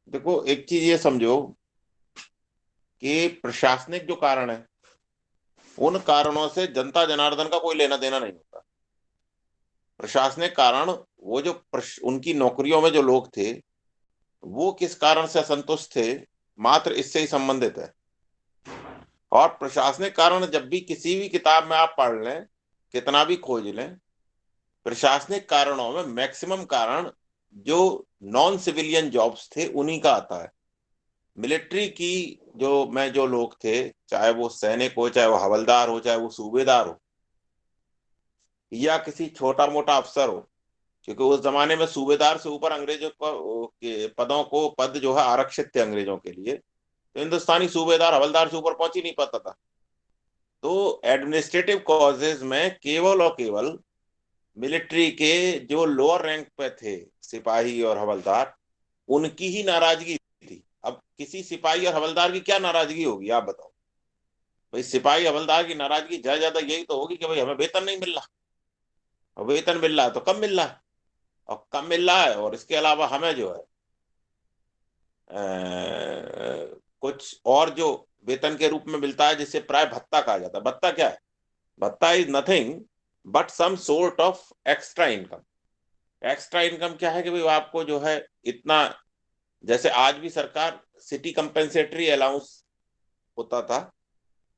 देखो, एक चीज ये समझो कि प्रशासनिक जो कारण है, उन कारणों से जनता जनार्दन का कोई लेना देना नहीं होता। प्रशासनिक कारण, वो जो उनकी नौकरियों में जो लोग थे, वो किस कारण से असंतुष्ट थे, मात्र इससे ही संबंधित है। और प्रशासनिक कारण जब भी किसी भी किताब में आप पढ़ लें, कितना भी खोज लें, प्रशासनिक कारणों में मैक्सिमम कारण जो नॉन सिविलियन जॉब्स थे उन्हीं का आता है। मिलिट्री की जो लोग थे, चाहे वो सैनिक हो, चाहे वो हवलदार हो, चाहे वो सूबेदार हो, या किसी छोटा मोटा अफसर हो, क्योंकि उस जमाने में सूबेदार से ऊपर अंग्रेजों के पदों को पद जो है आरक्षित थे अंग्रेजों के लिए। तो हिंदुस्तानी सूबेदार हवलदार से ऊपर पहुंच ही नहीं पाता था। तो एडमिनिस्ट्रेटिव कॉजेज में केवल और केवल मिलिट्री के जो लोअर रैंक पे थे, सिपाही और हवलदार, उनकी ही नाराजगी थी। अब किसी सिपाही और हवलदार की क्या नाराजगी होगी, आप बताओ। भाई, सिपाही हवलदार की नाराजगी ज्यादा ज्यादा यही तो होगी कि भाई हमें वेतन नहीं मिल रहा। और वेतन मिल रहा है तो कम मिल रहा है, और कम मिल रहा है, और इसके अलावा हमें जो है कुछ और जो वेतन के रूप में मिलता है, जिसे प्राय भत्ता कहा जाता है। भत्ता क्या है? भत्ता is nothing but some sort of extra income. Extra income क्या है कि भाई आपको जो है इतना, जैसे आज भी सरकार सिटी कंपेंसेटरी अलाउंस होता था,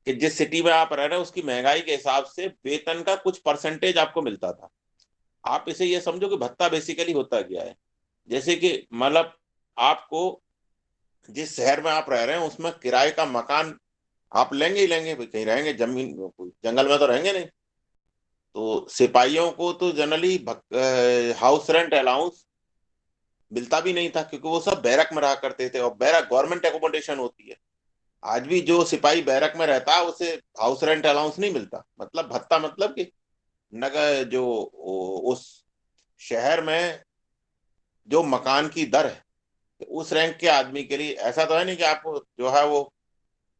कि जिस सिटी में आप रह रहे हैं उसकी महंगाई के हिसाब से वेतन का कुछ परसेंटेज आपको मिलता था। आप इसे ये समझो कि भत्ता बेसिकली होता क्या है। जैसे कि मतलब आपको जिस शहर में आप रह रहे हैं उसमें किराए का मकान आप लेंगे ही लेंगे, भाई कहीं रहेंगे, जमीन कोई जंगल में तो रहेंगे नहीं। तो सिपाहियों को तो जनरली हाउस रेंट अलाउंस मिलता भी नहीं था, क्योंकि वो सब बैरक में रहा करते थे, और बैरक गवर्नमेंट एकोमोडेशन होती है। आज भी जो सिपाही बैरक में रहता है उसे हाउस रेंट अलाउंस नहीं मिलता। मतलब भत्ता, मतलब कि नगर जो उस शहर में जो मकान की दर है, उस रैंक के आदमी के लिए ऐसा तो है नहीं कि आपको जो है वो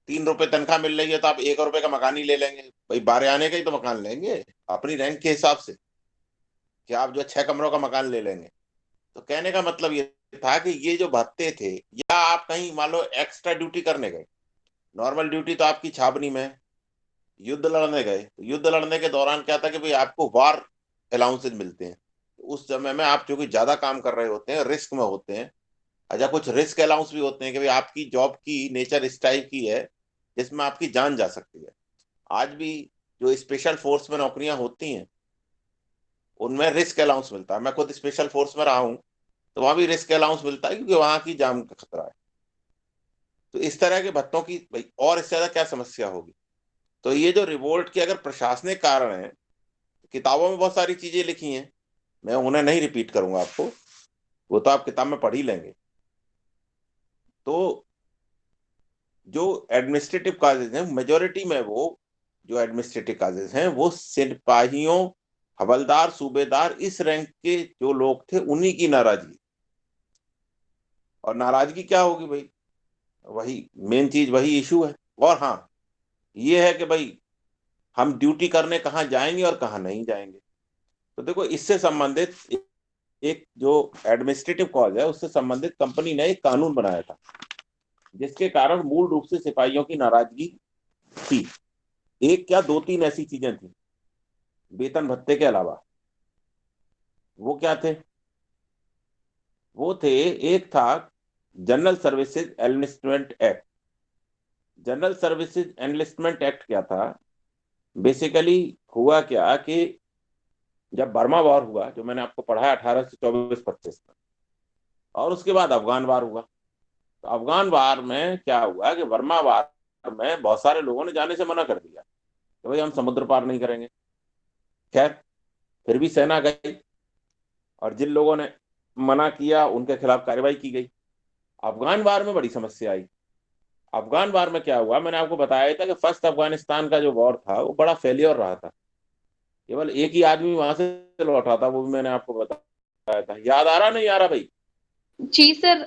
3 रुपए तनख्वाह मिल रही है तो आप 1 रुपए का मकान ही ले लेंगे। भाई, बारह आने का ही तो मकान लेंगे अपनी रैंक के हिसाब से, कि आप जो 6 कमरों का मकान ले लेंगे। तो कहने का मतलब ये था कि ये जो भत्ते थे, या आप कहीं मान लो एक्स्ट्रा ड्यूटी करने गए, नॉर्मल ड्यूटी तो आपकी छावनी में है, युद्ध लड़ने गए तो युद्ध लड़ने के दौरान क्या था कि भाई आपको वार अलाउंसेज मिलते हैं। उस समय में आप चूंकि ज्यादा काम कर रहे होते हैं, रिस्क में होते हैं। अच्छा, कुछ रिस्क अलाउंस भी होते हैं कि भाई आपकी जॉब की नेचर इस टाइप की है जिसमें आपकी जान जा सकती है। आज भी जो स्पेशल फोर्स में नौकरियां होती हैं, उनमें रिस्क अलाउंस मिलता है। मैं खुद स्पेशल फोर्स में रहा हूँ, तो वहां भी रिस्क अलाउंस मिलता है, क्योंकि वहां की जान का खतरा है। तो इस तरह के भत्तों की भाई और इससे ज्यादा क्या समस्या होगी। तो ये जो रिवोल्ट के अगर प्रशासनिक कारण है, किताबों में बहुत सारी चीजें लिखी हैं, मैं उन्हें नहीं रिपीट करूंगा आपको, वो तो आप किताब में पढ़ ही लेंगे। तो जो एडमिनिस्ट्रेटिव काजेज हैं, मेजोरिटी में वो जो एडमिनिस्ट्रेटिव काजेज हैं वो सिपाहियों, हवलदार, सूबेदार, इस रैंक के जो लोग थे उन्हीं की नाराजगी। और नाराजगी क्या होगी भाई, वही मेन चीज, वही इशू है। और हाँ, ये है कि भाई हम ड्यूटी करने कहाँ जाएंगे और कहाँ नहीं जाएंगे। तो देखो, इससे संबंधित एक जो एडमिनिस्ट्रेटिव कॉज है, उससे संबंधित कंपनी ने एक कानून बनाया था, जिसके कारण मूल रूप से सिपाहियों की नाराजगी थी। एक क्या, दो तीन ऐसी चीजें थी वेतन भत्ते के अलावा। वो क्या थे? वो थे, एक था general services enlistment act. General services enlistment act क्या था? बेसिकली हुआ क्या कि जब बर्मा वॉर हुआ, जो मैंने आपको पढ़ा है 1824-25 में, और उसके बाद अफगान वार हुआ। तो अफगान वार में क्या हुआ कि बर्मा वार में बहुत सारे लोगों ने जाने से मना कर दिया कि भाई हम समुद्र पार नहीं करेंगे। खैर, फिर भी सेना गई, और जिन लोगों ने मना किया उनके खिलाफ कार्रवाई की गई। अफगान वार में बड़ी समस्या आई। अफगान वार में क्या हुआ, मैंने आपको बताया था कि फर्स्ट अफगानिस्तान का जो वॉर था वो बड़ा फेलियर रहा था। केवल एक ही आदमी वहां से लौटा था, वो भी मैंने आपको बताया था। याद आ रहा नहीं आ रहा भाई? जी सर।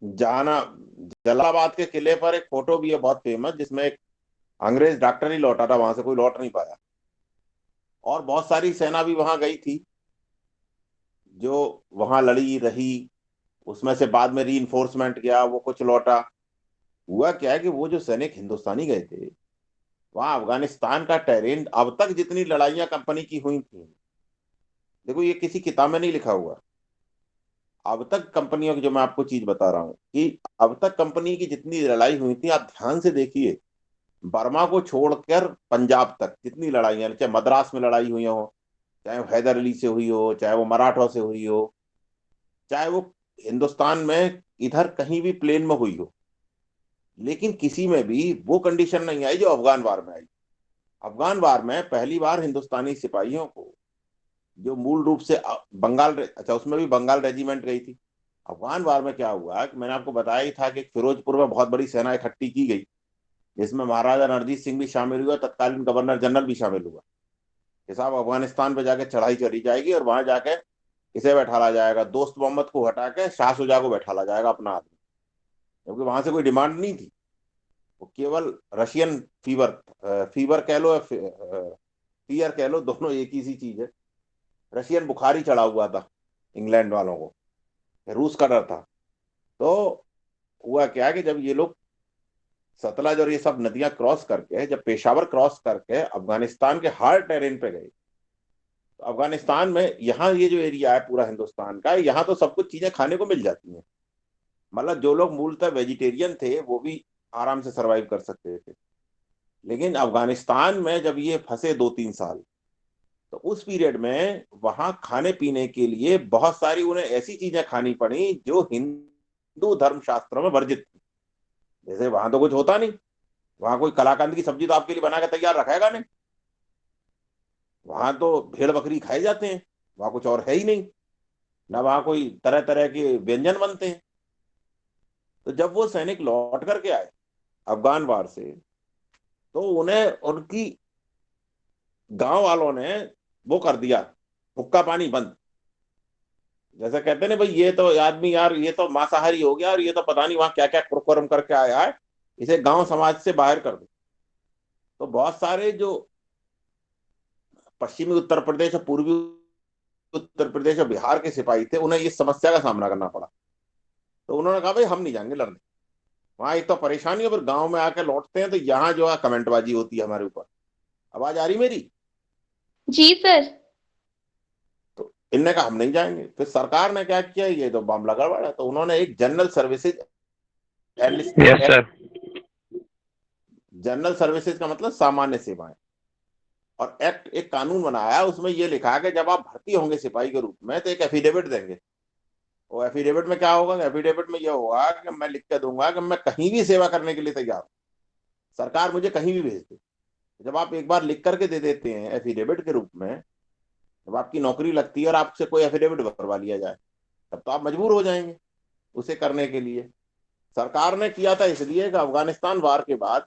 जाना, जलालाबाद के किले पर एक फोटो भी है बहुत फेमस, जिसमें एक अंग्रेज डॉक्टर ही लौटा था वहां से, कोई लौट नहीं पाया। और बहुत सारी सेना भी वहां गई थी जो वहां लड़ी रही। उसमें से बाद में री गया, वो कुछ लौटा। हुआ क्या है कि वो जो सैनिक हिंदुस्तानी गए थे, वहां अफगानिस्तान का टेरेन, अब तक जितनी लड़ाइयां कंपनी की हुई थी, देखो ये किसी किताब में नहीं लिखा हुआ, अब तक कंपनियों की, जो मैं आपको चीज बता रहा हूँ कि अब तक कंपनी की जितनी लड़ाई हुई थी, आप ध्यान से देखिए, बर्मा को छोड़कर पंजाब तक जितनी लड़ाइयां, चाहे मद्रास में लड़ाई हुई हो, चाहे वो हैदर अली से हुई हो, चाहे वो मराठों से हुई हो, चाहे वो हिंदुस्तान में इधर कहीं भी प्लेन में हुई हो, लेकिन किसी में भी वो कंडीशन नहीं आई जो अफगान वार में आई। अफगान वार में पहली बार हिंदुस्तानी सिपाहियों को, जो मूल रूप से अच्छा उसमें भी बंगाल रेजिमेंट गई थी। अफगान वार में क्या हुआ कि मैंने आपको बताया ही था कि फिरोजपुर में बहुत बड़ी सेना इकट्ठी की गई, जिसमें महाराजा रणजीत सिंह भी शामिल हुआ, तत्कालीन गवर्नर जनरल भी शामिल हुआ कि साहब अफगानिस्तान पे जाके चढ़ाई करी जाएगी और वहां जाके इसे बैठाला जाएगा, दोस्त मोहम्मद को हटा के शाह शुजा को बैठाला जाएगा अपना आदमी। क्योंकि वहां से कोई डिमांड नहीं थी, वो केवल रशियन फीवर, फीवर कह लो, फियर कह लो, दोनों एक ही सी चीज है। रशियन बुखार ही चढ़ा हुआ था इंग्लैंड वालों को, रूस का डर था। तो हुआ क्या कि जब ये लोग सतलज और ये सब नदियां क्रॉस करके, जब पेशावर क्रॉस करके अफगानिस्तान के हार्ड टेरेन पे गए, तो अफगानिस्तान में यहाँ ये जो एरिया है पूरा हिंदुस्तान का, यहाँ तो सब कुछ चीजें खाने को मिल जाती हैं। मतलब जो लोग मूलतः वेजिटेरियन थे वो भी आराम से सरवाइव कर सकते थे। लेकिन अफगानिस्तान में जब ये फंसे 2-3 साल, तो उस पीरियड में वहां खाने पीने के लिए बहुत सारी उन्हें ऐसी चीजें खानी पड़ी जो हिंदू धर्म शास्त्रों में वर्जित थी। जैसे वहां तो कुछ होता नहीं, वहां कोई कलाकंद की सब्जी तो आपके लिए बना के तैयार रखेगा नहीं, वहां तो भेड़ बकरी खाए जाते हैं, वहां कुछ और है ही नहीं, ना वहां कोई तरह तरह के व्यंजन बनते हैं। तो जब वो सैनिक लौट करके आए अफगान वार से, तो उन्हें उनकी गांव वालों ने वो कर दिया, हुक्का पानी बंद। जैसे कहते हैं ना भाई, ये तो आदमी यार, ये तो मांसाहारी हो गया और ये तो पता नहीं वहां क्या क्या कुकर्म करके आया है, इसे गांव समाज से बाहर कर दो। तो बहुत सारे जो पश्चिमी उत्तर प्रदेश और पूर्वी उत्तर प्रदेश और बिहार के सिपाही थे, उन्हें इस समस्या का सामना करना पड़ा। तो उन्होंने कहा भाई हम नहीं जाएंगे लड़ने, वहां एक तो परेशानी है, फिर गांव में आके लौटते हैं तो यहाँ जो है कमेंटबाजी होती है हमारे ऊपर। आवाज आ रही मेरी? जी सर। तो इनने कहा हम नहीं जाएंगे। फिर सरकार ने क्या किया, ये तो मामला गड़बड़ है, तो उन्होंने एक general services enlistment yes act, sir. General services का मतलब सामान्य सेवाएं, और एक्ट, एक कानून बनाया, उसमें ये लिखा है कि जब आप भर्ती होंगे सिपाही के रूप में तो एक एफिडेविट देंगे। वो एफिडेविट में क्या होगा, एफिडेविट में यह होगा कि मैं लिख के दूंगा कि मैं कहीं भी सेवा करने के लिए तैयार हूं, सरकार मुझे कहीं भी भेज दे। जब आप एक बार लिख करके दे देते हैं एफिडेविट के रूप में, जब आपकी नौकरी लगती है और आपसे कोई एफिडेविट भरवा लिया जाए, तब तो आप मजबूर हो जाएंगे उसे करने के लिए। सरकार ने किया था इसलिए कि अफगानिस्तान वार के बाद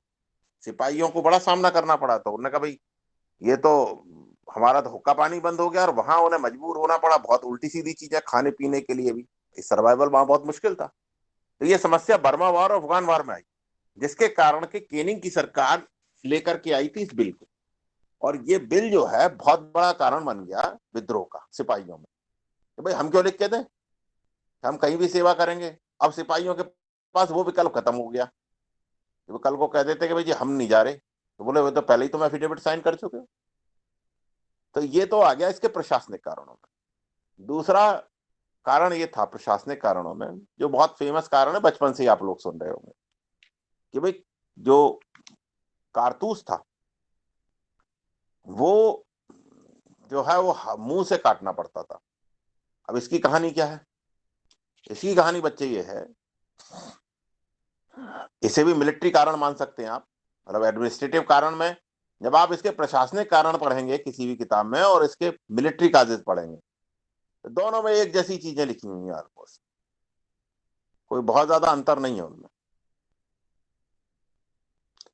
सिपाहियों को बड़ा सामना करना पड़ा, तो उन्होंने कहा भाई ये तो हमारा तो हुक्का पानी बंद हो गया, और वहां उन्हें मजबूर होना पड़ा बहुत उल्टी सीधी चीजें खाने पीने के लिए भी, सर्वाइवल वहां बहुत मुश्किल था। तो ये समस्या बर्मा वार और अफगान वार में आई, जिसके कारण के केनिंग की सरकार लेकर के आई थी इस बिल को। और ये बिल जो है बहुत बड़ा कारण बन गया विद्रोह का सिपाहियों में, तो भाई हम क्यों लिख के दें, हम कहीं भी सेवा करेंगे। अब सिपाहियों के पास वो विकल्प खत्म हो गया। वो कल को कह देते कि भाई जी हम नहीं जा रहे, तो बोले वो तो पहले ही तुम एफिडेविट साइन कर चुके हो। तो ये तो आ गया इसके प्रशासनिक कारणों में। दूसरा कारण ये था प्रशासनिक कारणों में, जो बहुत फेमस कारण है, बचपन से ही आप लोग सुन रहे होंगे, कि भाई जो कारतूस था वो जो है वो मुंह से काटना पड़ता था। अब इसकी कहानी क्या है? इसकी कहानी बच्चे ये है, इसे भी मिलिट्री कारण मान सकते हैं आप, मतलब एडमिनिस्ट्रेटिव कारण में। जब आप इसके प्रशासनिक कारण पढ़ेंगे किसी भी किताब में और इसके मिलिट्री काजेज पढ़ेंगे, तो दोनों में एक जैसी चीजें लिखी हुई हैं ऑलमोस्ट, कोई बहुत ज्यादा अंतर नहीं है उनमें।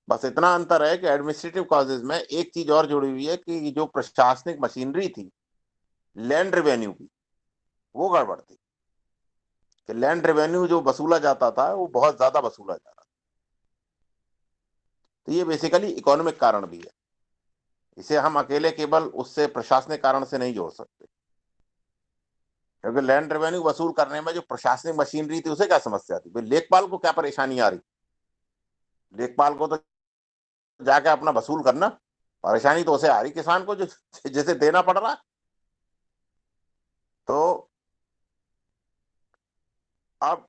बस इतना अंतर है कि एडमिनिस्ट्रेटिव कॉजेज में एक चीज और जुड़ी हुई है कि जो प्रशासनिक मशीनरी थी लैंड रेवेन्यू की, वो गड़बड़ थी, कि लैंड रेवेन्यू जो वसूला जाता था वो बहुत ज्यादा वसूला जा रहा था। तो ये बेसिकली इकोनॉमिक कारण भी है, इसे हम अकेले केवल उससे प्रशासनिक कारण से नहीं जोड़ सकते। क्योंकि लैंड रेवेन्यू वसूल करने में जो प्रशासनिक मशीनरी थी उसे क्या समस्या थी, भाई लेखपाल को क्या परेशानी आ रही, लेखपाल को तो जाके अपना वसूल करना, परेशानी तो उसे आ रही किसान को जो जिसे देना पड़ रहा है। तो अब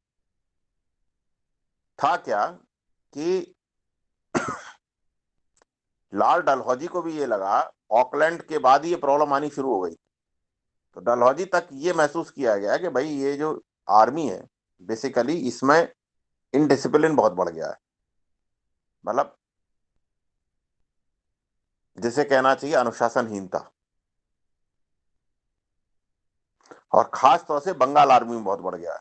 था क्या कि लाल डलहौजी को भी ये लगा, ऑकलैंड के बाद ही ये प्रॉब्लम आनी शुरू हो गई। तो डलहौजी तक ये महसूस किया गया कि भाई ये जो आर्मी है बेसिकली इसमें इनडिसिप्लिन बहुत बढ़ गया है, मतलब जिसे कहना चाहिए अनुशासनहीनता, और खास तौर से बंगाल आर्मी में बहुत बढ़ गया है।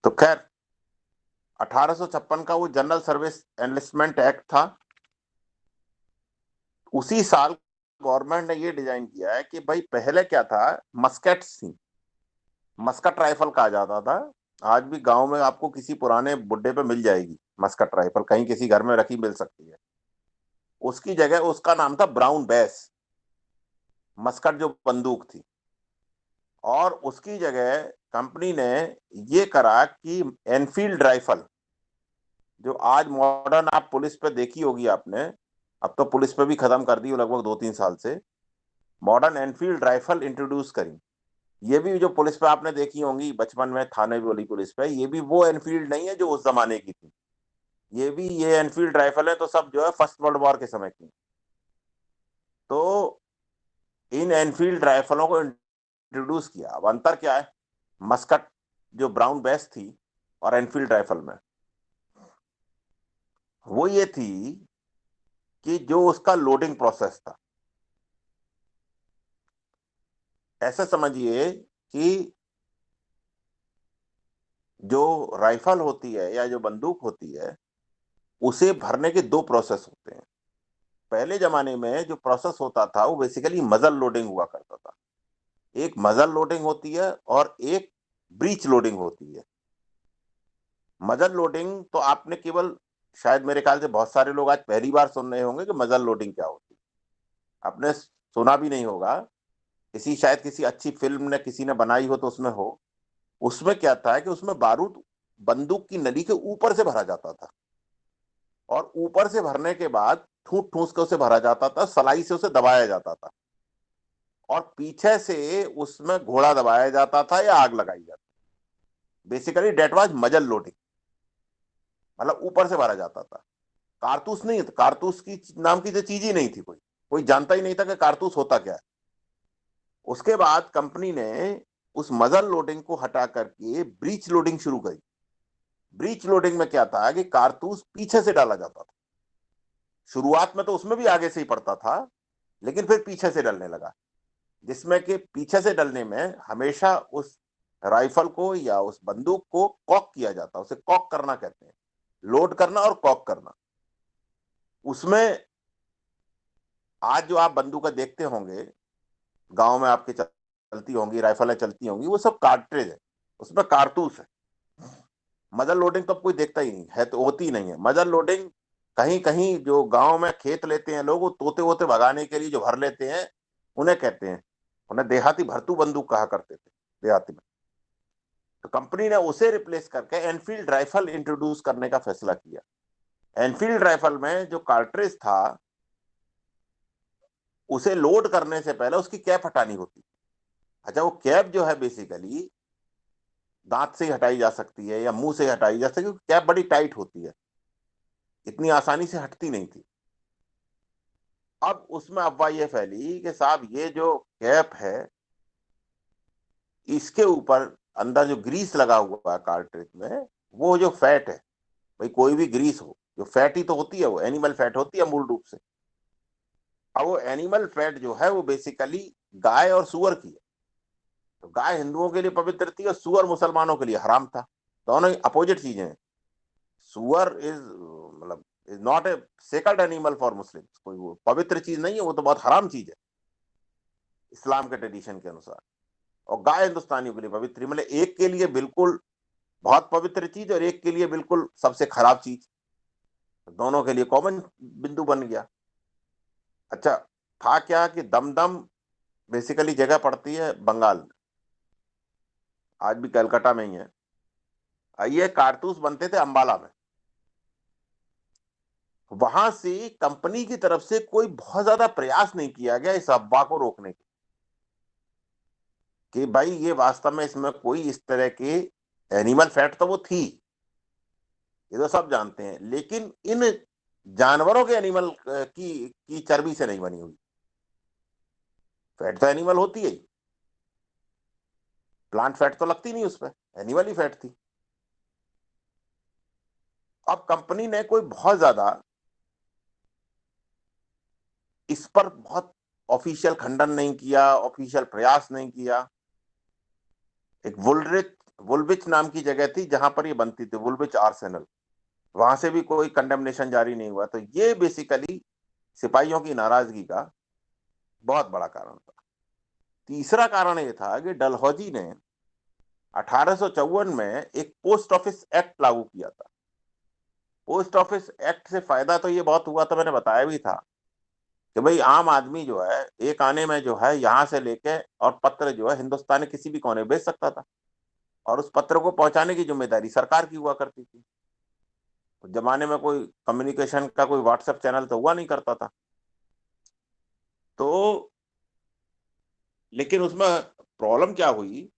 तो खैर 1856 का वो जनरल सर्विस एनलिस्टमेंट एक्ट था, उसी साल गवर्नमेंट ने ये डिजाइन किया है कि भाई पहले क्या था, मस्केट्स थी, मस्कट राइफल कहा जाता था। आज भी गांव में आपको किसी पुराने बुड्ढे पे मिल जाएगी मस्कट राइफल, कहीं किसी घर में रखी मिल सकती है। उसकी जगह उसका नाम था ब्राउन बेस, मस्कट जो बंदूक थी। और उसकी जगह कंपनी ने ये करा कि एनफील्ड राइफल, जो आज मॉडर्न आप पुलिस पे देखी होगी आपने, अब तो पुलिस पे भी खत्म कर दी लगभग 2-3 साल से, मॉडर्न एनफील्ड राइफल इंट्रोड्यूस करी। ये भी जो पुलिस पे आपने देखी होंगी बचपन में थाने वाली पुलिस पे, ये भी वो एनफील्ड नहीं है जो उस जमाने की थी, ये भी ये एनफील्ड राइफल है तो सब जो है फर्स्ट वर्ल्ड वॉर के समय की। तो इन एनफील्ड राइफलों को इंट्रोड्यूस किया। अब अंतर क्या है मस्कट जो ब्राउन बेस थी और एनफील्ड राइफल में, वो ये थी कि जो उसका लोडिंग प्रोसेस था, ऐसे समझिए कि जो राइफल होती है या जो बंदूक होती है उसे भरने के दो प्रोसेस होते हैं। पहले जमाने में जो प्रोसेस होता था वो बेसिकली मजल लोडिंग हुआ करता था। एक मजल लोडिंग होती है और एक ब्रीच लोडिंग होती है। मजल लोडिंग तो आपने केवल, शायद मेरे ख्याल से बहुत सारे लोग आज पहली बार सुन रहे होंगे कि मजल लोडिंग क्या होती है, आपने सुना भी नहीं होगा। किसी शायद किसी अच्छी फिल्म ने किसी ने बनाई हो तो उसमें हो। उसमें क्या था कि उसमें बारूद बंदूक की नली के ऊपर से भरा जाता था, और ऊपर से भरने के बाद ठूस ठूस के उसे भरा जाता था, सलाई से उसे दबाया जाता था, और पीछे से उसमें घोड़ा दबाया जाता था या आग लगाई जाती। बेसिकली डेट वाज मजल लोडिंग, मतलब ऊपर से भरा जाता था। कारतूस नहीं, कारतूस की नाम की तो चीज ही नहीं थी, कोई कोई जानता ही नहीं था कि कारतूस होता क्या है। उसके बाद कंपनी ने उस मजल लोडिंग को हटा करके ब्रीच लोडिंग शुरू करी। ब्रीच लोडिंग में क्या था कि कारतूस पीछे से डाला जाता था। शुरुआत में तो उसमें भी आगे से ही पड़ता था, लेकिन फिर पीछे से डलने लगा, जिसमें कि पीछे से डलने में हमेशा उस राइफल को या उस बंदूक को कॉक किया जाता, उसे कॉक करना कहते हैं, लोड करना और कॉक करना। उसमें आज जो आप बंदूकें देखते होंगे गांव में आपके चलती होंगी, राइफलें चलती होंगी, वो सब कार्ट्रिज है, उसमें कारतूस है। मदर लोडिंग तो अब कोई देखता ही नहीं है, तो होती ही नहीं है मदर लोडिंग। कहीं कहीं जो गांव में खेत लेते हैं लोग, वो तोते वोते भगाने के लिए जो भर लेते हैं, उन्हें कहते हैं, उन्हें देहाती भरतू बंदूक कहा करते थे देहाती में। तो कंपनी ने उसे रिप्लेस करके एनफील्ड राइफल इंट्रोड्यूस करने का फैसला किया। एनफील्ड राइफल में जो कार्ट्रिज था, उसे लोड करने से पहले उसकी कैप हटानी होती। अच्छा, वो कैप जो है बेसिकली दांत से ही हटाई जा सकती है या मुंह से हटाई जा सकती है, क्योंकि कैप बड़ी टाइट होती है, इतनी आसानी से हटती नहीं थी। अब उसमें अफवाह ये फैली कि साहब ये जो कैप है, इसके ऊपर अंदर जो ग्रीस लगा हुआ है कार्ट्रिज में, वो जो फैट है, भाई कोई भी ग्रीस हो, जो फैट ही तो होती है, वो एनिमल फैट होती है मूल रूप से। अब वो एनिमल फैट जो है वो बेसिकली गाय और सुअर की है। तो गाय हिंदुओं के लिए पवित्र थी और सुअर मुसलमानों के लिए हराम था, दोनों ही अपोजिट चीजें हैं। सुअर इज मतलब is not a sacred animal for Muslims, कोई वो पवित्र चीज नहीं है, वो तो बहुत हराम चीज है इस्लाम के ट्रेडिशन के अनुसार। और गाय हिंदुस्तानियों के लिए पवित्र, मतलब एक के लिए बिल्कुल बहुत पवित्र चीज और एक के लिए बिल्कुल सबसे खराब चीज, दोनों के लिए कॉमन बिंदु बन गया। अच्छा, था क्या कि दमदम बेसिकली जगह पड़ती है बंगाल में, आज भी कलकत्ता में ही है। ये कारतूस बनते थे अंबाला में। वहां से कंपनी की तरफ से कोई बहुत ज्यादा प्रयास नहीं किया गया इस अफवाह को रोकने के, कि भाई ये वास्तव में इसमें कोई इस तरह के एनिमल फैट तो वो थी, ये तो सब जानते हैं, लेकिन इन जानवरों के एनिमल की चर्बी से नहीं बनी हुई। फैट तो एनिमल होती है, प्लांट फैट तो लगती नहीं उस पर, एनिमल ही फैट थी। अब कंपनी ने कोई बहुत ज्यादा इस पर बहुत ऑफिशियल खंडन नहीं किया, ऑफिशियल प्रयास नहीं किया। एक वुलविच नाम की जगह थी जहां पर ये बनती थी, वुलविच आर्सेनल, वहां से भी कोई कंडेमनेशन जारी नहीं हुआ। तो ये बेसिकली सिपाहियों की नाराजगी का बहुत बड़ा कारण था। तीसरा कारण ये था कि डलहौजी ने 1854 में एक पोस्ट ऑफिस एक्ट लागू किया था। पोस्ट ऑफिस एक्ट से फायदा तो ये बहुत हुआ था, मैंने बताया भी था, कि भाई आम आदमी जो है एक आने में जो है यहाँ से लेके और पत्र जो है हिंदुस्तान के किसी भी कोने में भेज सकता था, और उस पत्र को पहुंचाने की जिम्मेदारी सरकार की हुआ करती थी। उस जमाने में कोई कम्युनिकेशन का कोई व्हाट्सएप चैनल तो हुआ नहीं करता था। तो लेकिन उसमें प्रॉब्लम क्या हुई,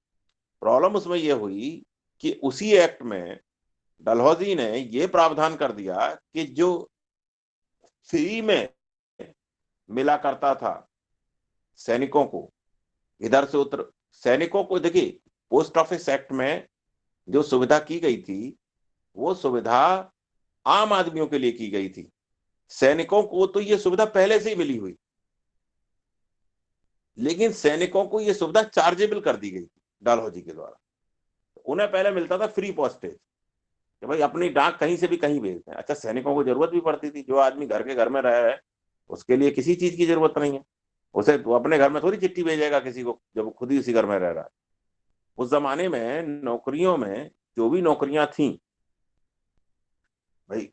प्रॉब्लम उसमें यह हुई कि उसी एक्ट में डलहौजी ने यह प्रावधान कर दिया कि जो फ्री में मिला करता था सैनिकों को, इधर से उतर सैनिकों को, देखिए पोस्ट ऑफिस एक्ट में जो सुविधा की गई थी वो सुविधा आम आदमियों के लिए की गई थी। सैनिकों को तो ये सुविधा पहले से ही मिली हुई, लेकिन सैनिकों को ये सुविधा चार्जेबल कर दी गई थी डलहौजी के द्वारा। उन्हें पहले मिलता था फ्री पोस्टेज, कि भाई अपनी डाक कहीं से भी कहीं भेज दें। अच्छा, सैनिकों को जरूरत भी पड़ती थी, जो आदमी घर के घर में रह रहा है उसके लिए किसी चीज की जरूरत नहीं है, उसे वो अपने घर में थोड़ी चिट्ठी भेजेगा किसी को जब वो खुद ही उसी घर में रह रहा है। उस जमाने में नौकरियों में जो भी नौकरियां थी, भाई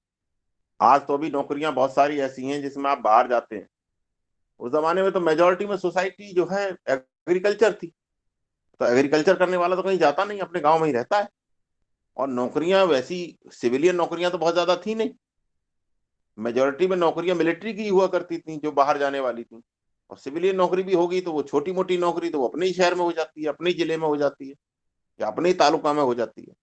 आज तो भी नौकरियां बहुत सारी ऐसी हैं जिसमें आप बाहर जाते हैं, उस जमाने में तो मेजोरिटी में सोसाइटी जो है एग्रीकल्चर थी। तो एग्रीकल्चर करने वाला तो कहीं जाता नहीं, अपने गांव में ही रहता है। और नौकरियां वैसी सिविलियन नौकरियां तो बहुत ज्यादा थी नहीं, मेजोरिटी में नौकरियां मिलिट्री की हुआ करती थी जो बाहर जाने वाली थी। और सिविलियन नौकरी भी होगी तो वो छोटी मोटी नौकरी तो वो अपने ही शहर में हो जाती है, अपने ही जिले में हो जाती है, या अपने ही तालुका में हो जाती है।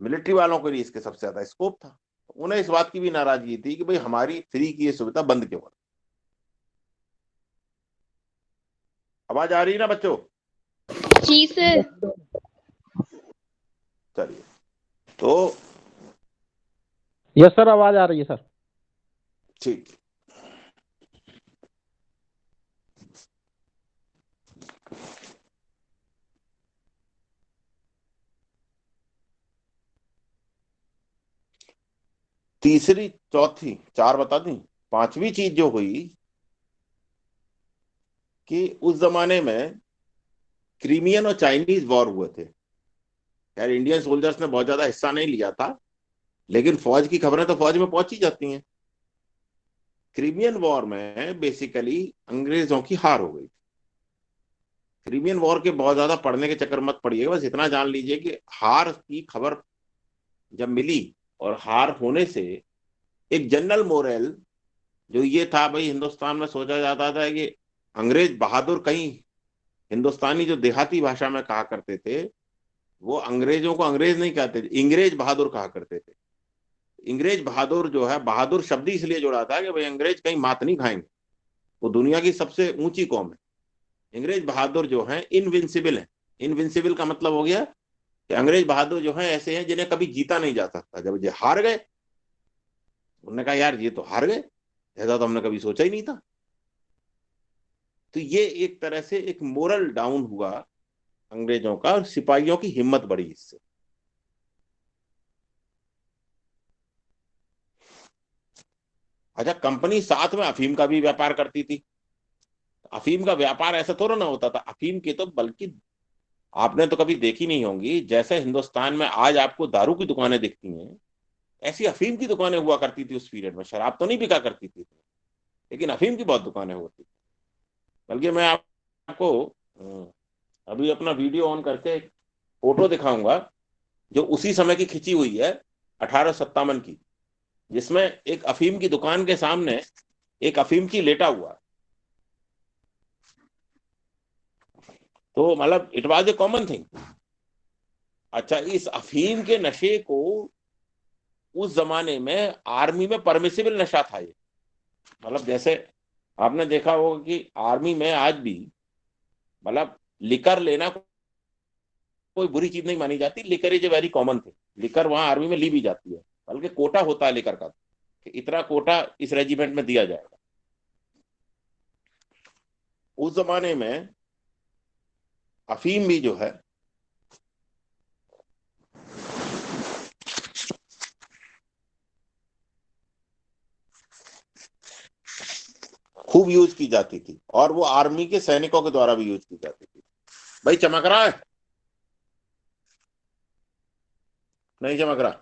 मिलिट्री वालों के लिए इसके सबसे ज्यादा स्कोप था। उन्हें इस बात की भी नाराजगी थी कि भाई हमारी फ्री की ये सुविधा बंद क्यों है। आवाज आ रही है ना बच्चों? जी सर। चलिए, तो यस सर, आवाज आ रही है सर। ठीक। तीसरी, चौथी, चार बता दी। पांचवी चीज जो हुई कि उस जमाने में क्रीमियन और चाइनीज वॉर हुए थे। यार इंडियन सोल्जर्स ने बहुत ज्यादा हिस्सा नहीं लिया था, लेकिन फौज की खबरें तो फौज में पहुंची जाती हैं। क्रीमियन वॉर में बेसिकली अंग्रेजों की हार हो गई। क्रीमियन वॉर के बहुत ज्यादा पढ़ने के चक्कर मत पड़िएगा, बस इतना जान लीजिए कि हार की खबर जब मिली, और हार होने से एक जनरल मोरेल जो ये था, भाई हिंदुस्तान में सोचा जाता था कि अंग्रेज बहादुर, कहीं हिंदुस्तानी जो देहाती भाषा में कहा करते थे, वो अंग्रेजों को अंग्रेज नहीं कहते थे, इंग्रेज बहादुर कहा करते थे। इंग्रेज बहादुर जो है, बहादुर शब्द ही इसलिए जोड़ा था कि भाई अंग्रेज कहीं मात नहीं खाएंगे, वो दुनिया की सबसे ऊंची कौम है। अंग्रेज बहादुर जो है इनविंसिबल है। इनविंसिबल का मतलब हो गया कि अंग्रेज बहादुर जो है ऐसे हैं जिन्हें कभी जीता नहीं जा सकता। जब ये हार गए, उन्होंने कहा यार ये तो हार गए, ऐसा तो हमने कभी सोचा ही नहीं था। तो ये एक तरह से एक मोरल डाउन हुआ अंग्रेजों का, और सिपाहियों की हिम्मत बढ़ी इससे। अच्छा, कंपनी साथ में अफीम का भी व्यापार करती थी। अफीम का व्यापार ऐसा थोड़ा ना होता था, अफीम के तो बल्कि आपने तो कभी देखी नहीं होंगी, जैसे हिंदुस्तान में आज आपको दारू की दुकानें दिखती हैं, ऐसी अफीम की दुकानें हुआ करती थी उस पीरियड में। शराब तो नहीं बिका करती थी, लेकिन अफीम की बहुत दुकानें होती। बल्कि मैं आपको अभी अपना वीडियो ऑन करके एक फोटो दिखाऊंगा जो उसी समय की खिंची हुई है, 1857 की, जिसमें एक अफीम की दुकान के सामने एक अफीम की लेटा हुआ है। तो मतलब it was a common thing. अच्छा, इस अफीम के नशे को उस जमाने में आर्मी में परमिसिबल नशा था ये। मतलब जैसे आपने देखा होगा कि आर्मी में आज भी मतलब लिकर लेना कोई बुरी चीज नहीं मानी जाती। Liquor is a very common thing. Liquor वहां आर्मी में ली भी जाती है, बल्कि कोटा होता है लिकर का कि इतना कोटा इस रेजिमेंट में दिया जाएगा। उस जमाने में अफीम भी जो है खूब यूज की जाती थी, और वो आर्मी के सैनिकों के द्वारा भी यूज की जाती थी। भाई चमक रहा है? नहीं चमक रहा?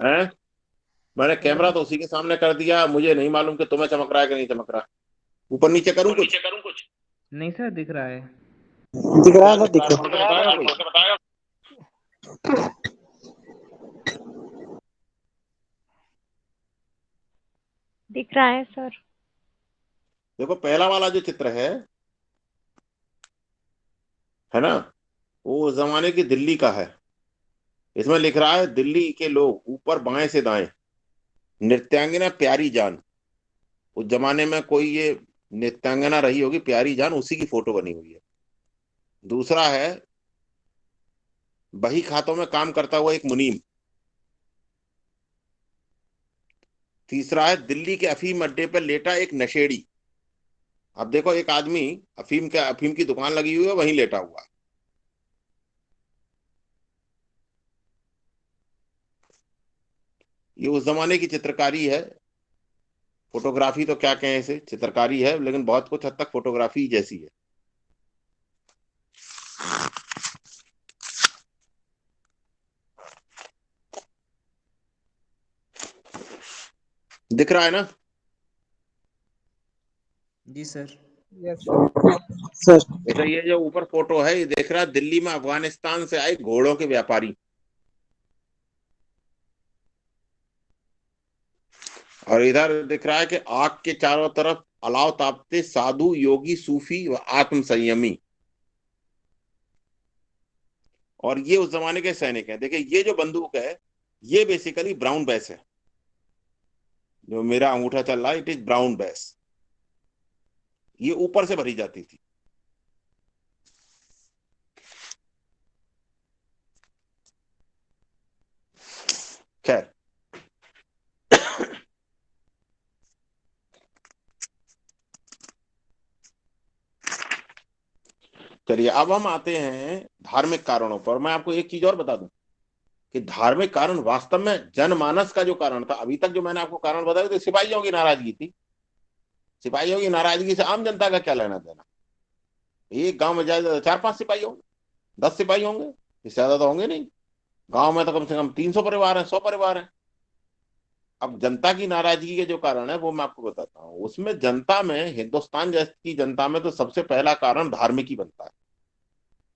है? मैंने कैमरा तो उसी के सामने कर दिया, मुझे नहीं मालूम कि तुम्हें चमक रहा है कि नहीं चमक रहा। ऊपर नीचे करूं कुछ? नहीं सर, दिख रहा है। दिख रहा क्या है, दिख रहा है, पढ़ के बताएगा कोई? दिख रहा है सर। देखो पहला वाला जो चित्र है ना, वो उस जमाने की दिल्ली का है। इसमें लिख रहा है दिल्ली के लोग ऊपर बाएं से दाएं, नृत्यांगना प्यारी जान। उस जमाने में कोई ये नृत्यांगना रही होगी प्यारी जान, उसी की फोटो बनी हुई है। दूसरा है बही खातों में काम करता हुआ एक मुनीम। तीसरा है दिल्ली के अफीम अड्डे पर लेटा एक नशेड़ी। अब देखो एक आदमी अफीम की दुकान लगी हुई है, वहीं लेटा हुआ है। ये उस जमाने की चित्रकारी है। फोटोग्राफी तो क्या कहें, इसे चित्रकारी है, लेकिन बहुत कुछ हद तक फोटोग्राफी जैसी है। दिख रहा है ना? जी सर। सर। अच्छा, ये जो ऊपर फोटो है, ये देख रहा है दिल्ली में अफगानिस्तान से आए घोड़ों के व्यापारी। और इधर दिख रहा है कि आग के चारों तरफ अलाव तापते साधु योगी सूफी व आत्म संयमी। और ये उस जमाने के सैनिक हैं। देखिए ये जो बंदूक है, ये बेसिकली ब्राउन बैस है। जो मेरा अंगूठा चल रहा है, इट इज ब्राउन बैस। ये ऊपर से भरी जाती थी। खैर, चलिए अब हम आते हैं धार्मिक कारणों पर। मैं आपको एक चीज और बता दूं कि धार्मिक कारण वास्तव में जनमानस का जो कारण था, अभी तक जो मैंने आपको कारण बताया, तो सिपाहियों की नाराजगी थी। सिपाहियों की नाराजगी से आम जनता का क्या लेना देना? एक गांव में जाए तो 4-5 सिपाही होंगे, 10 सिपाही होंगे, इससे ज्यादा तो होंगे नहीं। गांव में तो कम से कम 300 परिवार है, 100 परिवार है। अब जनता की नाराजगी के जो कारण है वो मैं आपको बताता हूँ। उसमें जनता में, हिंदुस्तान जैसी जनता में, तो सबसे पहला कारण धार्मिक ही बनता है।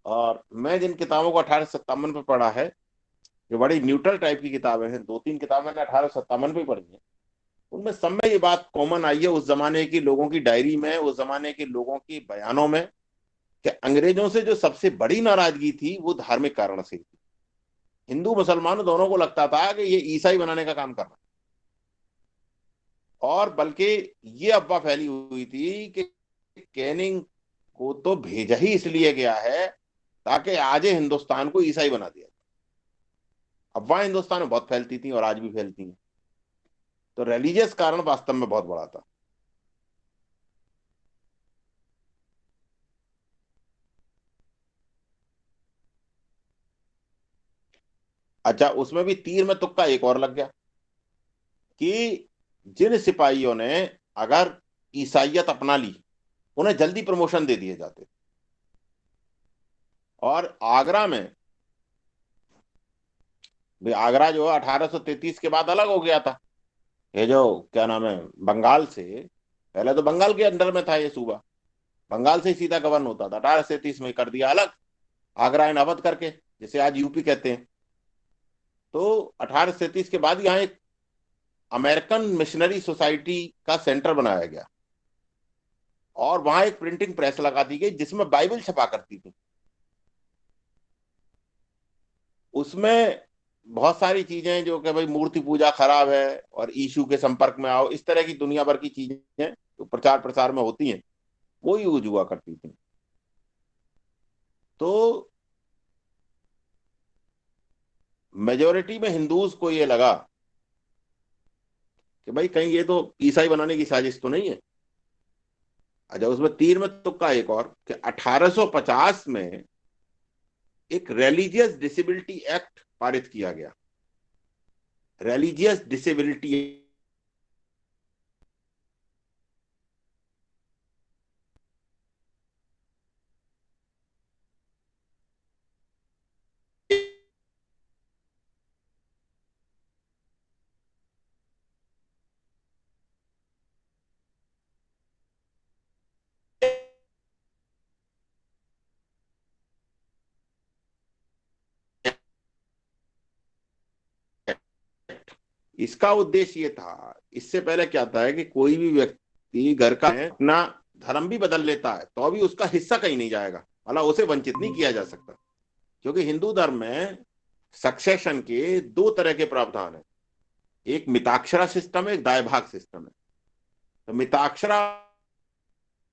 और मैं जिन किताबों को 1857 पे पढ़ा है, जो बड़ी न्यूट्रल टाइप की किताबें हैं, 2-3 किताबें मैंने 1857 पे पढ़ी हैं, उनमें सब में ये बात कॉमन आई है उस जमाने की लोगों की डायरी में, उस जमाने के लोगों की बयानों में, कि अंग्रेजों से जो सबसे बड़ी नाराजगी थी वो धार्मिक कारण से थी। हिंदू मुसलमान दोनों को लगता था कि ये ईसाई बनाने का काम कर रहा है। और बल्कि ये अफवाह फैली हुई थी कि कैनिंग को तो भेजा ही इसलिए गया है ताकि आज हिंदुस्तान को ईसाई बना दिया। अफवाह हिंदुस्तान में बहुत फैलती थी और आज भी फैलती हैं। तो रिलीजियस कारण वास्तव में बहुत बड़ा था। अच्छा, उसमें भी तीर में तुक्का एक और लग गया कि जिन सिपाहियों ने अगर ईसाइयत अपना ली, उन्हें जल्दी प्रमोशन दे दिए जाते। और आगरा में आगरा जो 1833 के बाद अलग हो गया था। ये जो क्या नाम है, बंगाल से, पहले तो बंगाल के अंडर में था ये सूबा, बंगाल से ही सीधा गवर्न होता था। 1833 में कर दिया अलग, आगरा एंड अवध करके, जिसे आज यूपी कहते हैं। तो 1837 के बाद यहाँ एक अमेरिकन मिशनरी सोसाइटी का सेंटर बनाया गया, और वहां एक प्रिंटिंग प्रेस लगा दी गई जिसमें बाइबल छपा करती थी। उसमें बहुत सारी चीजें जो कि भाई मूर्ति पूजा खराब है और ईशु के संपर्क में आओ, इस तरह की दुनिया भर की चीजें जो प्रचार प्रसार में होती हैं, वो यूज हुआ करती थी। तो मेजोरिटी में हिंदूज को ये लगा कि भाई कहीं ये तो ईसाई बनाने की साजिश तो नहीं है। अच्छा, उसमें तीर में तुक्का एक और कि 1850 में एक रिलीजियस डिसेबिलिटी एक्ट पारित किया गया। रिलीजियस डिसेबिलिटी इसका उद्देश्य ये था, इससे पहले क्या था है कि कोई भी व्यक्ति घर का है अपना धर्म भी बदल लेता है तो भी उसका हिस्सा कहीं नहीं जाएगा, मतलब उसे वंचित नहीं किया जा सकता। क्योंकि हिंदू धर्म में सक्सेशन के दो तरह के प्रावधान है, एक मिताक्षरा सिस्टम है, एक दाय भाग सिस्टम है। तो मिताक्षरा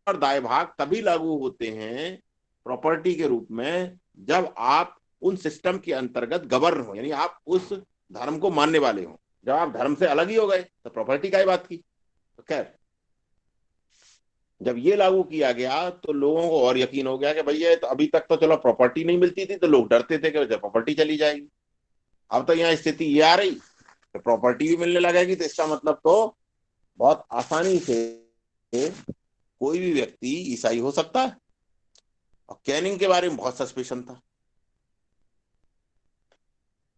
और दाय भाग तभी लागू होते हैं प्रॉपर्टी के रूप में जब आप उन सिस्टम के अंतर्गत गवर्न हो, यानी आप उस धर्म को मानने वाले हो। जब आप धर्म से अलग ही हो गए तो प्रॉपर्टी का ही बात की। तो खैर, जब ये लागू किया गया तो लोगों को और यकीन हो गया कि भैया तो अभी तक तो चलो प्रॉपर्टी नहीं मिलती थी तो लोग डरते थे कि प्रॉपर्टी चली जाएगी। अब तो यहाँ स्थिति ये आ रही तो प्रॉपर्टी भी मिलने लगेगी, तो इसका मतलब तो बहुत आसानी से कोई भी व्यक्ति ईसाई हो सकता है। और कैनिंग के बारे में बहुत सस्पेशन था।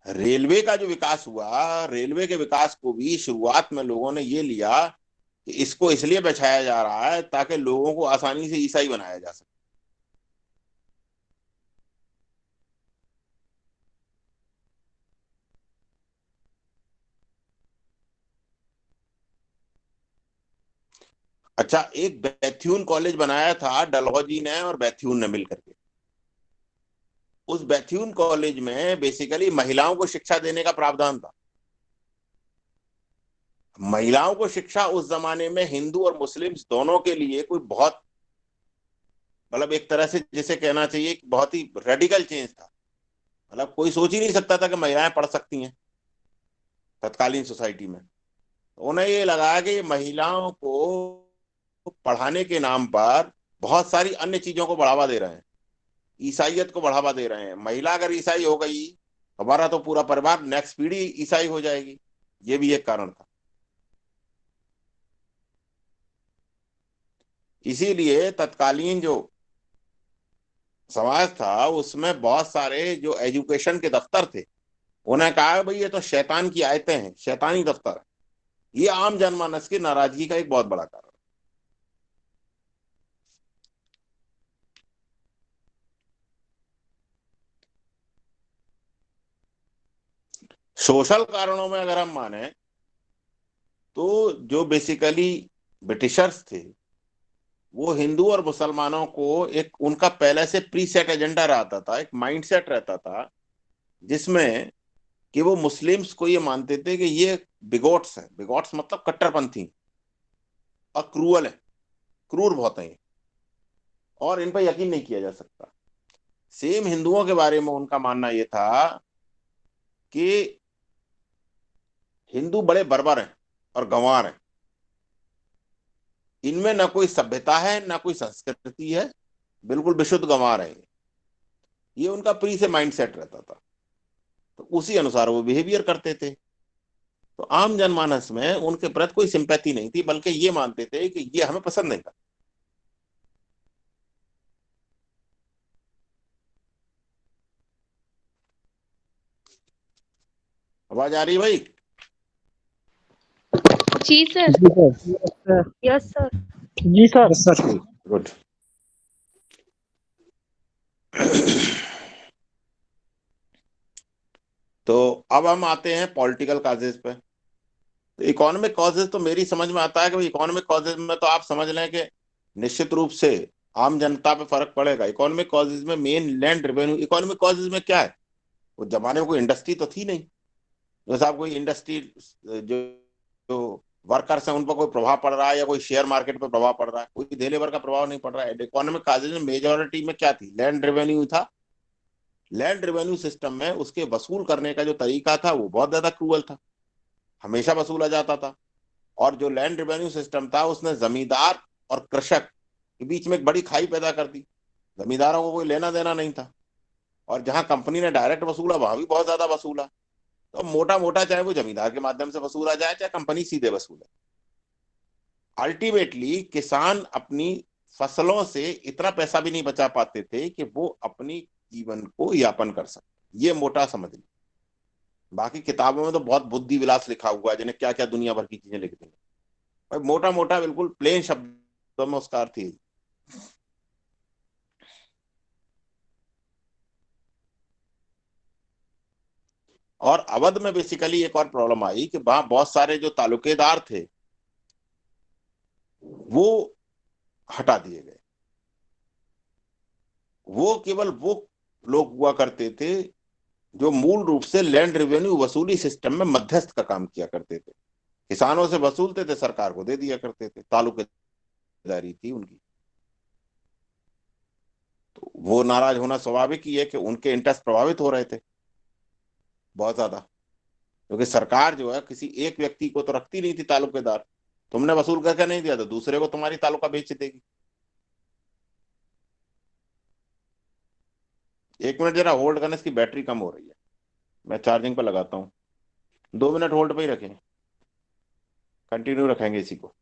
रेलवे का जो विकास हुआ, रेलवे के विकास को भी शुरुआत में लोगों ने ये लिया कि इसको इसलिए बचाया जा रहा है ताकि लोगों को आसानी से ईसाई बनाया जा सके। अच्छा, एक बैथ्यून कॉलेज बनाया था डलहौजी ने और बैथ्यून ने मिलकर के। उस बैथ्यून कॉलेज में बेसिकली महिलाओं को शिक्षा देने का प्रावधान था। महिलाओं को शिक्षा उस जमाने में हिंदू और मुस्लिम्स दोनों के लिए कोई बहुत, मतलब एक तरह से जिसे कहना चाहिए कि बहुत ही रेडिकल चेंज था। मतलब कोई सोच ही नहीं सकता था कि महिलाएं पढ़ सकती हैं तत्कालीन सोसाइटी में। तो उन्हें ये लगा कि महिलाओं को पढ़ाने के नाम पर बहुत सारी अन्य चीजों को बढ़ावा दे रहे हैं, ईसाइयत को बढ़ावा दे रहे हैं। महिला अगर ईसाई हो गई, हमारा तो पूरा परिवार, नेक्स्ट पीढ़ी ईसाई हो जाएगी। ये भी एक कारण था। इसीलिए तत्कालीन जो समाज था उसमें बहुत सारे जो एजुकेशन के दफ्तर थे, उन्हें कहा भाई ये तो शैतान की आयतें हैं, शैतानी दफ्तर है। ये आम जनमानस की नाराजगी का एक बहुत बड़ा कारण। सोशल कारणों में अगर हम माने तो जो बेसिकली ब्रिटिशर्स थे, वो हिंदू और मुसलमानों को एक उनका पहले से प्री सेट एजेंडा रहता था, एक माइंडसेट रहता था जिसमें कि वो मुस्लिम्स को ये मानते थे कि ये बिगोट्स हैं। बिगोट्स मतलब कट्टरपंथी और क्रूअल है, क्रूर बहुत है, और इन पर यकीन नहीं किया जा सकता। सेम हिंदुओं के बारे में उनका मानना यह था कि हिंदू बड़े बर्बर हैं और गंवार हैं, इनमें ना कोई सभ्यता है ना कोई संस्कृति है, बिल्कुल विशुद्ध गंवार है ये उनका प्री से माइंड सेट रहता था। तो उसी अनुसार वो बिहेवियर करते थे। तो आम जनमानस में उनके प्रति कोई सिंपैथी नहीं थी, बल्कि ये मानते थे कि ये हमें पसंद नहीं था। आवाज आ रही है भाई? जी सर। जी सर। Yes sir. जी सर। Yes sir. गुड। तो अब हम आते हैं पॉलिटिकल काजेज पे। तो इकोनॉमिक कॉजेज तो मेरी समझ में आता है कि इकोनॉमिक कॉजेज में तो आप समझ लें कि निश्चित रूप से आम जनता पे फर्क पड़ेगा। इकोनॉमिक कॉजेज में main land revenue. Economic causes में क्या है, उस जमाने में कोई इंडस्ट्री तो थी नहीं। जैसे आप कोई इंडस्ट्री, जो जो वर्कर्स हैं उन पर कोई प्रभाव पड़ रहा है, या कोई शेयर मार्केट पर प्रभाव पड़ रहा है, कोई डे लेबर का प्रभाव नहीं पड़ रहा है। इकोनॉमिक कॉजेज में मेजोरिटी में क्या थी, लैंड रेवेन्यू था। लैंड रेवेन्यू सिस्टम में उसके वसूल करने का जो तरीका था वो बहुत ज्यादा क्रूअल था, हमेशा वसूला जाता था। और जो लैंड रेवेन्यू सिस्टम था उसने जमींदार और कृषक के बीच में एक बड़ी खाई पैदा कर दी। जमींदारों को कोई लेना देना नहीं था, और जहां कंपनी ने डायरेक्ट वसूला वहां भी बहुत ज्यादा वसूला। तो मोटा मोटा चाहे वो जमींदार के माध्यम से वसूला जाए चाहे कंपनी सीधे वसूले, अल्टीमेटली किसान अपनी फसलों से इतना पैसा भी नहीं बचा पाते थे कि वो अपनी जीवन को यापन कर सके। ये मोटा समझ ली। बाकी किताबों में तो बहुत बुद्धि विलास लिखा हुआ है, जिन्हें क्या क्या दुनिया भर की चीजें लिख दी। भाई मोटा मोटा बिल्कुल प्लेन शब्दों में उसका अर्थ ही है। और अवध में बेसिकली एक और प्रॉब्लम आई कि वहां बहुत सारे जो तालुकेदार थे वो हटा दिए गए। वो केवल वो लोग हुआ करते थे जो मूल रूप से लैंड रेवेन्यू वसूली सिस्टम में मध्यस्थ का काम किया करते थे। किसानों से वसूलते थे, सरकार को दे दिया करते थे, तालुकेदारी थी उनकी। तो वो नाराज होना स्वाभाविक ही है कि उनके इंटरेस्ट प्रभावित हो रहे थे बहुत ज्यादा। क्योंकि सरकार जो है किसी एक व्यक्ति को तो रखती नहीं थी तालुकेदार। तुमने वसूल करके नहीं दिया तो दूसरे को तुम्हारी तालुका बेच देगी। एक मिनट जरा होल्ड करना, इसकी बैटरी कम हो रही है, मैं चार्जिंग पर लगाता हूँ। 2 मिनट होल्ड पे ही रखें, कंटिन्यू रखेंगे इसी को।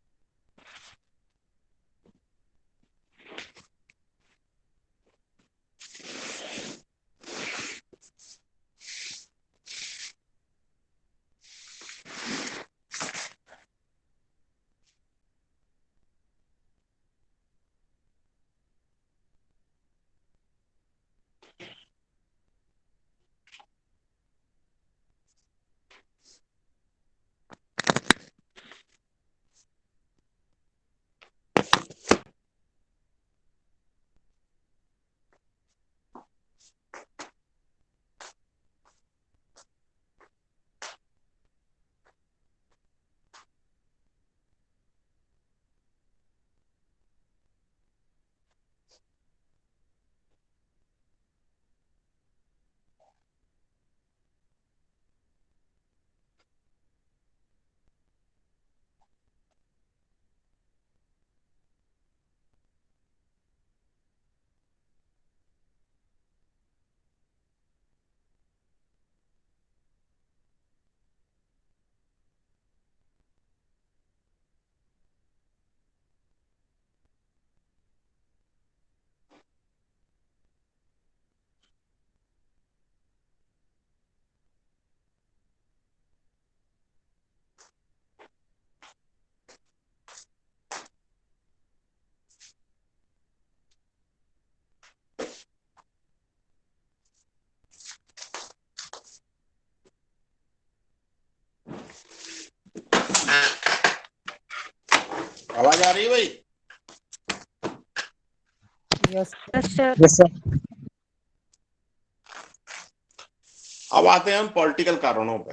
आवाज आ रही है भाई? Yes yes sir. Yes sir. अब आते हैं हम पॉलिटिकल कारणों पर।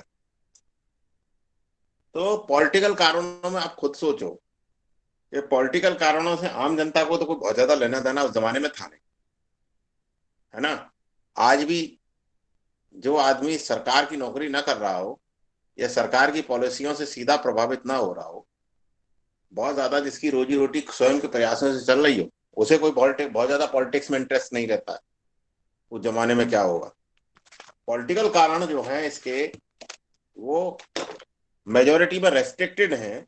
तो पॉलिटिकल कारणों में आप खुद सोचो कि पॉलिटिकल कारणों से आम जनता को तो कोई बहुत ज्यादा लेना देना उस जमाने में था नहीं, है ना। आज भी जो आदमी सरकार की नौकरी ना कर रहा हो या सरकार की पॉलिसियों से सीधा प्रभावित ना हो रहा हो, बहुत ज्यादा जिसकी रोजी रोटी स्वयं के प्रयासों से चल रही हो, उसे कोई पॉलिटिक्स, बहुत ज्यादा पॉलिटिक्स में इंटरेस्ट नहीं रहता है। उस जमाने में क्या होगा, पॉलिटिकल कारण जो है इसके वो मेजोरिटी में रेस्ट्रिक्टेड हैं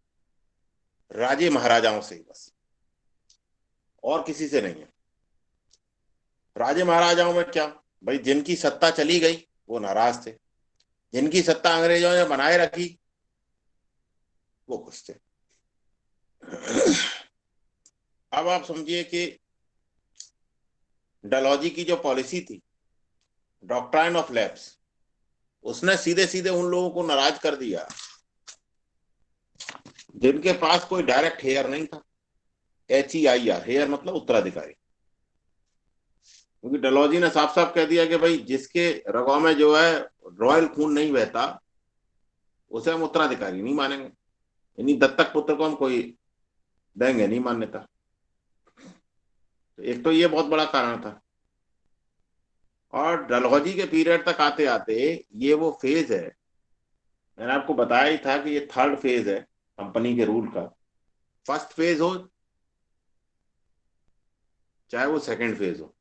राजे महाराजाओं से ही बस, और किसी से नहीं है। राजे महाराजाओं में क्या, भाई जिनकी सत्ता चली गई वो नाराज थे, जिनकी सत्ता अंग्रेजों ने बनाए रखी वो कुछ थे। अब आप समझिए कि डलहौजी की जो पॉलिसी थी, डॉक्ट्राइन ऑफ लैप्स, उसने सीधे सीधे उन लोगों को नाराज कर दिया जिनके पास कोई डायरेक्ट हेयर नहीं था। HEIR, हेयर मतलब उत्तराधिकारी। क्योंकि डलहौजी ने साफ साफ कह दिया कि भाई जिसके रगों में जो है रॉयल खून नहीं बहता उसे हम उत्तराधिकारी नहीं मानेंगे, यानी दत्तक पुत्र को हम कोई देंगे नहीं मान्यता। तो एक तो ये बहुत बड़ा कारण था। और डलहौजी के पीरियड तक आते आते ये वो फेज है, मैंने आपको बताया ही था कि ये थर्ड फेज है कंपनी के रूल का। फर्स्ट फेज हो चाहे वो सेकंड फेज हो,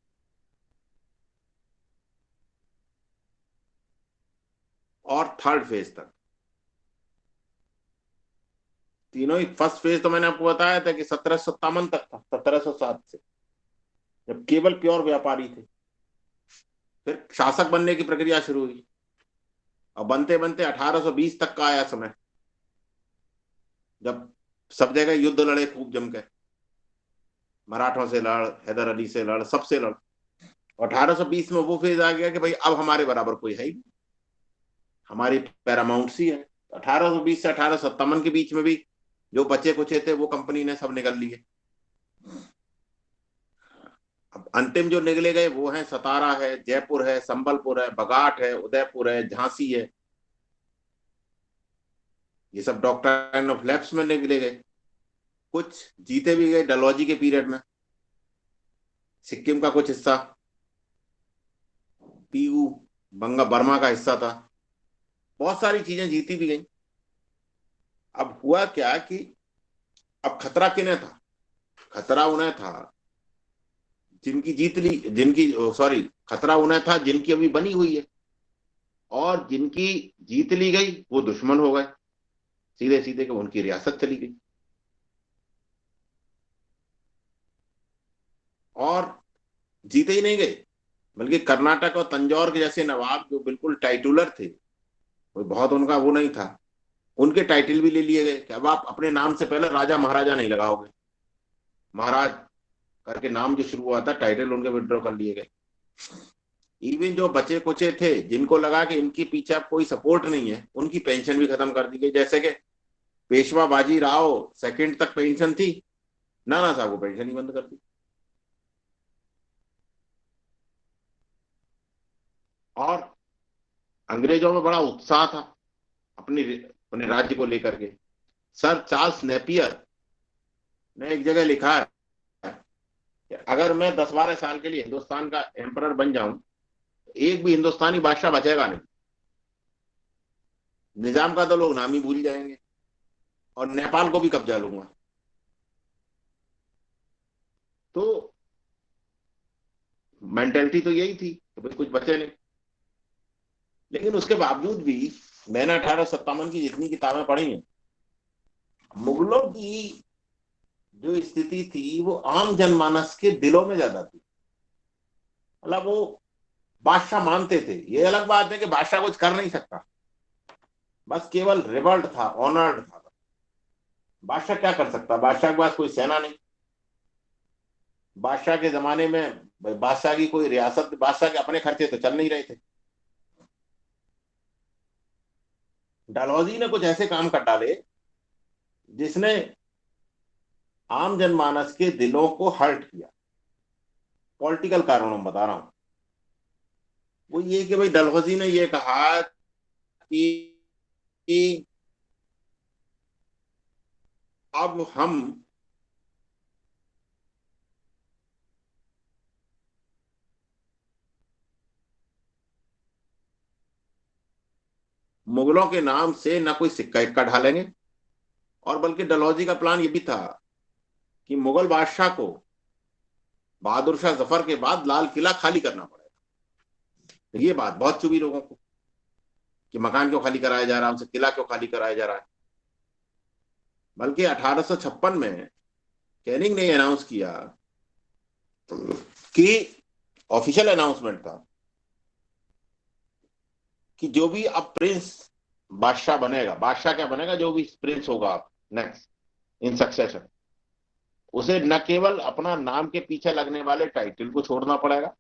और थर्ड फेज तक तीनों ही। फर्स्ट फेज तो मैंने आपको बताया था कि 1757 तक था, 1707 से, जब केवल प्योर व्यापारी थे। फिर शासक बनने की प्रक्रिया शुरू हुई और बनते बनते 1820 तक का आया समय, जब सब जगह युद्ध लड़े खूब जम के, मराठों से लड़, हैदर अली से लड़, सबसे लड़। 1820 में वो फेज आ गया कि भाई अब हमारे बराबर कोई है ही नहीं, हमारी पैरामाउंट सी है। 1820 से 1857 के बीच में भी जो बचे कुचे थे वो कंपनी ने सब निकल लिए। अब अंतिम जो निकले गए वो हैं सतारा है, जयपुर है, संबलपुर है, बघाट है, उदयपुर है, झांसी है। ये सब डॉक्ट्राइन ऑफ लैप्स में निकले गए। कुछ जीते भी गए डलहौजी के पीरियड में, सिक्किम का कुछ हिस्सा, पीऊ बंगा बर्मा का हिस्सा था, बहुत सारी चीजें जीती भी गई। अब हुआ क्या कि अब खतरा किन्हें था? खतरा उन्हें था जिनकी जीत ली, जिनकी, सॉरी, खतरा उन्हें था जिनकी अभी बनी हुई है, और जिनकी जीत ली गई वो दुश्मन हो गए सीधे सीधे, कि उनकी रियासत चली गई। और जीते ही नहीं गए, बल्कि कर्नाटक और तंजौर के जैसे नवाब जो बिल्कुल टाइटुलर थे, कोई बहुत उनका वो नहीं था, उनके टाइटल भी ले लिए गए कि अब आप अपने नाम से पहले राजा महाराजा नहीं लगाओगे, महाराज करके नाम जो शुरू हुआ था, टाइटल उनके विड्रॉ कर लिए गए। इवन जो बचे कुचे थे जिनको लगा कि इनके पीछे अब कोई सपोर्ट नहीं है, उनकी पेंशन भी खत्म कर दी गई। जैसे कि पेशवा बाजी राव सेकंड तक पेंशन थी, नाना साहब को पेंशन ही बंद कर दी। और अंग्रेजों में बड़ा उत्साह था अपनी अपने राज्य को लेकर के। सर चार्ल्स नेपियर ने एक जगह लिखा है कि अगर मैं 10-12 साल के लिए हिंदुस्तान का एम्परर बन जाऊं, एक भी हिंदुस्तानी बादशाह बचेगा नहीं, निजाम का तो लोग नाम ही भूल जाएंगे, और नेपाल को भी कब्जा लूंगा। तो मेंटेलिटी तो यही थी कि भाई कुछ बचे नहीं। लेकिन उसके बावजूद भी मैंने 1857 की जितनी किताबें पढ़ी हैं, मुगलों की जो स्थिति थी वो आम जनमानस के दिलों में ज्यादा थी। मतलब वो बादशाह मानते थे, ये अलग बात है कि बादशाह कुछ कर नहीं सकता, बस केवल रिवल्ट था, ऑनर्ड था। बादशाह क्या कर सकता? बादशाह के पास कोई सेना नहीं, बादशाह के जमाने में बादशाह की कोई रियासत, बादशाह के अपने खर्चे तो चल नहीं रहे थे। डलहौजी ने कुछ ऐसे काम कर डाले जिसने आम जनमानस के दिलों को हर्ट किया। पॉलिटिकल कारणों बता रहा हूं। वो ये कि भाई डलहौजी ने ये कहा कि अब हम मुगलों के नाम से न कोई सिक्का इक्का ढालेंगे, और बल्कि डलहौजी का प्लान ये भी था कि मुगल बादशाह को बहादुर शाह जफर के बाद लाल किला खाली करना पड़ेगा। तो ये बात बहुत चुभी लोगों को कि मकान क्यों खाली कराया जा रहा है, हमसे किला क्यों खाली कराया जा रहा है। बल्कि 1856 में कैनिंग ने अनाउंस किया कि ऑफिशियल अनाउंसमेंट था कि जो भी अब प्रिंस बादशाह बनेगा, बादशाह क्या बनेगा, जो भी प्रिंस होगा नेक्स्ट इन सक्सेशन, उसे न केवल अपना नाम के पीछे लगने वाले टाइटल को छोड़ना पड़ेगा,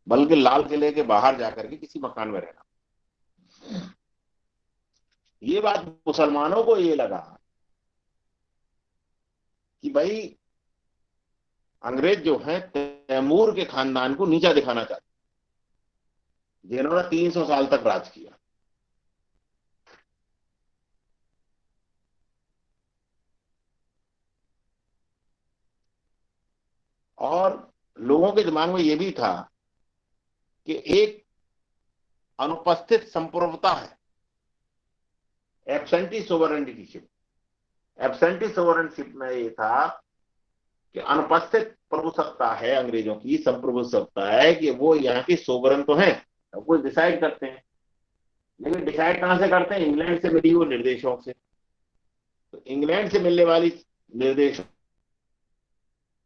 बल्कि लाल किले के बाहर जाकर के किसी मकान में रहना। ये बात मुसलमानों को ये लगा कि भाई अंग्रेज जो है तैमूर के खानदान को नीचा दिखाना चाहते, जिन्होंने 300 साल तक राज किया। और लोगों के दिमाग में यह भी था कि एक अनुपस्थित संप्रभुता है, एब्सेंटी सोवरेंटीशिप। एब्सेंटी सोवरेंटीशिप में ये था कि अनुपस्थित प्रभु सत्ता है अंग्रेजों की, संप्रभु सत्ता है कि वो यहाँ की सोवरन तो है, वो डिसाइड करते हैं। लेकिन डिसाइड कहां से करते हैं? इंग्लैंड से मिली हुई निर्देशों से। तो इंग्लैंड से मिलने वाली निर्देशों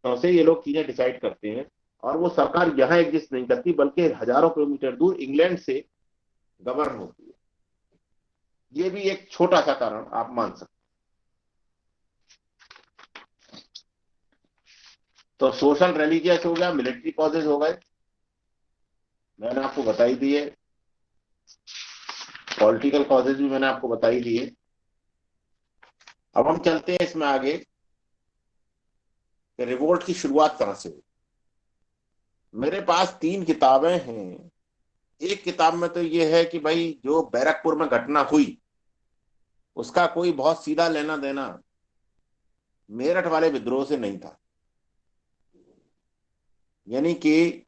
से ये लोग चीजें डिसाइड करते हैं, और वो सरकार यहाँ एग्जिस्ट नहीं करती, बल्कि हजारों किलोमीटर दूर इंग्लैंड से गवर्न होती है। ये भी एक छोटा सा कारण आप मान सकते। तो सोशल रिलीजियस हो गया, मिलिट्री कॉजेज हो गए, मैंने आपको बता ही दिए। पॉलिटिकल कॉजेज भी मैंने आपको बता ही दिए। अब हम चलते हैं इसमें आगे कि रिवोल्ट की शुरुआत कहां से हुई। मेरे पास 3 किताबें हैं। एक किताब में तो ये है कि भाई जो बैरकपुर में घटना हुई उसका कोई बहुत सीधा लेना देना मेरठ वाले विद्रोह से नहीं था। यानी कि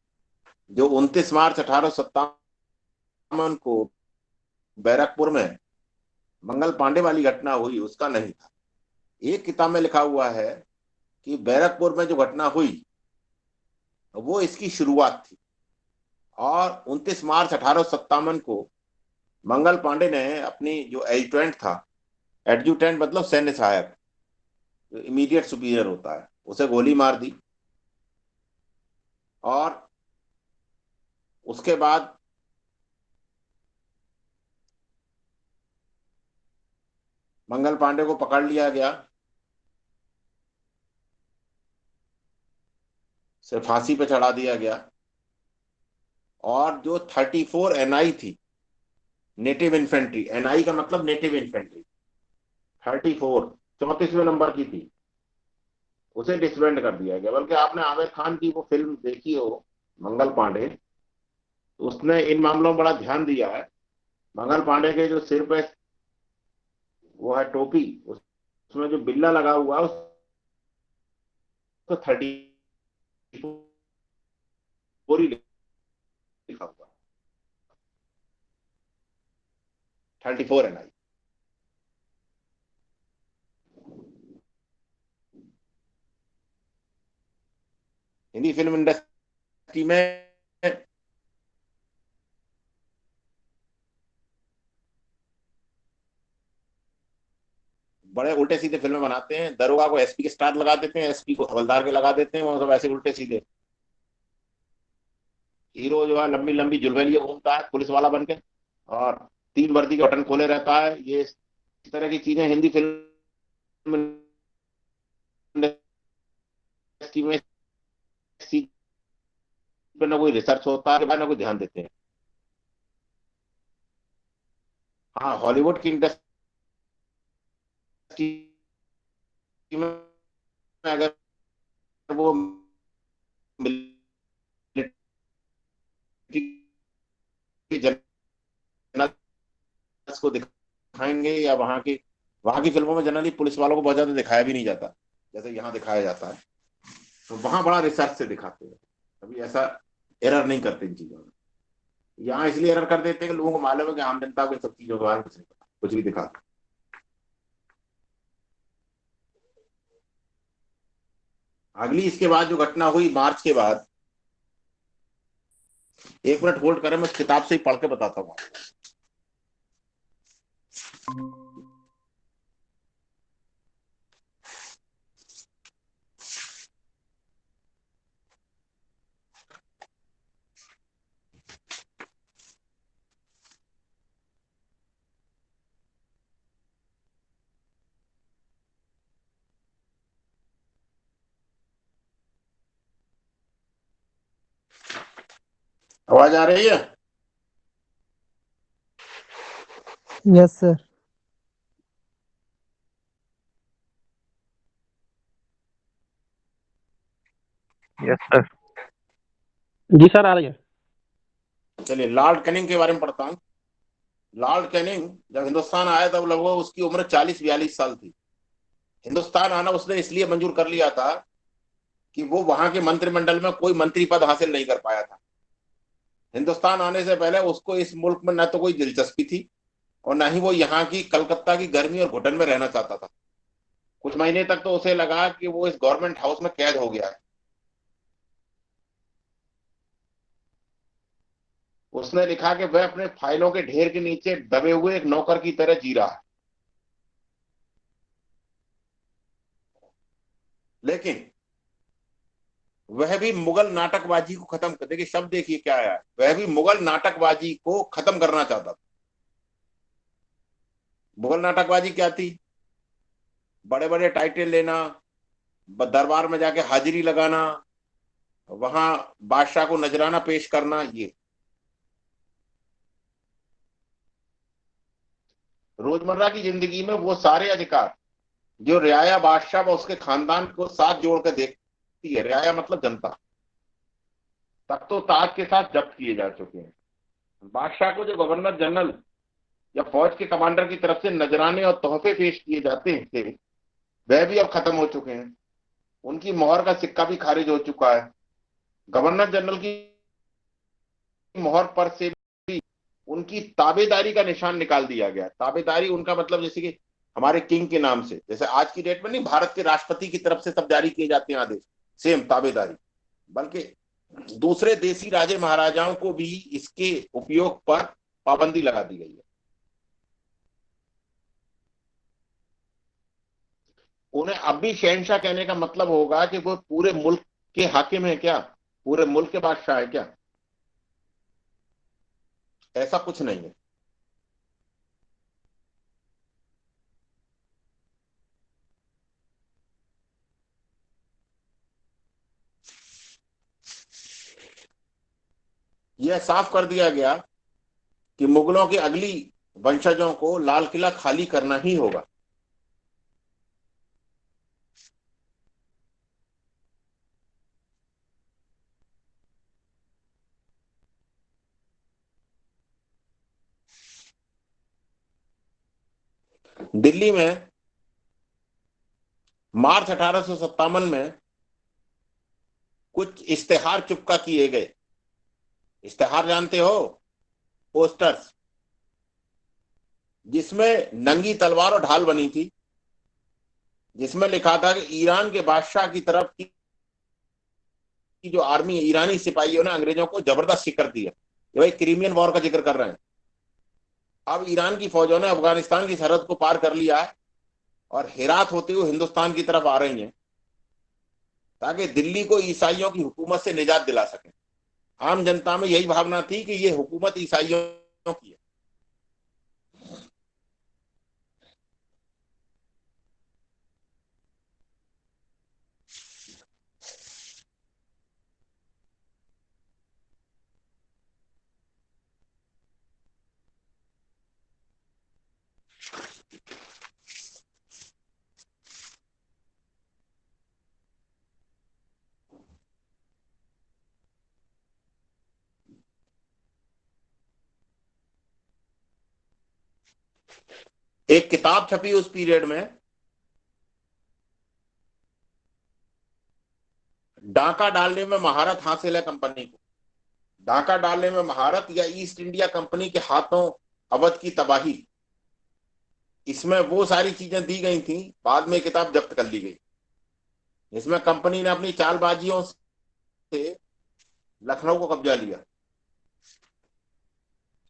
जो 29 मार्च 1857 को बैरकपुर में मंगल पांडे वाली घटना हुई उसका नहीं था। एक किताब में लिखा हुआ है कि बैरकपुर में जो घटना हुई वो इसकी शुरुआत थी, और 29 मार्च 1857 को मंगल पांडे ने अपनी जो एडजुटेंट था, एडजुटेंट मतलब सैन्य सहायक, जो इमीडिएट सुपीरियर होता है, उसे गोली मार दी। और उसके बाद मंगल पांडे को पकड़ लिया गया, उसे फांसी पे चढ़ा दिया गया। और जो 34 एनआई थी, नेटिव इन्फेंट्री, एनआई का मतलब नेटिव इन्फेंट्री, 34 34वें नंबर की थी, उसे डिसबैंड कर दिया गया। बल्कि आपने आमिर खान की वो फिल्म देखी हो मंगल पांडे, तो उसने इन मामलों में बड़ा ध्यान दिया है। मंगल पांडे के जो सिर पे वो है टोपी, उसमें जो बिल्ला लगा हुआ है उसको 34 ही लिखा हुआ, 34 एनआई। हिंदी फिल्म इंडस्ट्री में बड़े उल्टे सीधे फिल्में बनाते हैं। दरोगा को एसपी के स्टार लगा देते हैं, एसपी को हवलदार के लगा देते हैं, वो सब ऐसे उल्टे सीधे। हीरो जो है लंबी लंबी जुलवेलियां घूमता है पुलिस वाला बन के, और 3 वर्दी के बटन खोले रहता है। ये इस तरह की चीजें हिंदी फिल्म इंडस्ट्री में पे ना कोई रिसर्च होता है, ना कोई ध्यान देते हैं। हाँ, हॉलीवुड की इंडस्ट्री में अगर वो मिलिट्री की जनरल्स को दिखाएंगे, या वहां की फिल्मों में जनरली पुलिस वालों को बहुत ज्यादा दिखाया भी नहीं जाता जैसे यहाँ दिखाया जाता है। तो वहां बड़ा रिसर्च से दिखाते हैं, कभी ऐसा एरर नहीं करते इन चीजों में। यहाँ इसलिए एरर कर देते हैं कि लोगों को मालूम है कि आम जनता को इन सब चीजों के बारे में कुछ नहीं पता, कुछ भी दिखा। अगली इसके बाद जो घटना हुई मार्च के बाद, 1 मिनट होल्ड करें, मैं उस किताब से ही पढ़ के बताता हूँ। आवाज आ रही है? Yes sir. Yes sir. जी सर, आ रही है। चलिए, लॉर्ड कैनिंग के बारे में पढ़ता हूँ। लॉर्ड कैनिंग जब हिंदुस्तान आया तब लगभग उसकी उम्र 40-42 साल थी। हिंदुस्तान आना उसने इसलिए मंजूर कर लिया था कि वो वहां के मंत्रिमंडल में कोई मंत्री पद हासिल नहीं कर पाया था। हिंदुस्तान आने से पहले उसको इस मुल्क में न तो कोई दिलचस्पी थी और न ही वो यहाँ की कलकत्ता की गर्मी और घुटन में रहना चाहता था। कुछ महीने तक तो उसे लगा कि वो इस गवर्नमेंट हाउस में कैद हो गया है। उसने लिखा कि वह अपने फाइलों के ढेर के नीचे दबे हुए एक नौकर की तरह जी रहा है। लेकिन वह भी मुगल नाटकबाजी को खत्म कर, देखिए शब्द देखिए क्या आया, वह भी मुगल नाटकबाजी को खत्म करना चाहता था। मुगल नाटकबाजी क्या थी? बड़े बड़े टाइटल लेना, दरबार में जाके हाजिरी लगाना, वहां बादशाह को नजराना पेश करना। ये रोजमर्रा की जिंदगी में वो सारे अधिकार जो रियाया बादशाह व उसके खानदान को साथ जोड़कर देखती है, रियाया मतलब जनता, तख्तो ताज के साथ जब्त किए जा चुके हैं। बादशाह को जो गवर्नर जनरल या फौज के कमांडर की तरफ से नजराने और तोहफे पेश किए जाते थे, वह भी अब खत्म हो चुके हैं। उनकी मोहर का सिक्का भी खारिज हो चुका है। गवर्नर जनरल की मोहर पर से भी उनकी ताबेदारी का निशान निकाल दिया गया। ताबेदारी उनका मतलब जैसे कि हमारे किंग के नाम से, जैसे आज की डेट में नहीं भारत के राष्ट्रपति की तरफ से सब जारी किए जाते हैं आदेश, सेम ताबेदारी, बल्कि दूसरे देसी राजे महाराजाओं को भी इसके उपयोग पर पाबंदी लगा दी गई है। उन्हें अब भी शहनशाह कहने का मतलब होगा कि वो पूरे मुल्क के हाकिम है क्या, पूरे मुल्क के बादशाह है क्या? ऐसा कुछ नहीं है। यह साफ कर दिया गया कि मुगलों के अगली वंशजों को लाल किला खाली करना ही होगा। दिल्ली में मार्च 1857 में कुछ इश्तेहार चुपका किए गए। इश्तेहार जानते हो? पोस्टर्स, जिसमें नंगी तलवार और ढाल बनी थी, जिसमें लिखा था कि ईरान के बादशाह की तरफ की जो आर्मी, ईरानी सिपाहियों ने अंग्रेजों को जबरदस्त शिकस्त दी है। ये भाई क्रीमियन वॉर का जिक्र कर रहे हैं। अब ईरान की फौजों ने अफगानिस्तान की सरहद को पार कर लिया है और हेरात होते हुए हिंदुस्तान की तरफ आ रही हैं, ताकि दिल्ली को ईसाइयों की हुकूमत से निजात दिला सके। आम जनता में यही भावना थी कि ये हुकूमत ईसाइयों की है। एक किताब छपी उस पीरियड में, डाका डालने में महारत हासिल है कंपनी को। डाका डालने में महारत या ईस्ट इंडिया कंपनी के हाथों अवध की तबाही, इसमें वो सारी चीजें दी गई थी। बाद में किताब जब्त कर ली गई। इसमें कंपनी ने अपनी चालबाजियों से लखनऊ को कब्जा लिया।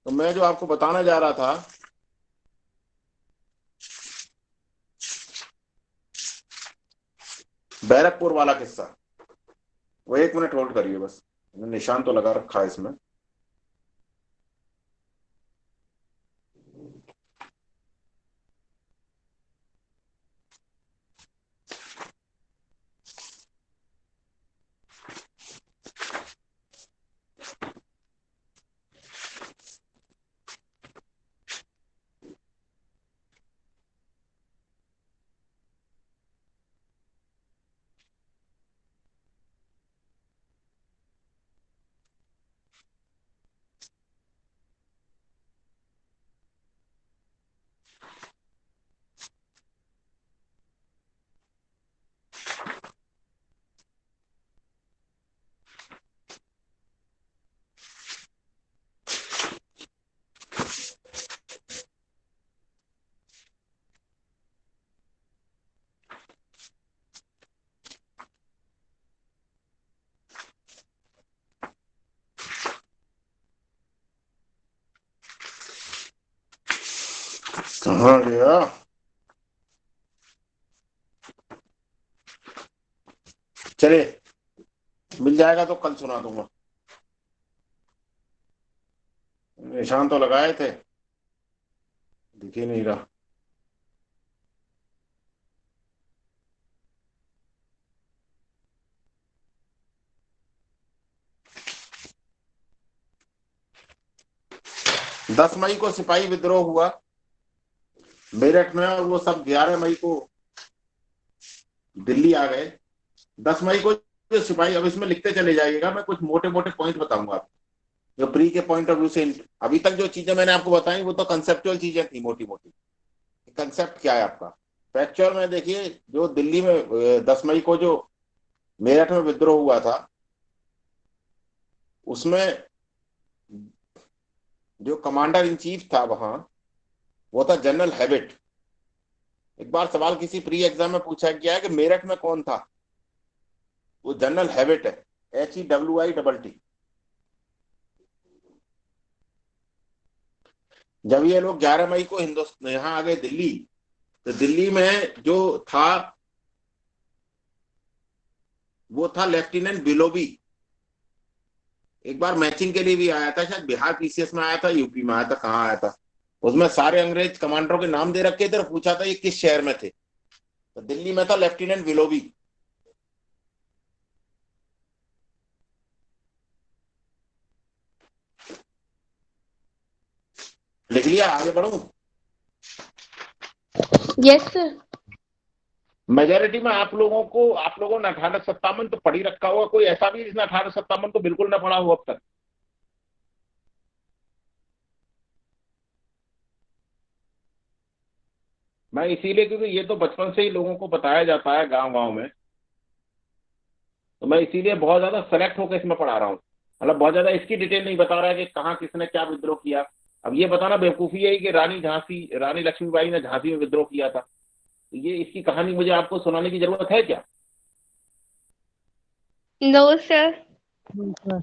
तो मैं जो आपको बताना जा रहा था, बैरकपुर वाला किस्सा, वो 1 मिनट होल्ड करिए बस, निशान तो लगा रखा है इसमें। कहाँ गया? चलिए, मिल जाएगा तो कल सुना दूंगा। निशान तो लगाए थे, दिख ही नहीं रहा। दस मई को सिपाही विद्रोह हुआ मेरठ में, और वो सब 11 मई को दिल्ली आ गए। 10 मई को जो सिपाही, अब इसमें लिखते चले जाइएगा, मैं कुछ मोटे मोटे पॉइंट बताऊंगा आपको, जो प्री के पॉइंट ऑफ व्यू से। अभी तक जो चीजें मैंने आपको बताई वो तो कंसेप्चुअल चीजें थी, मोटी मोटी। कंसेप्ट क्या है आपका? फैक्चुअल में देखिए, जो दिल्ली में 10 मई को जो मेरठ में विद्रोह हुआ था, उसमें जो कमांडर इन चीफ था वहां, वो था जनरल हैबिट। एक बार सवाल किसी प्री एग्जाम में पूछा गया है कि मेरठ में कौन था, वो जनरल हैबिट है, HEWITT। जब ये लोग 11 मई को हिंदुस्तान यहाँ आ गए दिल्ली, तो दिल्ली में जो था वो था लेफ्टिनेंट बिलोबी। एक बार मैचिंग के लिए भी आया था, शायद बिहार PCS में आया था, यूपी में आया था, कहाँ आया था। उसमें सारे अंग्रेज कमांडरों के नाम दे रखे थे और पूछा था ये किस शहर में थे, तो दिल्ली में था लेफ्टिनेंट बिलोबी। लिख लिया? आगे बढ़ू? Yes sir. मेजोरिटी में आप लोगों ने 1857 तो पढ़ी रखा होगा, कोई ऐसा भी जिसने 1857 को बिल्कुल ना पढ़ा हो अब तक? मैं इसीलिए, क्योंकि ये तो बचपन से ही लोगों को बताया जाता है गांव गांव में, तो मैं इसीलिए बहुत ज्यादा सेलेक्ट होकर इसमें पढ़ा रहा हूँ। मतलब बहुत ज्यादा इसकी डिटेल नहीं बता रहा है कि कहाँ किसने क्या विद्रोह किया। अब ये बताना बेवकूफी है कि रानी लक्ष्मीबाई ने झांसी में विद्रोह किया था, तो ये इसकी कहानी मुझे आपको सुनाने की जरूरत है क्या? No sir. सर।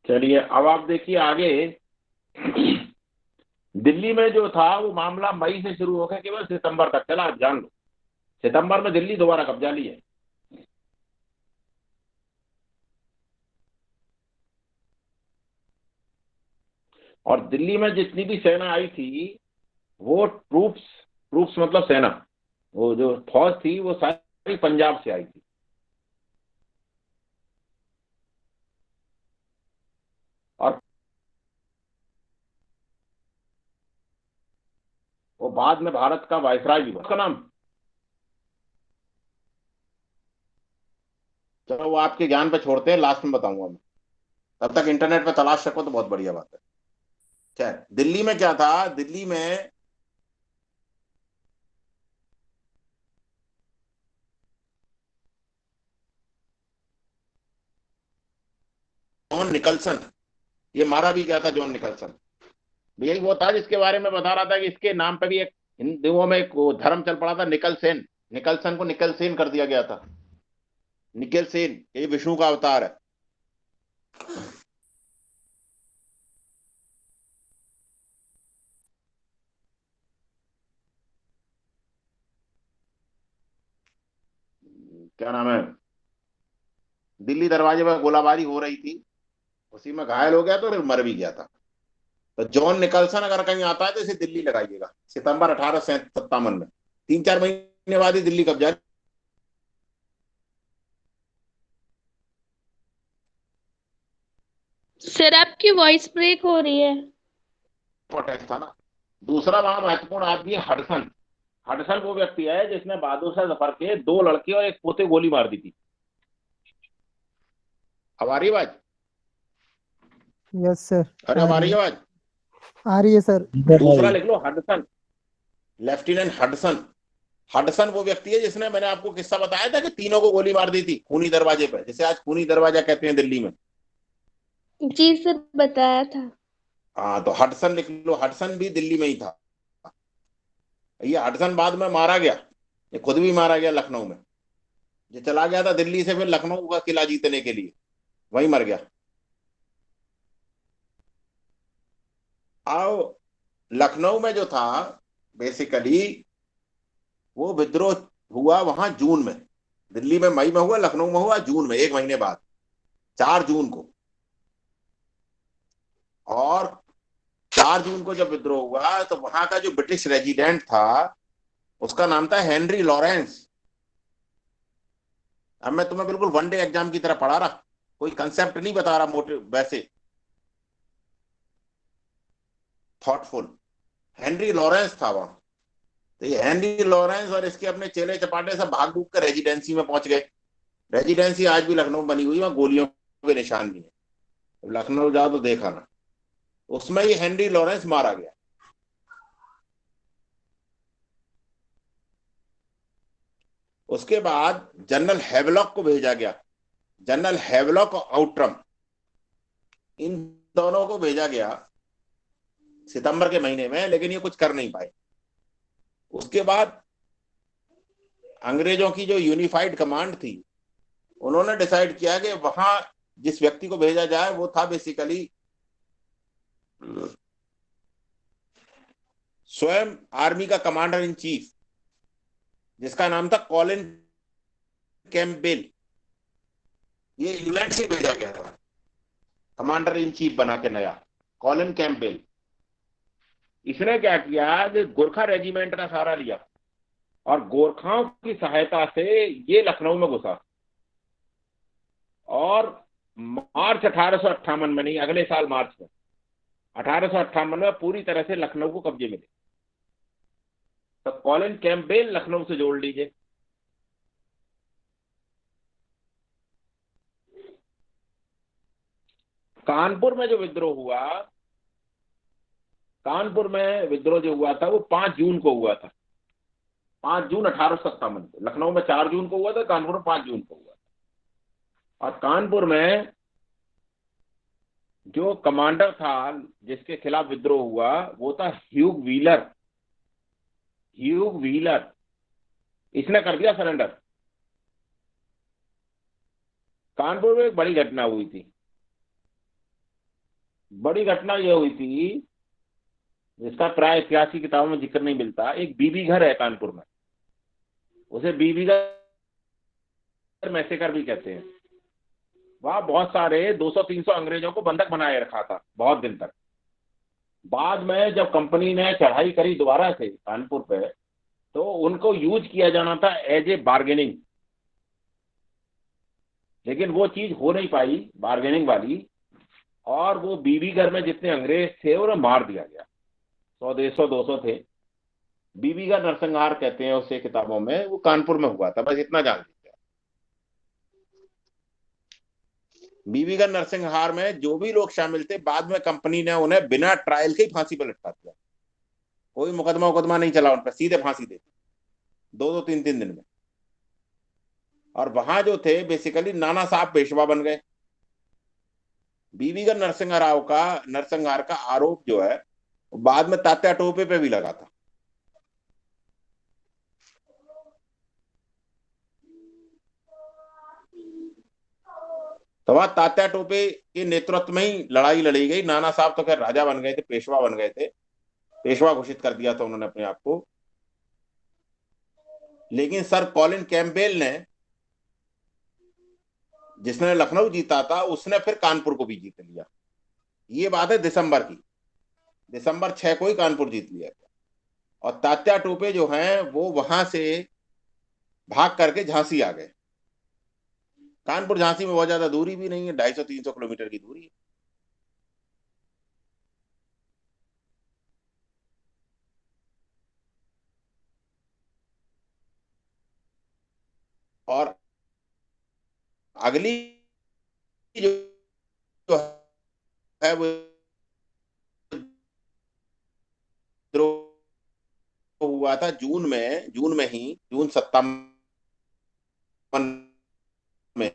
चलिए, अब आप देखिए आगे। दिल्ली में जो था वो मामला मई से शुरू होकर केवल सितंबर तक चला, आप जान लो। सितंबर में दिल्ली दोबारा कब्जा ली है। और दिल्ली में जितनी भी सेना आई थी, वो ट्रूप्स ट्रूप्स मतलब सेना, वो जो फौज थी वो सारी पंजाब से आई थी। और वो बाद में भारत का वायसराय भी बना। उसका नाम, चलो वो आपके ज्ञान पे छोड़ते हैं, लास्ट में बताऊंगा मैं। तब तक इंटरनेट पे तलाश सको तो बहुत बढ़िया बात है। खैर, दिल्ली में क्या था? दिल्ली में जॉन निकलसन, ये मारा भी गया था जॉन निकलसन। यही वो था जिसके बारे में बता रहा था कि इसके नाम पे भी एक हिंदुओं में एक वो धर्म चल पड़ा था, निकल सेन। निकलसन को निकल सेन कर दिया गया था। निकल सेन ये विष्णु का अवतार है। क्या नाम है? दिल्ली दरवाजे पर गोलाबारी हो रही थी, उसी में घायल हो गया तो फिर मर भी गया था। तो जॉन निकलसन अगर कहीं आता है तो इसे दिल्ली लगाइएगा, सितंबर 1857 में। 3-4 महीने बाद ही दिल्ली कब्जा। सर आपकी वॉइस ब्रेक हो रही है। इंपॉर्टेंट था ना। दूसरा वहां महत्वपूर्ण आदमी है हडसन। हडसन वो व्यक्ति है जिसने बहादुर शाह जफर के 2 लड़के और एक पोते गोली मार दी थी। अब आ रही आवाज? Yes sir. अरे अब आ रही आवाज? आ रही है सर। दूसरा लिख लो, हडसन, लेफ्टिनेंट हडसन। हडसन वो व्यक्ति है जिसने, मैंने आपको किस्सा बताया था कि तीनों को गोली मार दी थी खूनी दरवाजे पर, जिसे आज खूनी दरवाजा कहते हैं दिल्ली में। जी सर बताया था। हाँ, तो हडसन लिख लो, हडसन भी दिल्ली में ही था। ये हडसन बाद में मारा गया, ये खुद भी मारा गया लखनऊ में। ये चला गया था दिल्ली से फिर लखनऊ का किला जीतने के लिए, वहीं मर गया। अब लखनऊ में जो था बेसिकली वो विद्रोह हुआ वहां जून में। दिल्ली में मई में हुआ, लखनऊ में हुआ जून में, 1 महीने बाद, 4 जून को। और 4 जून को जब विद्रोह हुआ तो वहां का जो ब्रिटिश रेजिडेंट था उसका नाम था हेनरी लॉरेंस। अब मैं तुम्हें बिल्कुल वनडे एग्जाम की तरह पढ़ा रहा, कोई कंसेप्ट नहीं बता रहा मोटिव, वैसे थॉटफुल। हेनरी लॉरेंस था वहां। तो ये हेनरी लॉरेंस और इसके अपने चेले चपाटे सब भाग भूग कर रेजिडेंसी में पहुंच गए। रेजिडेंसी आज भी लखनऊ बनी हुई है, वहां गोलियों के निशान भी है। लखनऊ जाओ तो देखा ना। उसमें ये हेनरी लॉरेंस मारा गया। उसके बाद जनरल हैवलॉक को भेजा गया। जनरल हैवलॉक और आउट्रम, इन दोनों को भेजा गया सितंबर के महीने में, लेकिन ये कुछ कर नहीं पाए। उसके बाद अंग्रेजों की जो यूनिफाइड कमांड थी उन्होंने डिसाइड किया कि वहां जिस व्यक्ति को भेजा जाए वो था बेसिकली स्वयं आर्मी का कमांडर इन चीफ, जिसका नाम था कॉलिन कैम्पबेल। ये इंग्लैंड से भेजा गया था कमांडर इन चीफ बना के नया, कॉलिन कैम्पबेल। इसने क्या किया कि गोरखा रेजिमेंट का सहारा लिया और गोरखाओं की सहायता से ये लखनऊ में घुसा। और मार्च 1858 में, नहीं अगले साल मार्च में, 1858 में पूरी तरह से लखनऊ को कब्जे में ले। तो कॉलिन कैम्पबेल लखनऊ से जोड़ लीजिए। कानपुर में जो विद्रोह हुआ, कानपुर में विद्रोह जो हुआ था वो 5 जून को हुआ था। 5 जून 1857 को। लखनऊ में 4 जून को हुआ था, कानपुर में 5 जून को हुआ था। और कानपुर में जो कमांडर था जिसके खिलाफ विद्रोह हुआ वो था ह्यूग व्हीलर। ह्यूग व्हीलर, इसने कर दिया सरेंडर। कानपुर में एक बड़ी घटना हुई थी। बड़ी घटना यह हुई थी जिसका प्राय इतिहास की किताबों में जिक्र नहीं मिलता। एक बीबी घर है कानपुर में, उसे बीबी घर मैसेकर भी कहते हैं। वहां बहुत सारे 200-300 अंग्रेजों को बंधक बनाए रखा था बहुत दिन तक। बाद में जब कंपनी ने चढ़ाई करी दोबारा से कानपुर पे, तो उनको यूज किया जाना था एज ए बार्गेनिंग, लेकिन वो चीज हो नहीं पाई बार्गेनिंग वाली। और वो बीबी घर में जितने अंग्रेज थे उन्हें मार दिया गया। 100-150-200 थे। बीबी घर नरसंहार कहते हैं उसे किताबों में। वो कानपुर में हुआ था, बस इतना जान लीजिए। बीबीगंज नरसिंहार में जो भी लोग शामिल थे, बाद में कंपनी ने उन्हें बिना ट्रायल के ही फांसी पर लटका दिया। कोई मुकदमा नहीं चला उन पर, सीधे फांसी दे दी 2-2 3-3 दिन में। और वहां जो थे बेसिकली नाना साहब पेशवा बन गए। बीबीगंज नरसिंहार का आरोप जो है बाद में तात्या टोपे पे भी लगा था। तो वहां तात्या टोपे के नेतृत्व में ही लड़ाई लड़ी गई। नाना साहब तो खैर राजा बन गए थे, पेशवा बन गए थे, पेशवा घोषित कर दिया था उन्होंने अपने आप को। लेकिन सर कॉलिन कैम्पबेल ने, जिसने लखनऊ जीता था, उसने फिर कानपुर को भी जीत लिया। ये बात है दिसंबर की। दिसंबर 6 को ही कानपुर जीत लिया था। और तात्या टोपे जो हैं वो वहां से भाग करके झांसी आ गए। कानपुर झांसी में बहुत ज्यादा दूरी भी नहीं है, 250-300 किलोमीटर की दूरी है। और अगली जो है वो हुआ था जून में ही, जून 57 में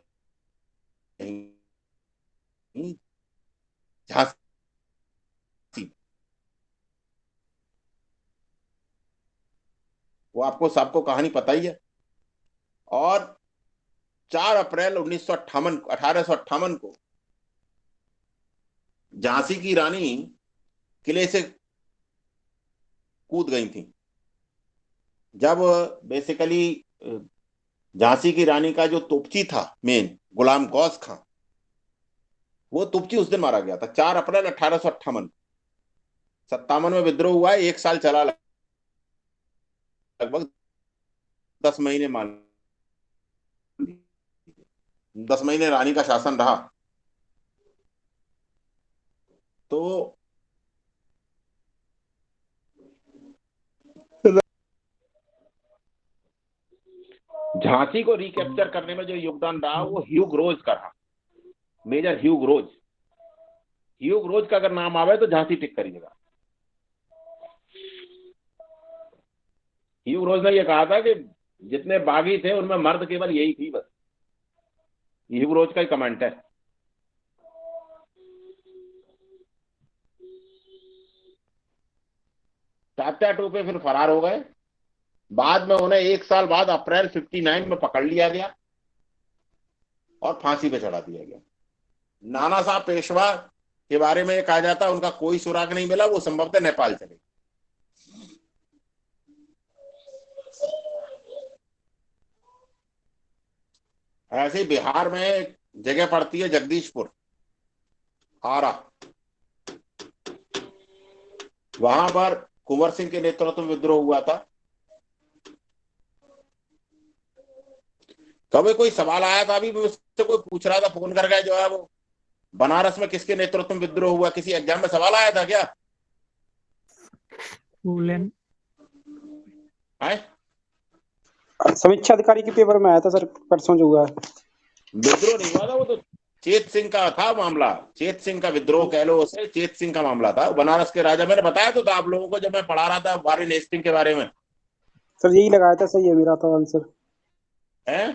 झांसी। वो आपको सबको कहानी पता ही है। और 4 अप्रैल 1858 को झांसी की रानी किले से कूद गई थी। जब बेसिकली झांसी की रानी का जो तुपची था मेन, गुलाम गौस खां, वो तुपची उस दिन मारा गया था 4 अप्रैल 1858। 57 में विद्रोह हुआ है, 1 साल चला, लगभग 10 महीने मान, 10 महीने रानी का शासन रहा। तो झांसी को रिकैप्चर करने में जो योगदान रहा वो ह्यू ग्रोज का रहा, मेजर ह्यू ग्रोज। ह्यू ग्रोज का अगर नाम आवे तो झांसी टिक करिएगा। ह्यू ग्रोज ने यह कहा था कि जितने बागी थे उनमें मर्द केवल यही थी, बस। ह्यू ग्रोज का ही कमेंट है। तात्या टोपे फिर फरार हो गए। बाद में उन्हें 1 साल बाद अप्रैल 59 में पकड़ लिया गया और फांसी पे चढ़ा दिया गया। नाना साहब पेशवा के बारे में कहा जाता है उनका कोई सुराग नहीं मिला, वो संभवतः नेपाल चले। ऐसे बिहार में एक जगह पड़ती है जगदीशपुर, आरा, वहां पर कुंवर सिंह के नेतृत्व में विद्रोह हुआ था। कभी कोई सवाल आया था, अभी मुझसे कोई पूछ रहा था फोन करके, जो है वो बनारस में किसके नेतृत्व में विद्रोह हुआ, किसी एग्जाम में सवाल आया था क्या? समीक्षा अधिकारी के पेपर में आया था सर, परसों जो हुआ है। विद्रोह नहीं हुआ था, वो तो चेत सिंह का था मामला। चेत सिंह का विद्रोह कह लो उसे, चेत सिंह का मामला था। बनारस के राजा, मैंने बताया तो था आप लोगों को जब मैं पढ़ा रहा था वारेन हेस्टिंग के बारे में। सर यही लगाया था, सही है मेरा तो आंसर। है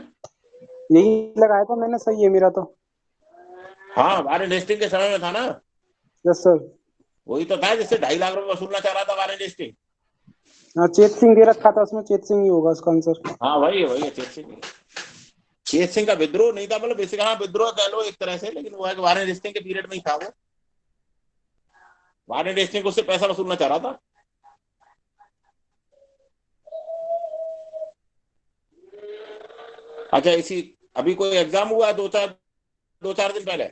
यही लगाया था मैंने, सही है मेरा तो। हाँ, वारेन हेस्टिंग के समय में था ना। Yes sir. वही तो था जिससे 2.5 लाख रुपए वसूलना चाह रहा था वारेन हेस्टिंग। हाँ, चेत सिंह दे रखा था उसमें, चेत सिंह ही होगा उसका आंसर। हाँ वही है चेत सिंह। चेत सिंह का विद्रोह नहीं था, मतलब बेसिक, हाँ विद्रोह कह लो एक तरह से, लेकिन वो है कि वारेन हेस्टिंग के पीरियड में ही था वो। वारेन हेस्टिंग उससे पैसा वसूलना चाह रहा था। अच्छा, इसी अभी कोई एग्जाम हुआ है 2-4 दिन पहले?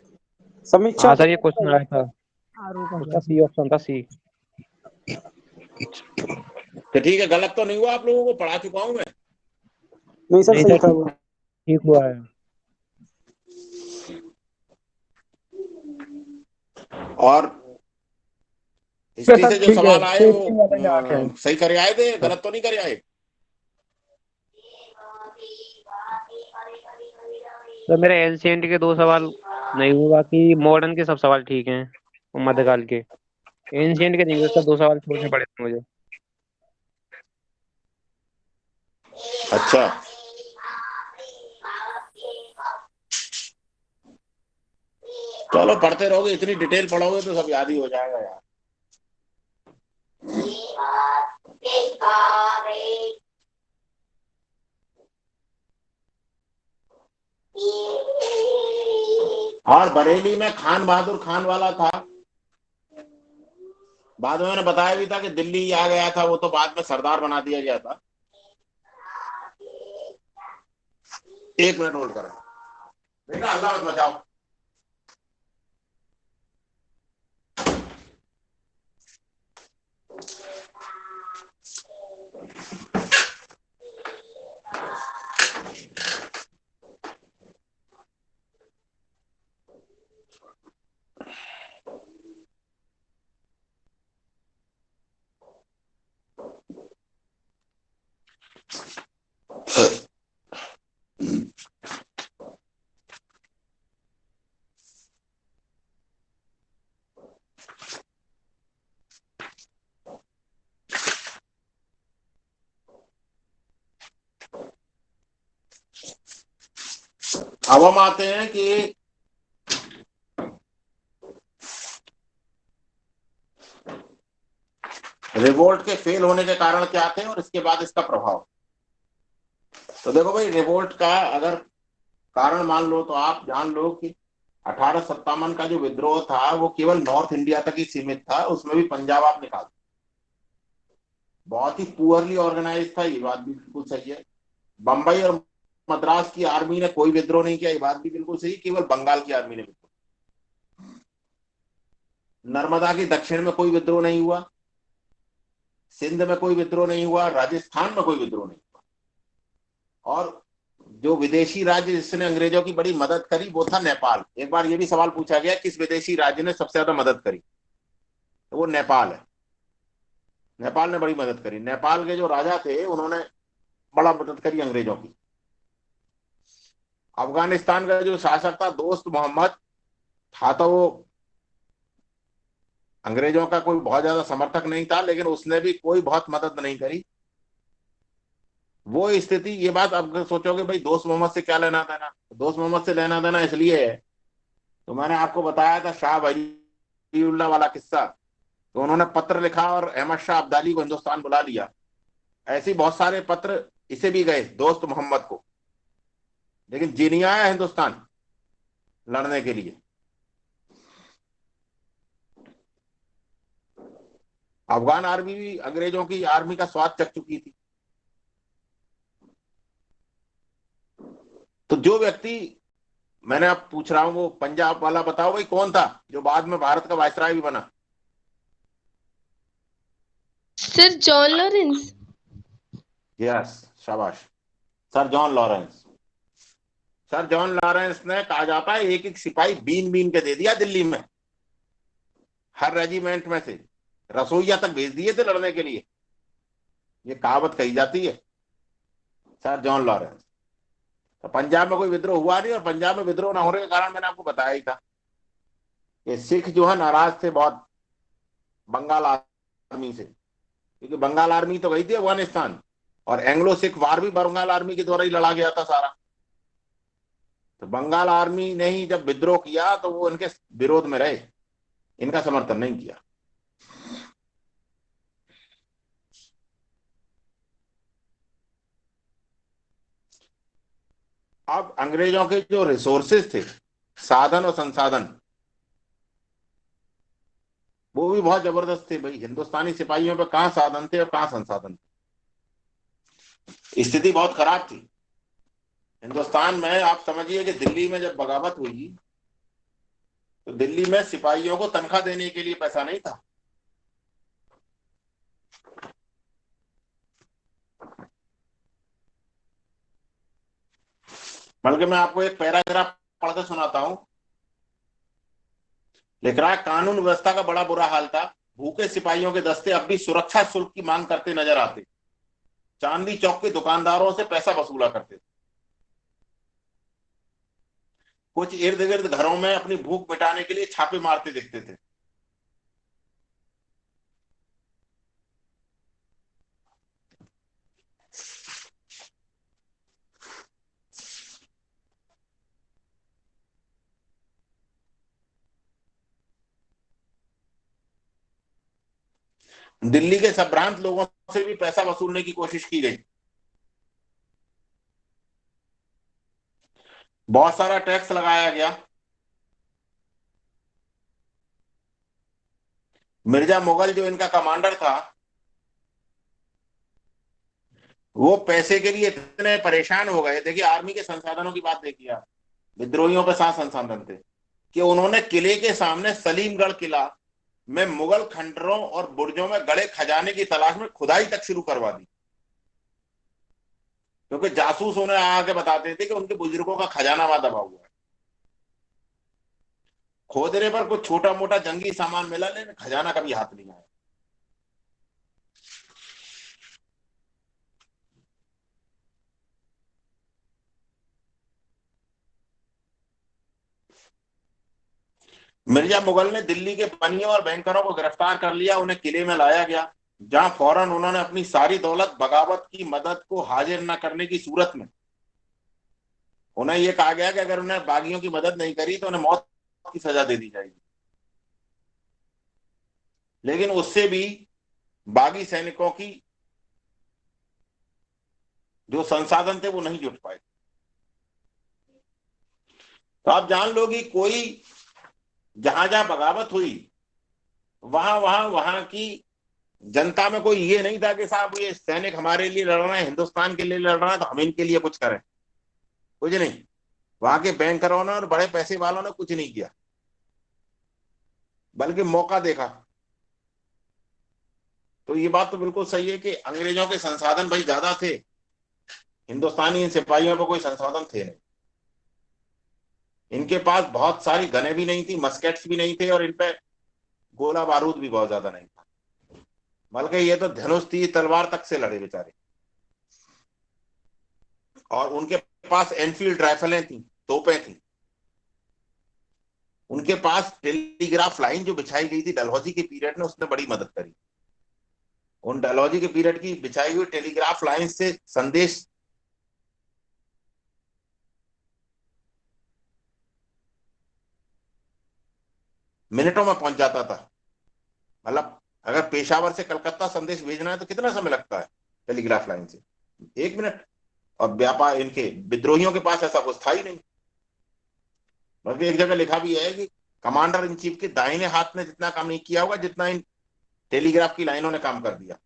समीक्षा। हाँ सर, ये क्वेश्चन आया था, आर.ओ. का उसका सी ऑप्शन था, सी। तो ठीक है, गलत तो नहीं हुआ, आप लोगों को पढ़ा चुका हूं मैं। नहीं सर, नहीं सही सर, था वो। ठीक हुआ है। और हिस्ट्री सर से जो ठीक है, सवाल आए वो टेस्टिंग वाला ही 8 है। सही करे आए थे, गलत तो नहीं करे आए? सर मेरे एंशिएंट के 2 सवाल नहीं हुए, बाकी मॉडर्न के सब सवाल ठीक हैं, और मध्यकाल के। एंशिएंट के नहीं हुए सर, 2 सवाल छोड़ने पड़े थे मुझे। अच्छा, चलो पढ़ते रहोगे, इतनी डिटेल पढ़ोगे तो सब याद ही हो जाएगा यार। और बरेली में खान बहादुर खान वाला था, बाद में मैंने बताया भी था कि दिल्ली आ गया था, वो तो बाद में सरदार बना दिया गया था। 1 मिनट होल्ड करो बेटा, अल्लाह मत बचाओ। अब हम आते हैं कि रिवोल्ट के फेल होने के कारण क्या थे और इसके बाद इसका प्रभाव। तो देखो भाई, रिवोल्ट का अगर कारण मान लो तो आप जान लो कि 1857 का जो विद्रोह था वो केवल नॉर्थ इंडिया तक ही सीमित था, उसमें भी पंजाब आप निकाल, बहुत ही पुअरली ऑर्गेनाइज था, ये बात भी बिल्कुल सही है। बंबई और मद्रास की आर्मी ने कोई विद्रोह नहीं किया, ये बात भी बिल्कुल सही, केवल बंगाल की आर्मी ने विद्रोह। नर्मदा के दक्षिण में कोई विद्रोह नहीं हुआ, सिंध में कोई विद्रोह नहीं हुआ, राजस्थान में कोई विद्रोह नहीं हुआ। और जो विदेशी राज्य जिसने अंग्रेजों की बड़ी मदद करी वो था नेपाल। एक बार ये भी सवाल पूछा गया किस विदेशी राज्य ने सबसे ज्यादा मदद करी, तो वो नेपाल है। नेपाल ने बड़ी मदद करी। नेपाल के जो राजा थे उन्होंने बड़ा मदद करी अंग्रेजों की। अफगानिस्तान का जो शासक था दोस्त मोहम्मद था, तो वो अंग्रेजों का कोई बहुत ज्यादा समर्थक नहीं था, लेकिन उसने भी कोई बहुत मदद नहीं करी। वो स्थिति, ये बात अब सोचोगे भाई दोस्त मोहम्मद से क्या लेना देना, दोस्त मोहम्मद से लेना देना इसलिए है, तो मैंने आपको बताया था शाह वलीउल्लाह वाला किस्सा, तो उन्होंने पत्र लिखा और अहमद शाह अब्दाली को हिंदुस्तान बुला लिया। ऐसे बहुत सारे पत्र इसे भी गए दोस्त मोहम्मद को, लेकिन जी नहीं आया हिंदुस्तान लड़ने के लिए। अफगान आर्मी भी अंग्रेजों की आर्मी का स्वाद चख चुकी थी। तो जो व्यक्ति मैंने अब पूछ रहा हूं वो पंजाब वाला बताओ भाई कौन था जो बाद में भारत का वायसराय भी बना? Sir John Lawrence. यस, शाबाश, sir John Lawrence. Sir John Lawrence ने, कहा जाता है, एक एक सिपाही बीन बीन के दे दिया दिल्ली में, हर रेजिमेंट में से रसोईया तक भेज दिए थे लड़ने के लिए, ये कहावत कही जाती है। Sir John Lawrence. तो पंजाब में कोई विद्रोह हुआ नहीं, और पंजाब में विद्रोह न होने के कारण मैंने आपको बताया ही था कि सिख जो है नाराज थे बहुत बंगाल आर्मी से, क्योंकि बंगाल आर्मी तो गई थी अफगानिस्तान, और एंग्लो सिख वार भी बंगाल आर्मी के द्वारा ही लड़ा गया था सारा। तो बंगाल आर्मी ने ही जब विद्रोह किया तो वो इनके विरोध में रहे, इनका समर्थन नहीं किया। अब अंग्रेजों के जो रिसोर्सेज थे, साधन और संसाधन, वो भी बहुत जबरदस्त थे भाई। हिंदुस्तानी सिपाहियों पे कहां साधन थे और कहां संसाधन थे, स्थिति बहुत खराब थी हिंदुस्तान में। आप समझिए कि दिल्ली में जब बगावत हुई तो दिल्ली में सिपाहियों को तनख्वाह देने के लिए पैसा नहीं था। बल्कि मैं आपको एक पैराग्राफ पढ़कर सुनाता हूं। लिख रहा है, कानून व्यवस्था का बड़ा बुरा हाल था। भूखे सिपाहियों के दस्ते अब भी सुरक्षा शुल्क की मांग करते नजर आते, चांदी चौक के दुकानदारों से पैसा वसूला करते, कुछ इर्द गिर्द घरों में अपनी भूख मिटाने के लिए छापे मारते दिखते थे। दिल्ली के संभ्रांत लोगों से भी पैसा वसूलने की कोशिश की गई। बहुत सारा टैक्स लगाया गया। मिर्जा मुगल जो इनका कमांडर था, वो पैसे के लिए इतने परेशान हो गए। देखिए आर्मी के संसाधनों की बात देखिए आप, विद्रोहियों पे साथ संसाधन थे कि उन्होंने किले के सामने सलीमगढ़ किला में मुगल खंडरों और बुर्जों में गड़े खजाने की तलाश में खुदाई तक शुरू करवा दी, क्योंकि जासूस उन्हें आके बताते थे कि उनके बुजुर्गों का खजाना वहां दबा हुआ है। खोदने पर कुछ छोटा मोटा जंगी सामान मिला, लेकिन खजाना कभी हाथ नहीं आया। मिर्जा मुगल ने दिल्ली के बनियों और बैंकरों को गिरफ्तार कर लिया, उन्हें किले में लाया गया, जहां फौरन उन्होंने अपनी सारी दौलत बगावत की मदद को हाजिर न करने की सूरत में, उन्हें यह कहा गया कि अगर उन्हें बागियों की मदद नहीं करी तो उन्हें मौत की सजा दे दी जाएगी। लेकिन उससे भी बागी सैनिकों की जो संसाधन थे वो नहीं जुट पाए। तो आप जान लो कि कोई जहां जहां बगावत हुई वहां की जनता में कोई ये नहीं था कि साहब ये सैनिक हमारे लिए लड़ रहे हैं, हिंदुस्तान के लिए लड़ रहे हैं, तो हम इनके लिए कुछ करें। कुछ नहीं। वहां के बैंकरों ने और बड़े पैसे वालों ने कुछ नहीं किया, बल्कि मौका देखा। तो ये बात तो बिल्कुल सही है कि अंग्रेजों के संसाधन भाई ज्यादा थे, हिंदुस्तानी सिपाहियों पर कोई संसाधन थे नहीं। इनके पास बहुत सारी गनें भी नहीं थी, मस्केट्स भी नहीं थे, और इन पे गोला बारूद भी बहुत ज्यादा नहीं था। बल्कि ये तो धनुष तीर तलवार तक से लड़े बेचारे। और उनके पास एनफील्ड राइफलें थी, तोपें थी। उनके पास टेलीग्राफ लाइन जो बिछाई गई थी डलहौजी के पीरियड में, उसने बड़ी मदद करी। उन डलहौजी के पीरियड की बिछाई हुई टेलीग्राफ लाइन से संदेश मिनटों में पहुंच जाता था। मतलब अगर पेशावर से कलकत्ता संदेश भेजना है तो कितना समय लगता है टेलीग्राफ लाइन से? 1 मिनट। और व्यापार इनके विद्रोहियों के पास ऐसा कुछ था ही नहीं। बल्कि एक जगह लिखा भी है कि कमांडर इन चीफ के दाहिने हाथ ने जितना काम नहीं किया होगा जितना इन टेलीग्राफ की लाइनों ने काम कर दिया।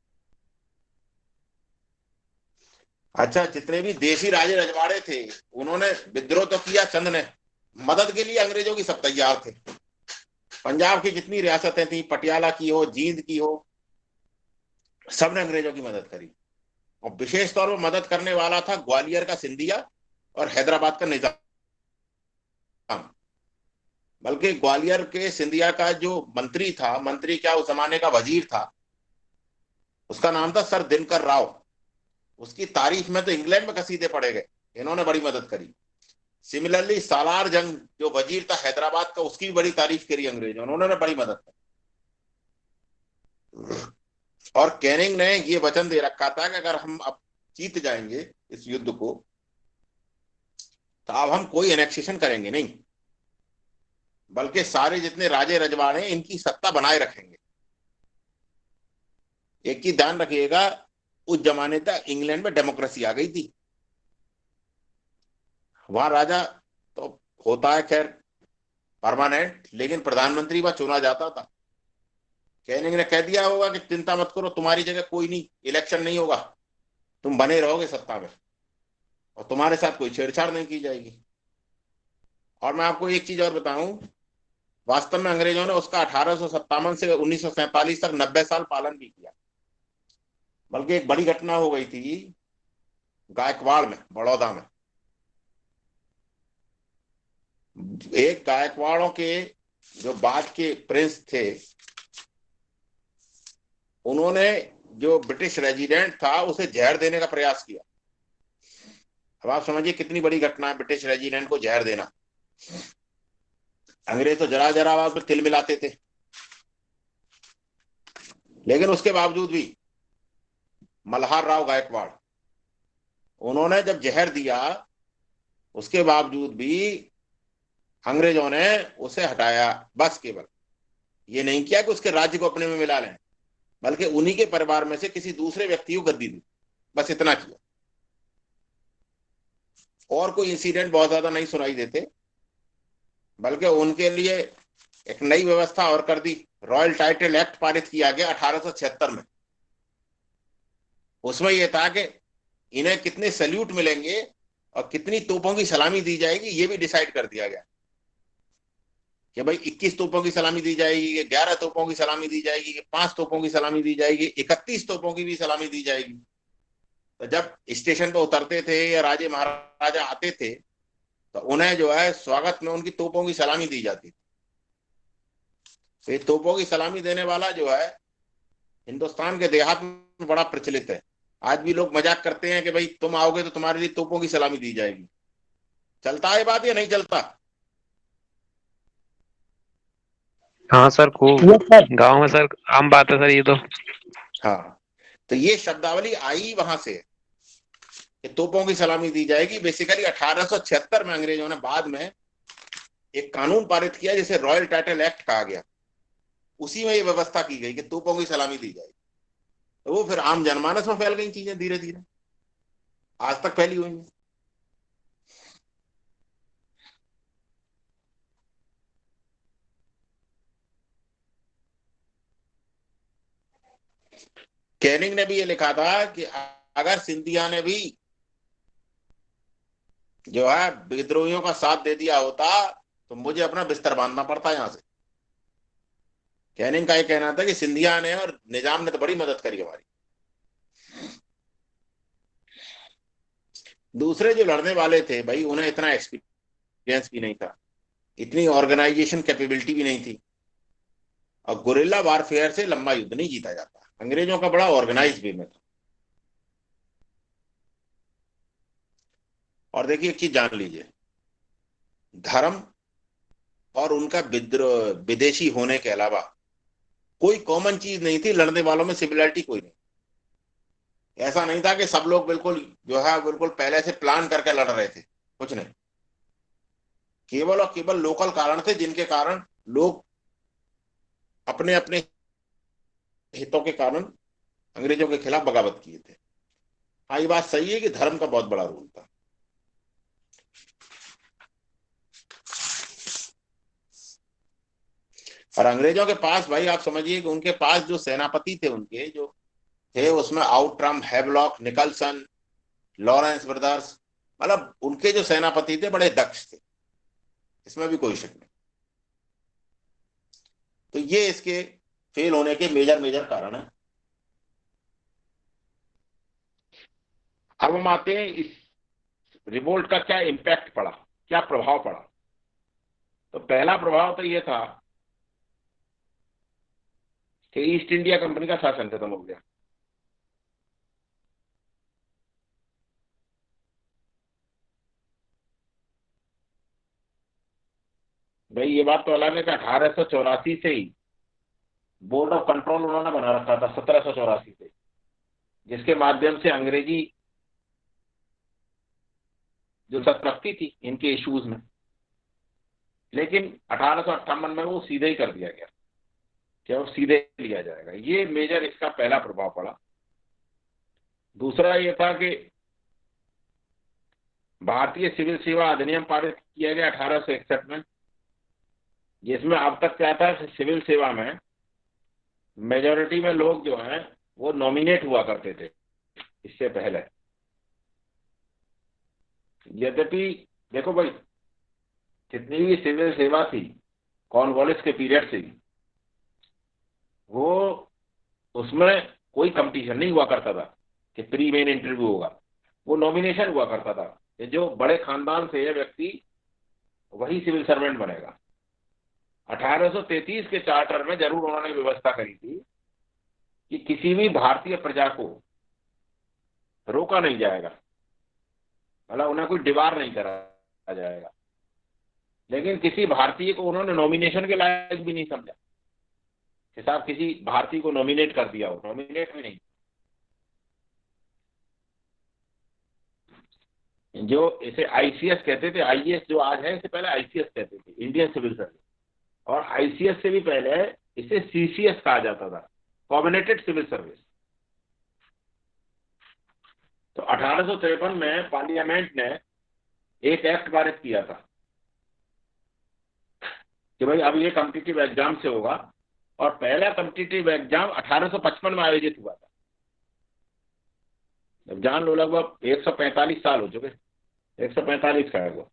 अच्छा, जितने भी देशी राजे रजवाड़े थे उन्होंने विद्रोह तो किया, चंद ने मदद के लिए अंग्रेजों की सब तैयार थे। पंजाब की जितनी रियासतें थी, पटियाला की हो, जींद की हो, सबने अंग्रेजों की मदद करी। और विशेष तौर पर मदद करने वाला था ग्वालियर का सिंधिया और हैदराबाद का निजाम। बल्कि ग्वालियर के सिंधिया का जो मंत्री था, मंत्री क्या उस जमाने का वजीर था, उसका नाम था सर दिनकर राव। उसकी तारीफ में तो इंग्लैंड में कसीदे पड़े गए। इन्होंने बड़ी मदद करी। सिमिलरली सालार जंग जो वजीर था हैदराबाद का, उसकी भी बड़ी तारीफ करी अंग्रेजों ने, उन्होंने बड़ी मदद करी। और कैनिंग ने ये वचन दे रखा था कि अगर हम अब जीत जाएंगे इस युद्ध को तो अब हम कोई एनेक्सेशन करेंगे नहीं, बल्कि सारे जितने राजे रजवाड़े हैं इनकी सत्ता बनाए रखेंगे। एक ही ध्यान रखिएगा, उस जमाने तक इंग्लैंड में डेमोक्रेसी आ गई थी। वहां राजा तो होता है खैर परमानेंट, लेकिन प्रधानमंत्री वहां चुना जाता था। कैनिंग ने कह दिया होगा कि चिंता मत करो, तुम्हारी जगह कोई नहीं, इलेक्शन नहीं होगा, तुम बने रहोगे सत्ता में और तुम्हारे साथ कोई छेड़छाड़ नहीं की जाएगी। और मैं आपको एक चीज और बताऊं, वास्तव में अंग्रेजों ने उसका 1857 से 1947 तक 90 साल पालन भी किया। बल्कि एक बड़ी घटना हो गई थी गायकवाड़ में, बड़ौदा में। एक गायकवाड़ों के जो बाद के प्रिंस थे, उन्होंने जो ब्रिटिश रेजिडेंट था उसे जहर देने का प्रयास किया। अब आप समझिए कितनी बड़ी घटना है ब्रिटिश रेजिडेंट को जहर देना। अंग्रेज तो जरा जरा आवाज में तिल मिलाते थे, लेकिन उसके बावजूद भी मल्हार राव गायकवाड़, उन्होंने जब जहर दिया उसके बावजूद भी अंग्रेजों ने उसे हटाया। बस केवल ये नहीं किया कि उसके राज्य को अपने में मिला लें, बल्कि उन्हीं के परिवार में से किसी दूसरे व्यक्ति को गद्दी दी। बस इतना किया। और कोई इंसिडेंट बहुत ज्यादा नहीं सुनाई देते। बल्कि उनके लिए एक नई व्यवस्था और कर दी, रॉयल टाइटल एक्ट पारित किया गया 1876 में। उसमें यह था कि इन्हें कितने सैल्यूट मिलेंगे और कितनी तोपों की सलामी दी जाएगी, ये भी डिसाइड कर दिया गया कि भाई 21 तोपों की सलामी दी जाएगी, 11 तोपों की सलामी दी जाएगी, 5 तोपों की सलामी दी जाएगी, 31 तोपों की भी सलामी दी जाएगी। तो जब स्टेशन पर उतरते थे या राजे महाराजा आते थे तो उन्हें जो है स्वागत में उनकी तोपों की सलामी दी जाती थी। तो ये तोपों की सलामी देने वाला जो है हिंदुस्तान के देहात में बड़ा प्रचलित है। आज भी लोग मजाक करते हैं कि भाई तुम आओगे तो तुम्हारे लिए तोपों की सलामी दी जाएगी। चलता है बात या नहीं चलता? हाँ सर, खूब गांव में सर आम बात है सर ये तो। हाँ, तो ये शब्दावली आई वहां से कि तोपों की सलामी दी जाएगी। बेसिकली 1876 में अंग्रेजों ने बाद में एक कानून पारित किया जिसे रॉयल टाइटल एक्ट कहा गया। उसी में ये व्यवस्था की गई कि तोपों की सलामी दी जाएगी। तो वो फिर आम जनमानस में फैल गई चीजें, धीरे धीरे आज तक फैली हुई हैं। कैनिंग ने भी ये लिखा था कि अगर सिंधिया ने भी जो है विद्रोहियों का साथ दे दिया होता तो मुझे अपना बिस्तर बांधना पड़ता यहां से। कैनिंग का ये कहना था कि सिंधिया ने और निजाम ने तो बड़ी मदद करी हमारी। दूसरे जो लड़ने वाले थे भाई, उन्हें इतना एक्सपीरियंस भी नहीं था, इतनी ऑर्गेनाइजेशन कैपेबिलिटी भी नहीं थी, और गुरिल्ला वारफेयर से लंबा युद्ध नहीं जीता जाता। अंग्रेजों का बड़ा ऑर्गेनाइज वे में था। और देखिए एक चीज जान लीजिए, धर्म और उनका विदेशी होने के अलावा कोई कॉमन चीज नहीं थी लड़ने वालों में, सिमिलरिटी कोई नहीं। ऐसा नहीं था कि सब लोग बिल्कुल जो है बिल्कुल पहले से प्लान करके लड़ रहे थे, कुछ नहीं। केवल और केवल लोकल कारण थे जिनके कारण लोग अपने अपने हितों के कारण अंग्रेजों के खिलाफ बगावत किए थे। हाँ, ये बात सही है कि धर्म का बहुत बड़ा रोल था। और अंग्रेजों के पास भाई आप समझिए कि उनके पास जो सेनापति थे उनके जो थे, उसमें Outram, Havelock, Nicholson, Lawrence brothers, मतलब उनके जो सेनापति थे बड़े दक्ष थे, इसमें भी कोई शक नहीं। तो ये इसके फेल होने के मेजर कारण है। अब हम आते हैं इस रिवोल्ट का क्या इम्पैक्ट पड़ा, क्या प्रभाव पड़ा। तो पहला प्रभाव तो ये था कि ईस्ट इंडिया कंपनी का शासन खत्म हो गया। भाई ये बात तो अलग है कि 1884 से ही बोर्ड ऑफ कंट्रोल उन्होंने बना रखा था, 1784 से, जिसके माध्यम से अंग्रेजी जो शक्ति थी इनके इश्यूज में, लेकिन 1858 में वो सीधे ही कर दिया गया कि वो सीधे लिया जाएगा। ये मेजर इसका पहला प्रभाव पड़ा। दूसरा ये था कि भारतीय सिविल सेवा अधिनियम पारित किया गया 1861 में, जिसमें अब तक क्या था, सिविल सेवा में मेजॉरिटी में लोग जो हैं वो नॉमिनेट हुआ करते थे इससे पहले। यद्यपि देखो भाई, जितनी भी सिविल सेवा थी कॉर्नवालिस के पीरियड से, वो उसमें कोई कंपटीशन नहीं हुआ करता था कि प्री मेन इंटरव्यू होगा, वो नॉमिनेशन हुआ करता था कि जो बड़े खानदान से है व्यक्ति वही सिविल सर्वेंट बनेगा। 1833 के चार्टर में जरूर उन्होंने व्यवस्था करी थी कि किसी भी भारतीय प्रजा को रोका नहीं जाएगा, मतलब उन्हें कोई डिबार नहीं करा जाएगा, लेकिन किसी भारतीय को उन्होंने नॉमिनेशन के लायक भी नहीं समझा कि साहब किसी भारतीय को नॉमिनेट कर दिया हो, नॉमिनेट भी नहीं। जो इसे आईसीएस कहते थे, आईएएस जो आज है इसे पहले आईसीएस कहते थे, इंडियन सिविल सर्विस, और आईसीएस से भी पहले इसे सीसीएस कहा जाता था, कॉम्बिनेटेड सिविल सर्विस। तो 1853 में पार्लियामेंट ने एक एक्ट पारित किया था कि भाई अब ये कॉम्पिटिटिव एग्जाम से होगा, और पहला कॉम्पिटिटिव एग्जाम 1855 में आयोजित हुआ था। जब जान लो लगभग 145 साल हो चुके, 145 का है वो,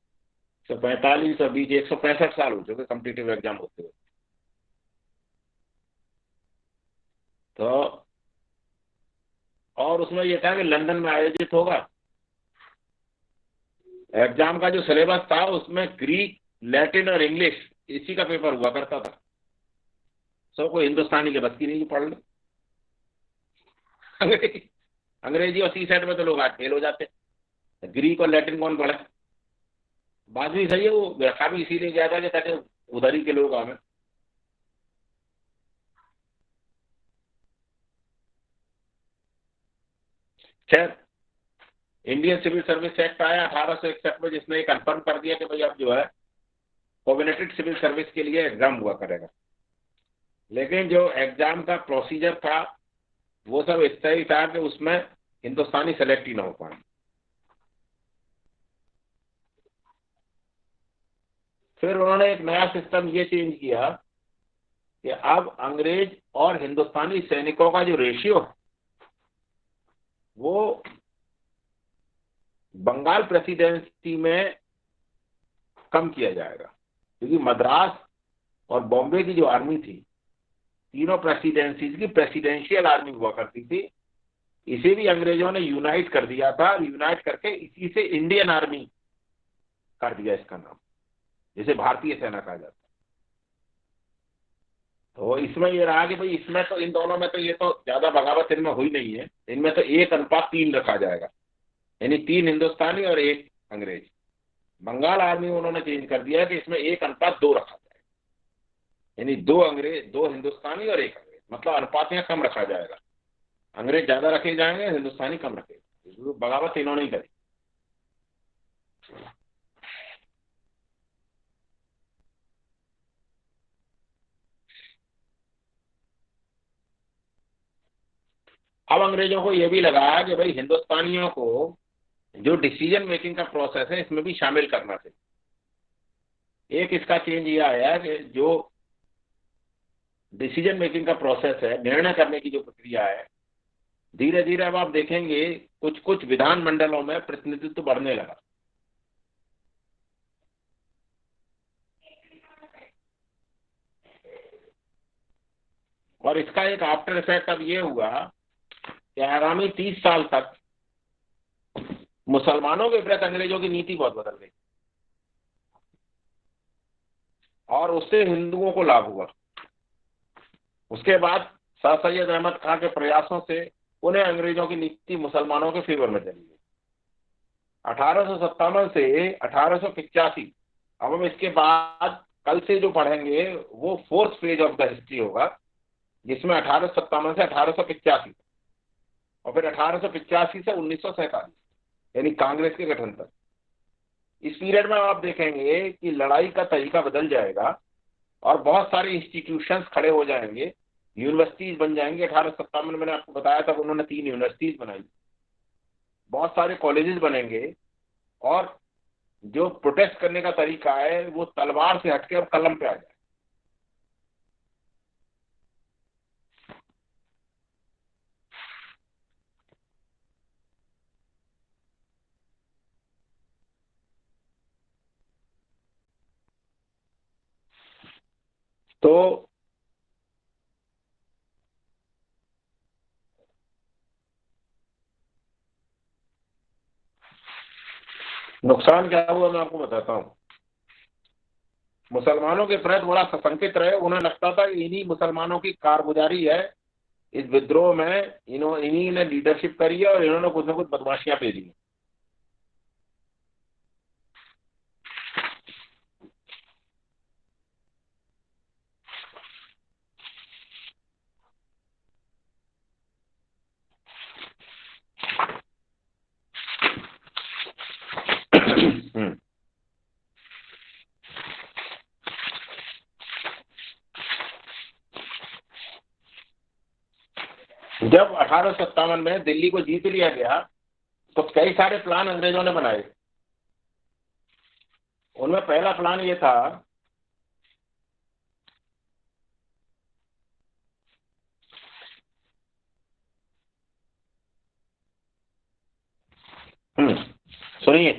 145 और बीच 165 साल हो चुके कॉम्पिटिटिव एग्जाम होते हुए। तो और उसमें यह था कि लंदन में आयोजित होगा। एग्जाम का जो सिलेबस था उसमें ग्रीक, लैटिन और इंग्लिश इसी का पेपर हुआ करता था। सब कोई हिंदुस्तानी के बस की नहीं पढ़ लो। अंग्रेजी और सी सेट में तो लोग आज फेल हो जाते, ग्रीक और लैटिन कौन पढ़े। बात भी सही है, वो रखा भी इसीलिए गया था कि ताकि उधर ही के लोग आवे। खैर, इंडियन सिविल सर्विस एक्ट आया 1861 में, जिसने कंफर्म कर दिया कि भाई अब जो है कॉम्बिनेटेड सिविल सर्विस के लिए एग्जाम हुआ करेगा। लेकिन जो एग्जाम का प्रोसीजर था वो सब इस तरह ही था कि उसमें हिंदुस्तानी सेलेक्ट ही ना हो पाए। फिर उन्होंने एक नया सिस्टम ये चेंज किया कि अब अंग्रेज और हिंदुस्तानी सैनिकों का जो रेशियो है वो बंगाल प्रेसिडेंसी में कम किया जाएगा, क्योंकि मद्रास और बॉम्बे की जो आर्मी थी, तीनों प्रेसिडेंसीज की प्रेसिडेंशियल आर्मी हुआ करती थी। इसे भी अंग्रेजों ने यूनाइट कर दिया था, यूनाइट करके इसी से इंडियन आर्मी कर दिया इसका नाम, जिसे भारतीय सेना कहा जाता है। तो इसमें ये रहा कि भाई इसमें तो इन दोनों में तो ये तो ज्यादा बगावत इनमें हुई नहीं है, इनमें तो 1:3 रखा जाएगा, यानी 3 हिंदुस्तानी और 1 अंग्रेज। बंगाल आर्मी उन्होंने चेंज कर दिया है कि इसमें 1:2 रखा जाएगा, यानी 2 अंग्रेज, 2 हिंदुस्तानी और 1 अंग्रेज, मतलब अनुपात यहाँ कम रखा जाएगा, अंग्रेज ज्यादा रखे जाएंगे, हिंदुस्तानी कम रखेगा। बगावत इन्होंने ही करी। अब अंग्रेजों को यह भी लगा कि भाई हिंदुस्तानियों को जो डिसीजन मेकिंग का प्रोसेस है इसमें भी शामिल करना चाहिए। एक इसका चेंज ये आया कि जो डिसीजन मेकिंग का प्रोसेस है, निर्णय करने की जो प्रक्रिया है, धीरे धीरे अब आप देखेंगे कुछ कुछ विधान मंडलों में प्रतिनिधित्व बढ़ने लगा। और इसका एक आफ्टर इफेक्ट अब ये हुआ कि आगामी 30 साल तक मुसलमानों के प्रति अंग्रेजों की नीति बहुत बदल गई और उससे हिंदुओं को लाभ हुआ। उसके बाद सर सैयद अहमद खान के प्रयासों से उन्हें अंग्रेजों की नीति मुसलमानों के फेवर में चली गई। 1857 से 1885, अब हम इसके बाद कल से जो पढ़ेंगे वो 4th phase of the history होगा, जिसमें 1857 से 1885 और फिर 1885 से 1947 यानी कांग्रेस के गठन तक। इस पीरियड में आप देखेंगे कि लड़ाई का तरीका बदल जाएगा और बहुत सारे इंस्टीट्यूशंस खड़े हो जाएंगे, यूनिवर्सिटीज बन जाएंगी। 1857 में मैंने आपको बताया था उन्होंने 3 यूनिवर्सिटीज बनाई, बहुत सारे कॉलेजेस बनेंगे और जो प्रोटेस्ट करने का तरीका है वो तलवार से हटके अब कलम पे आ जाए। तो नुकसान क्या हुआ मैं आपको बताता हूं। मुसलमानों के प्रति बड़ा सशंकित रहे, उन्हें लगता था कि इन्हीं मुसलमानों की कारगुजारी है इस विद्रोह में, इन्हीं ने लीडरशिप करी है और इन्होंने कुछ न कुछ बदमाशियां पेली हैं। जब 1857 में दिल्ली को जीत लिया गया तो कई सारे प्लान अंग्रेजों ने बनाए। उनमें पहला प्लान ये था सुनिए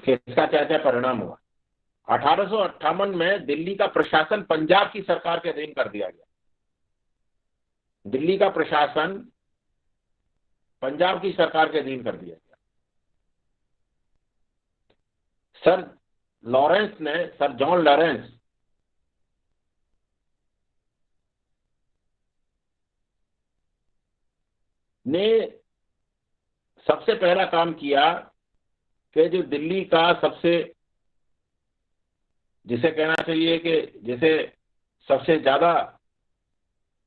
कि इसका क्या क्या परिणाम हुआ। 1858 में दिल्ली का प्रशासन पंजाब की सरकार के अधीन कर दिया गया। दिल्ली का प्रशासन पंजाब की सरकार के अधीन कर दिया गया। सर जॉन लॉरेंस ने सबसे पहला काम किया कि जो दिल्ली का सबसे, जिसे कहना चाहिए कि जिसे सबसे ज्यादा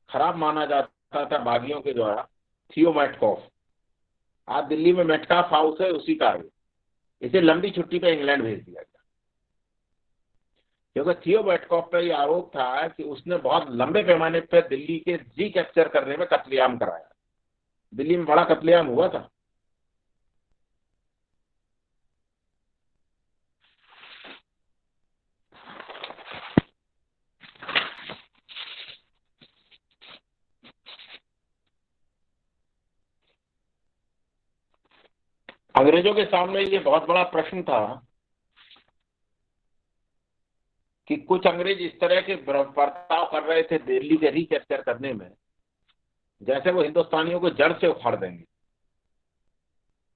खराब माना जाता था बागियों के द्वारा, थियो मेटकॉफ, आज दिल्ली में मेटकाफ हाउस है, उसी का है, इसे लंबी छुट्टी पे इंग्लैंड भेज दिया गया। क्योंकि थियो मेटकॉफ पे यह आरोप था कि उसने बहुत लंबे पैमाने पर दिल्ली के रिकैप्चर करने में कत्लेआम कराया। दिल्ली में बड़ा कत्लेआम हुआ था। अंग्रेजों के सामने ये बहुत बड़ा प्रश्न था कि कुछ अंग्रेज इस तरह के बर्ताव कर रहे थे दिल्ली के रिकैप्चर करने में, जैसे वो हिंदुस्तानियों को जड़ से उखाड़ देंगे।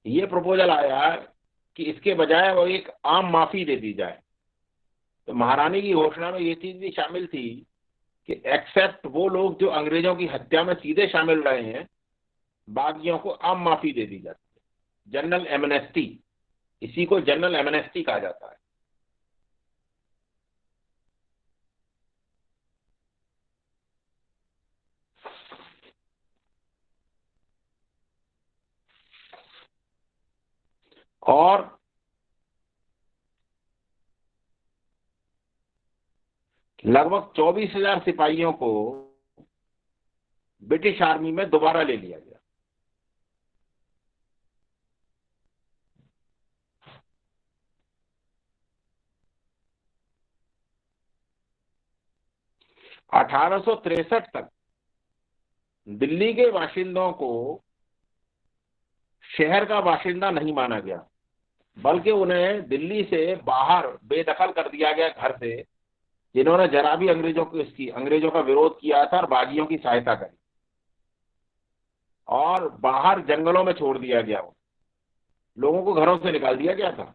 ये प्रपोजल आया कि इसके बजाय वो एक आम माफी दे दी जाए। तो महारानी की घोषणा में ये चीज भी शामिल थी कि एक्सेप्ट वो लोग जो अंग्रेजों की हत्या में सीधे शामिल रहे हैं, बागियों को आम माफी दे दी जाती है, जनरल एमनेस्टी। इसी को जनरल एमनेस्टी कहा जाता है। और लगभग 24,000 सिपाहियों को ब्रिटिश आर्मी में दोबारा ले लिया गया। (1863) तक दिल्ली के बाशिंदों को शहर का बाशिंदा नहीं माना गया, बल्कि उन्हें दिल्ली से बाहर बेदखल कर दिया गया घर से, जिन्होंने जरा भी अंग्रेजों का विरोध किया था और बागियों की सहायता करी, और बाहर जंगलों में छोड़ दिया गया। लोगों को घरों से निकाल दिया गया था।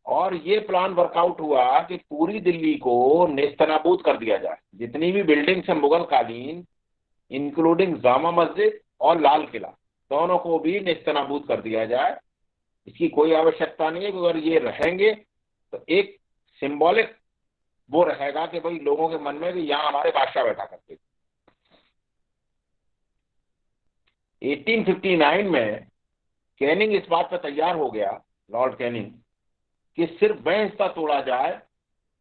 और ये प्लान वर्कआउट हुआ कि पूरी दिल्ली को नेस्तनाबूद कर दिया जाए। जितनी भी बिल्डिंग्स हैं मुगल कालीन, इंक्लूडिंग जामा मस्जिद और लाल किला, दोनों को भी नेस्तनाबूद कर दिया जाए। इसकी कोई आवश्यकता नहीं है, अगर ये रहेंगे तो एक सिंबॉलिक वो रहेगा कि भाई लोगों के मन में कि यहाँ हमारे बादशाह बैठा करते थे। 1859 में कैनिंग इस बात पर तैयार हो गया, लॉर्ड कैनिंग, कि सिर्फ वह हिस्सा तोड़ा जाए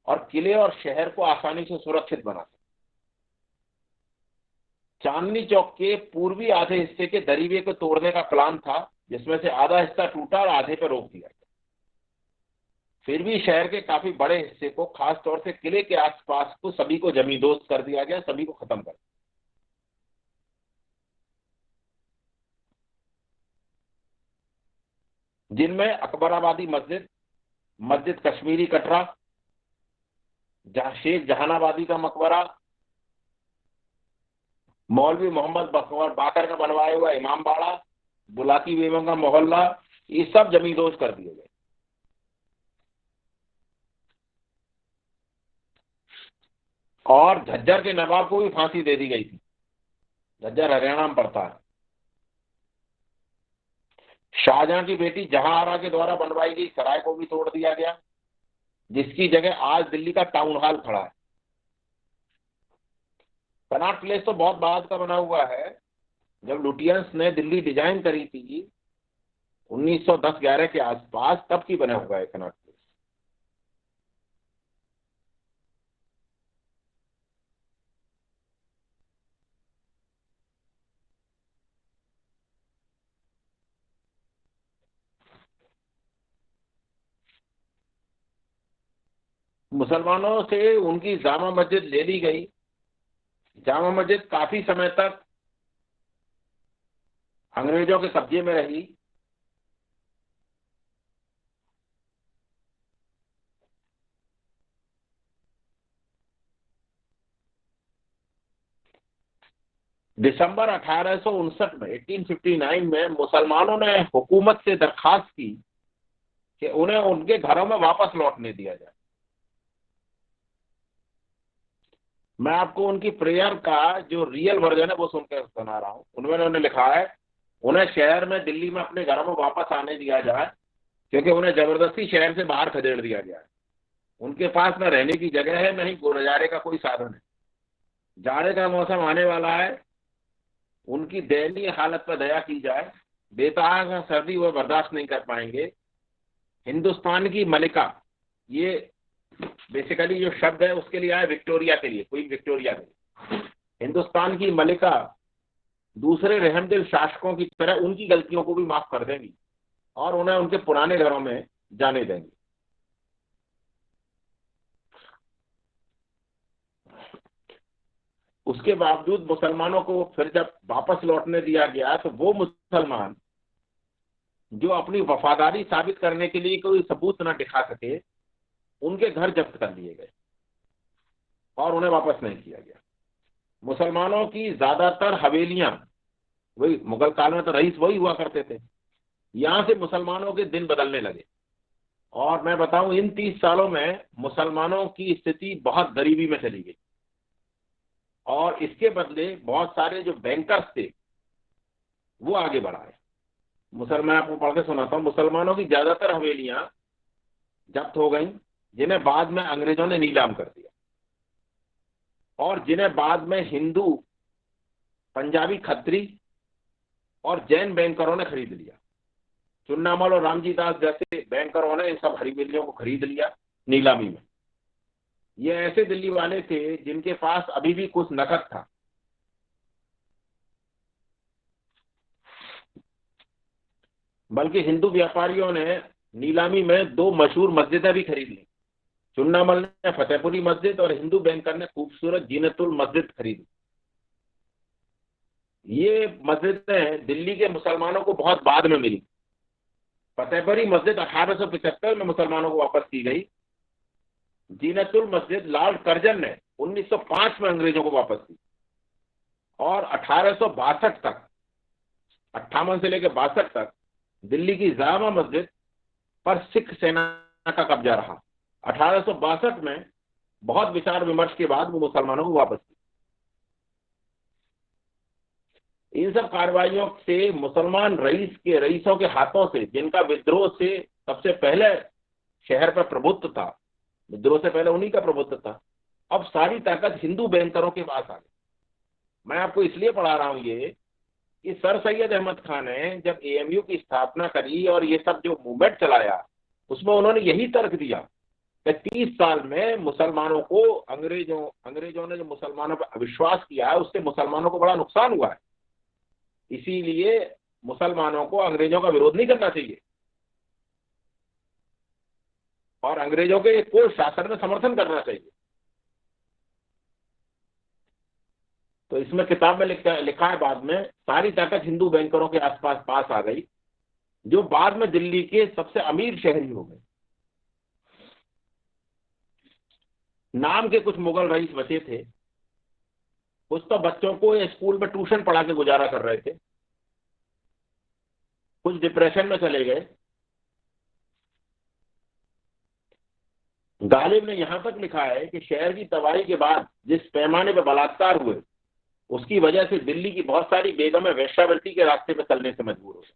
और किले और शहर को आसानी से सुरक्षित बना सके। चांदनी चौक के पूर्वी आधे हिस्से के दरीवे को तोड़ने का प्लान था, जिसमें से आधा हिस्सा टूटा और आधे पर रोक दिया गया। फिर भी शहर के काफी बड़े हिस्से को, खास तौर से किले के आसपास को, सभी को जमींदोज कर दिया गया, सभी को खत्म कर दिया। जिनमें अकबराबादी मस्जिद, मस्जिद कश्मीरी कटरा, शेख जहानाबादी का मकबरा, मौलवी मोहम्मद बाकर का बनवाया हुआ इमाम बाड़ा, बुलाकी बेगम का मोहल्ला, ये सब जमींदोज कर दिए गए। और झज्जर के नवाब को भी फांसी दे दी गई थी। झज्जर हरियाणा में पड़ता है। शाहजहां की बेटी जहांआरा के द्वारा बनवाई गई सराय को भी तोड़ दिया गया, जिसकी जगह आज दिल्ली का टाउन हॉल खड़ा है। कनॉट प्लेस तो बहुत बाद का बना हुआ है। जब लुटियंस ने दिल्ली डिजाइन करी थी 1910-11 के आसपास, तब की बना हुआ है कनॉट प्लेस। मुसलमानों से उनकी जामा मस्जिद ले ली गई। जामा मस्जिद काफी समय तक अंग्रेजों के कब्जे में रही। दिसंबर 1859 में 1859 में मुसलमानों ने हुकूमत से दरखास्त की कि उन्हें उनके घरों में वापस लौटने दिया जाए। मैं आपको उनकी प्रेयर का जो रियल वर्जन है वो सुनकर सुना रहा हूं। उन्होंने लिखा है, उन्हें शहर में, दिल्ली में अपने घरों में वापस आने दिया जाए, क्योंकि उन्हें जबरदस्ती शहर से बाहर खदेड़ दिया गया है। उनके पास न रहने की जगह है, न ही गुजारे का कोई साधन है। जाड़े का मौसम आने वाला है, उनकी दयनीय हालत पर दया की जाए। बेतहाशा सर्दी वो बर्दाश्त नहीं कर पाएंगे। हिंदुस्तान की मलिका, ये बेसिकली जो शब्द है उसके लिए आया विक्टोरिया के लिए, क्वीन विक्टोरिया के लिए। हिंदुस्तान की मलिका दूसरे रहमदिल शासकों की तरह उनकी गलतियों को भी माफ कर देंगी और उन्हें उनके पुराने घरों में जाने देंगी। उसके बावजूद मुसलमानों को फिर जब वापस लौटने दिया गया तो वो मुसलमान जो अपनी वफादारी साबित करने के लिए कोई सबूत न दिखा सके, उनके घर जब्त कर लिए गए और उन्हें वापस नहीं किया गया। मुसलमानों की ज्यादातर हवेलियां, वही मुगल काल में तो रईस वही हुआ करते थे, यहां से मुसलमानों के दिन बदलने लगे। और मैं बताऊं, इन 30 सालों में मुसलमानों की स्थिति बहुत गरीबी में चली गई और इसके बदले बहुत सारे जो बैंकर्स थे वो आगे बढ़ाए। मैं आपको पढ़ के सुनाता हूं। मुसलमानों की ज्यादातर हवेलियां जब्त हो गई, जिन्हें बाद में अंग्रेजों ने नीलाम कर दिया और जिन्हें बाद में हिंदू, पंजाबी खत्री और जैन बैंकरों ने खरीद लिया। चुन्नामल और रामजी दास जैसे बैंकरों ने इन सब हवेलियों को खरीद लिया नीलामी में। ये ऐसे दिल्ली वाले थे जिनके पास अभी भी कुछ नकद था। बल्कि हिंदू व्यापारियों ने नीलामी में 2 मशहूर मस्जिदें भी खरीद ली। चुन्नामल ने फतेहपुरी मस्जिद और हिंदू बैंकर ने खूबसूरत जीनतुल मस्जिद खरीदी। ये मस्जिदें दिल्ली के मुसलमानों को बहुत बाद में मिली। फतेहपुरी मस्जिद 1875 में मुसलमानों को वापस की गई। जीनतुल मस्जिद लॉर्ड कर्जन ने 1905 में अंग्रेजों को वापस की और 1862 तक, 58 से लेकर 62 तक दिल्ली की जामा मस्जिद पर सिख सेना का कब्जा रहा। 1862 में बहुत विचार विमर्श के बाद वो मुसलमानों को वापस की। इन सब कार्रवाइयों से मुसलमान रईसों के हाथों से, जिनका विद्रोह से सबसे पहले शहर पर प्रभुत्व था, विद्रोह से पहले उन्हीं का प्रभुत्व था, अब सारी ताकत हिंदू बैंकरों के पास आ गई। मैं आपको इसलिए पढ़ा रहा हूं ये कि सर सैयद अहमद खान ने जब एएमयू की स्थापना करी और ये सब जो मूवमेंट चलाया, उसमें उन्होंने यही तर्क दिया कि 30 साल में मुसलमानों को अंग्रेजों ने जो मुसलमानों पर अविश्वास किया है, उससे मुसलमानों को बड़ा नुकसान हुआ है। इसीलिए मुसलमानों को अंग्रेजों का विरोध नहीं करना चाहिए और अंग्रेजों के को शासन में समर्थन करना चाहिए। तो इसमें किताब में लिखा है, बाद में सारी ताकत हिंदू बैंकरों के आसपास पास आ गई, जो बाद में दिल्ली के सबसे अमीर शहरी हो गए। नाम के कुछ मुगल रईस बचे थे, कुछ तो बच्चों को स्कूल में ट्यूशन पढ़ा के गुजारा कर रहे थे, कुछ डिप्रेशन में चले गए। गालिब ने यहां तक लिखा है कि शहर की तबाही के बाद जिस पैमाने पर बलात्कार हुए, उसकी वजह से दिल्ली की बहुत सारी बेगमें वेश्यावृत्ति के रास्ते पर चलने से मजबूर हो गई।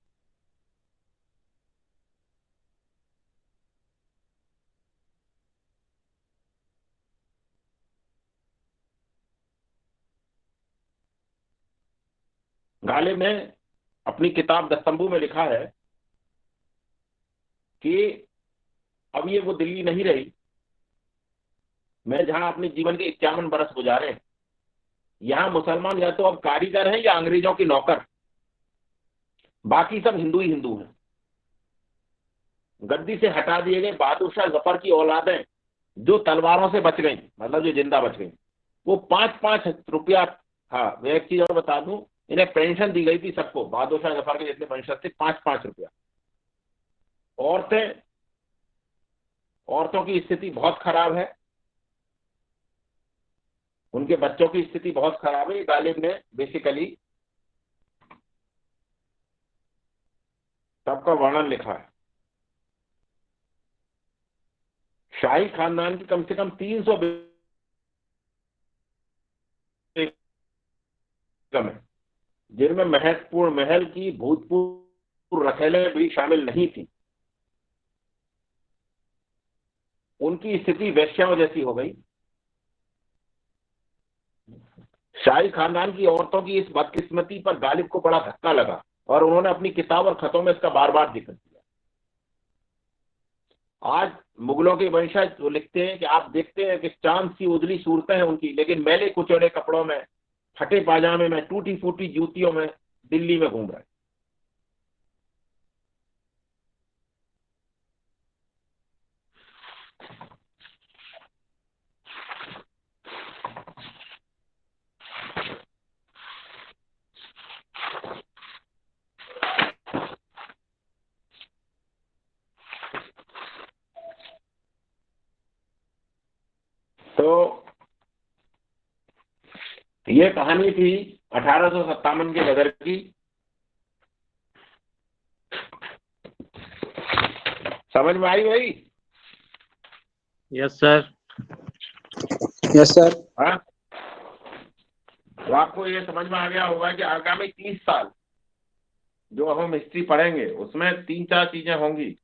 गालिब ने अपनी किताब दस्तंबू में लिखा है कि अब ये वो दिल्ली नहीं रही मैं जहां अपने जीवन के 51 बरस गुजारे। यहां मुसलमान या तो अब कारीगर हैं या अंग्रेजों के नौकर, बाकी सब हिंदू ही हिंदू हैं। गद्दी से हटा दिए गए बहादुर शाह जफर की औलादें जो तलवारों से बच गई, मतलब जो जिंदा बच गई, वो 5-5 रुपया, हाँ मैं एक चीज और बता दूं, इन्हें पेंशन दी गई थी सबको, बहादुर शाह जफर के जितने पेंशन थे 5-5 रुपया। औरतों की स्थिति बहुत खराब है, उनके बच्चों की स्थिति बहुत खराब है। गालिब ने बेसिकली सबका वर्णन लिखा है। शाही खानदान की कम से कम 300 बेगम है, जिनमें महल की भूतपूर्व रखेलें भी शामिल नहीं थी। उनकी स्थिति वेश्याओं जैसी हो गई। शाही खानदान की औरतों की इस बदकिस्मती पर गालिब को बड़ा धक्का लगा और उन्होंने अपनी किताब और खतों में इसका बार बार जिक्र किया। आज मुगलों के वंशज जो लिखते हैं कि आप देखते हैं कि चांद सी उजली सूरतें हैं उनकी, लेकिन मैले कुचौड़े कपड़ों में, फटे पाजामे में, टूटी फूटी जूतियों में दिल्ली में घूम रहे। ये कहानी थी 1857 के गदर की। समझ में आई भाई? Yes sir. Yes sir. हाँ, तो आपको ये समझ में आ गया होगा कि आगामी 30 साल जो हम हिस्ट्री पढ़ेंगे उसमें 3-4 चीजें होंगी।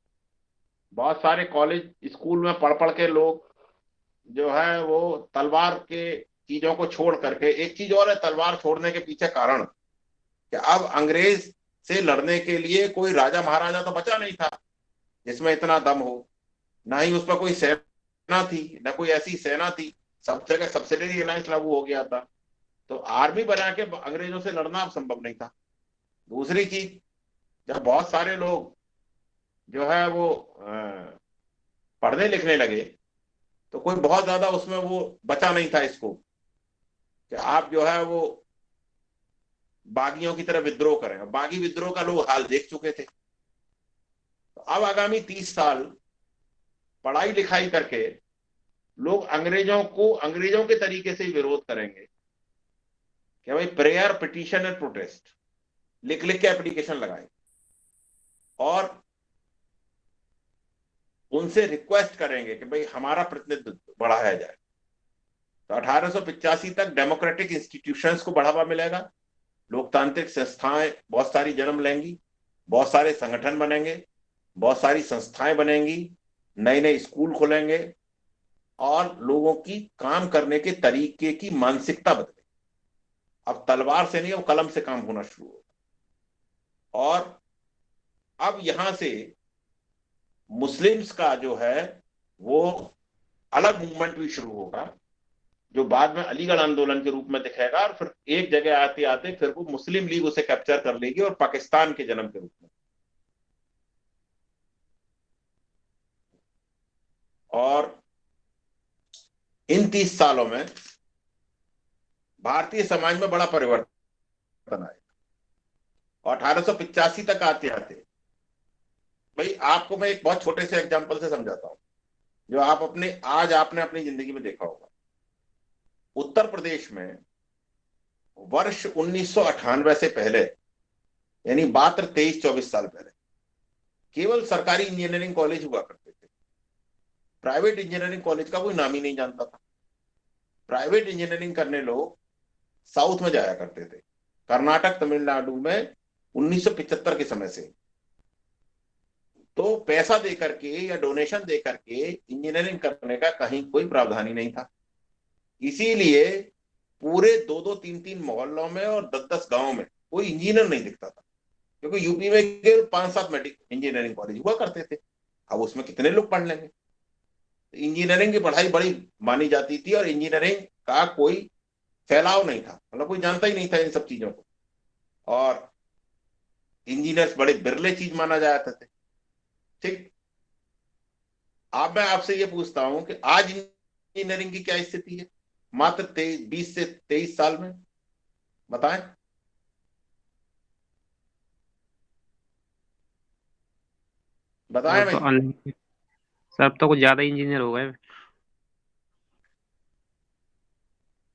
बहुत सारे कॉलेज स्कूल में पढ़ पढ़ के लोग जो है वो तलवार के चीजों को छोड़ करके, एक चीज और है तलवार छोड़ने के पीछे कारण, कि अब अंग्रेज से लड़ने के लिए कोई राजा महाराजा तो बचा नहीं था जिसमें इतना दम हो, ना ही उस पर कोई सेना थी, ना कोई ऐसी सेना थी, सब जगह सब्सिडरी अलायंस लागू हो गया था, तो आर्मी बना के अंग्रेजों से लड़ना अब संभव नहीं था। दूसरी चीज, जब बहुत सारे लोग जो है वो पढ़ने लिखने लगे तो कोई बहुत ज्यादा उसमें वो बचा नहीं था इसको कि आप जो है वो बागियों की तरह विद्रोह करें। बागी विद्रोह का लोग हाल देख चुके थे। तो अब आगामी 30 साल पढ़ाई लिखाई करके लोग अंग्रेजों के तरीके से ही विरोध करेंगे कि भाई प्रेयर, पिटीशन एंड प्रोटेस्ट लिख लिख के एप्लीकेशन लगाए और उनसे रिक्वेस्ट करेंगे कि भाई हमारा प्रतिनिधित्व बढ़ाया जाए। तो 1885 तक डेमोक्रेटिक इंस्टीट्यूशंस को बढ़ावा मिलेगा, लोकतांत्रिक संस्थाएं बहुत सारी जन्म लेंगी, बहुत सारे संगठन बनेंगे, बहुत सारी संस्थाएं बनेंगी, नए नए स्कूल खुलेंगे और लोगों की काम करने के तरीके की मानसिकता बदले। अब तलवार से नहीं, अब कलम से काम होना शुरू होगा। और अब यहां से मुस्लिम्स का जो है वो अलग मूवमेंट भी शुरू होगा, जो बाद में अलीगढ़ आंदोलन के रूप में दिखेगा, और फिर एक जगह आते आते फिर वो मुस्लिम लीग उसे कैप्चर कर लेगी और पाकिस्तान के जन्म के रूप में। और इन 30 सालों में भारतीय समाज में बड़ा परिवर्तन आएगा। और 1885 तक आते आते, भाई आपको मैं एक बहुत छोटे से एग्जांपल से समझाता हूं जो आपने अपनी जिंदगी में देखा होगा। उत्तर प्रदेश में वर्ष 1998 से पहले, यानी मात्र 23-24 साल पहले, केवल सरकारी इंजीनियरिंग कॉलेज हुआ करते थे। प्राइवेट इंजीनियरिंग कॉलेज का कोई नाम ही नहीं जानता था। प्राइवेट इंजीनियरिंग करने लोग साउथ में जाया करते थे, कर्नाटक, तमिलनाडु में 1975 के समय से। तो पैसा दे करके या डोनेशन दे करके इंजीनियरिंग करने का कहीं कोई प्रावधान ही नहीं था। इसीलिए पूरे 2-2, 3-3 मोहल्लों में और 10-10 गांवों में कोई इंजीनियर नहीं दिखता था, क्योंकि यूपी में केवल 5-7 मेडिकल इंजीनियरिंग कॉलेज हुआ करते थे। अब उसमें कितने लोग पढ़ लेंगे? इंजीनियरिंग की पढ़ाई बड़ी मानी जाती थी और इंजीनियरिंग का कोई फैलाव नहीं था, मतलब कोई जानता ही नहीं था इन सब चीजों को, और इंजीनियर्स बड़े बिरले चीज माना जाते थे। ठीक, अब मैं आपसे ये पूछता हूं कि आज इंजीनियरिंग की क्या स्थिति है मात्र 20 से 23 साल में? बताएं। बताएं अब तो भाई। सर अब तो कुछ ज्यादा इंजीनियर हो गए।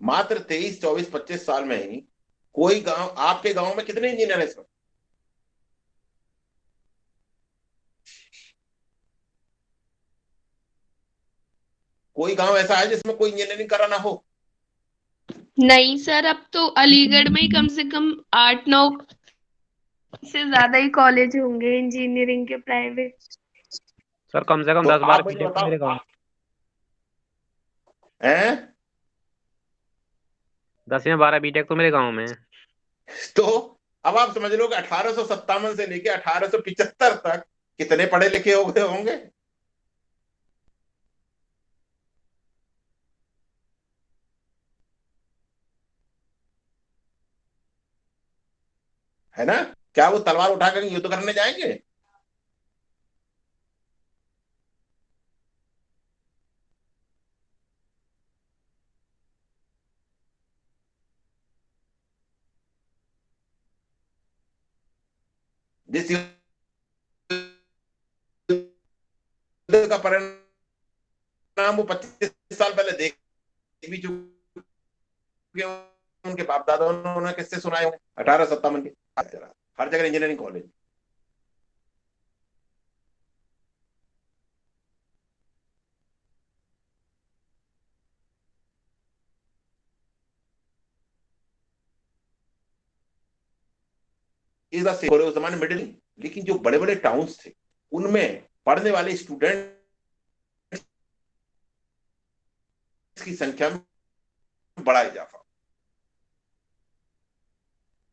मात्र 23, 24, 25 साल में ही कोई गांव, आपके गांव में कितने इंजीनियर हैं इसमें? कोई गांव ऐसा है जिसमें कोई इंजीनियरिंग करा ना हो? नहीं सर, अब तो अलीगढ़ में ही कम से कम 8-9 से ज्यादा ही कॉलेज होंगे इंजीनियरिंग के प्राइवेट। सर कम से कम तो 10-12 आप मुझे बीटेक तो बताओ मेरे गाँव हैं? 10 या 12 बीटेक तो मेरे गाँव में है। तो अब आप समझ लो कि 1857 से लेके 1875 तक कितने पढ़े लिखे हो गए होंगे? है ना? क्या वो तलवार उठाकर युद्ध करने जाएंगे? जिस युद्ध का परिणाम वो 25 साल पहले देख भी चुके उनके बाप दादाओं ने किससे सुनाए होंगे, 1857 के। हर जगह इंजीनियरिंग कॉलेज। इस बात से उस जमाने मिडिल, लेकिन जो बड़े बड़े टाउन्स थे उनमें पढ़ने वाले स्टूडेंट की संख्या में बड़ा इजाफा,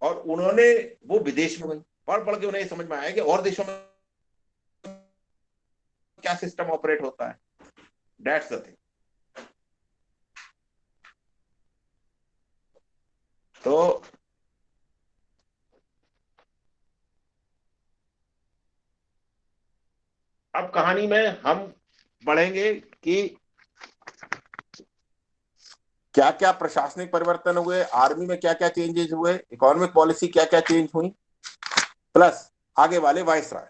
और उन्होंने वो विदेश में गई, पढ़ पढ़ के उन्हें समझ में आया कि और देशों में क्या सिस्टम ऑपरेट होता है। That's the thing. तो अब कहानी में हम पढ़ेंगे कि क्या क्या प्रशासनिक परिवर्तन हुए, आर्मी में क्या क्या चेंजेस हुए, इकोनॉमिक पॉलिसी क्या क्या चेंज हुई, प्लस आगे वाले वाइसराय।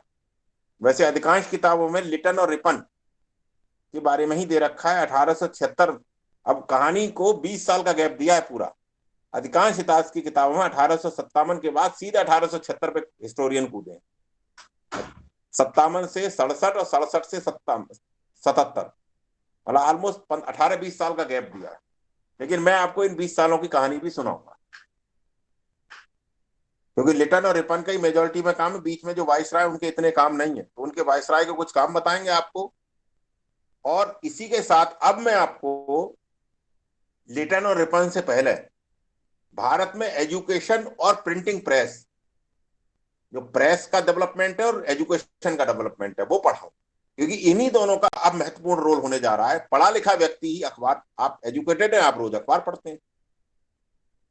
वैसे अधिकांश किताबों में लिटन और रिपन के बारे में ही दे रखा है 1876। अब कहानी को 20 साल का गैप दिया है पूरा। अधिकांश इतिहास की किताबों में 1857 के बाद सीधे 1876 पे हिस्टोरियन कूदे, 57 से 67 और 67 से 77, मतलब ऑलमोस्ट 18-20 साल का गैप दिया है। लेकिन मैं आपको इन 20 सालों की कहानी भी सुनाऊंगा, क्योंकि लिटन और रिपन का ही मेजोरिटी में काम है। बीच में जो वाइसराय उनके इतने काम नहीं है, तो उनके वाइसराय के कुछ काम बताएंगे आपको। और इसी के साथ अब मैं आपको लिटन और रिपन से पहले भारत में एजुकेशन और प्रिंटिंग प्रेस, जो प्रेस का डेवलपमेंट है और एजुकेशन का डेवलपमेंट है, वो पढ़ाऊं, क्योंकि इन्हीं दोनों का अब महत्वपूर्ण रोल होने जा रहा है। पढ़ा लिखा व्यक्ति ही अखबार, आप एजुकेटेड हैं, आप रोज अखबार पढ़ते हैं,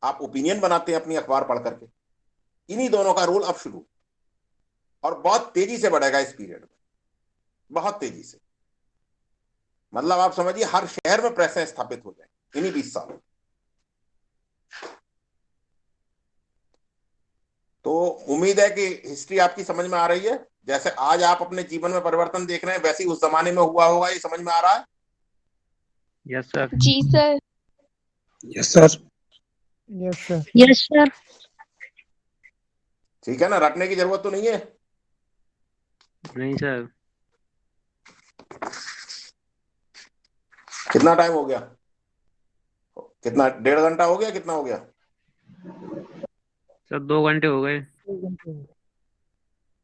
आप ओपिनियन बनाते हैं अपनी अखबार पढ़ करके। इन्हीं दोनों का रोल अब शुरू, और बहुत तेजी से बढ़ेगा इस पीरियड में, बहुत तेजी से। मतलब आप समझिए हर शहर में प्रेसें स्थापित हो जाए इन्हीं 20 सालों। तो उम्मीद है कि हिस्ट्री आपकी समझ में आ रही है। जैसे आज आप अपने जीवन में परिवर्तन देख रहे हैं, वैसे ही उस जमाने में हुआ होगा, ये समझ में आ रहा है? Yes sir. जी sir. Yes sir. Yes sir. Yes sir. ठीक है ना, रटने की जरूरत तो नहीं है। नहीं सर। कितना टाइम हो गया? कितना, 1.5 घंटा हो गया? कितना हो गया सर 2 घंटे हो गए।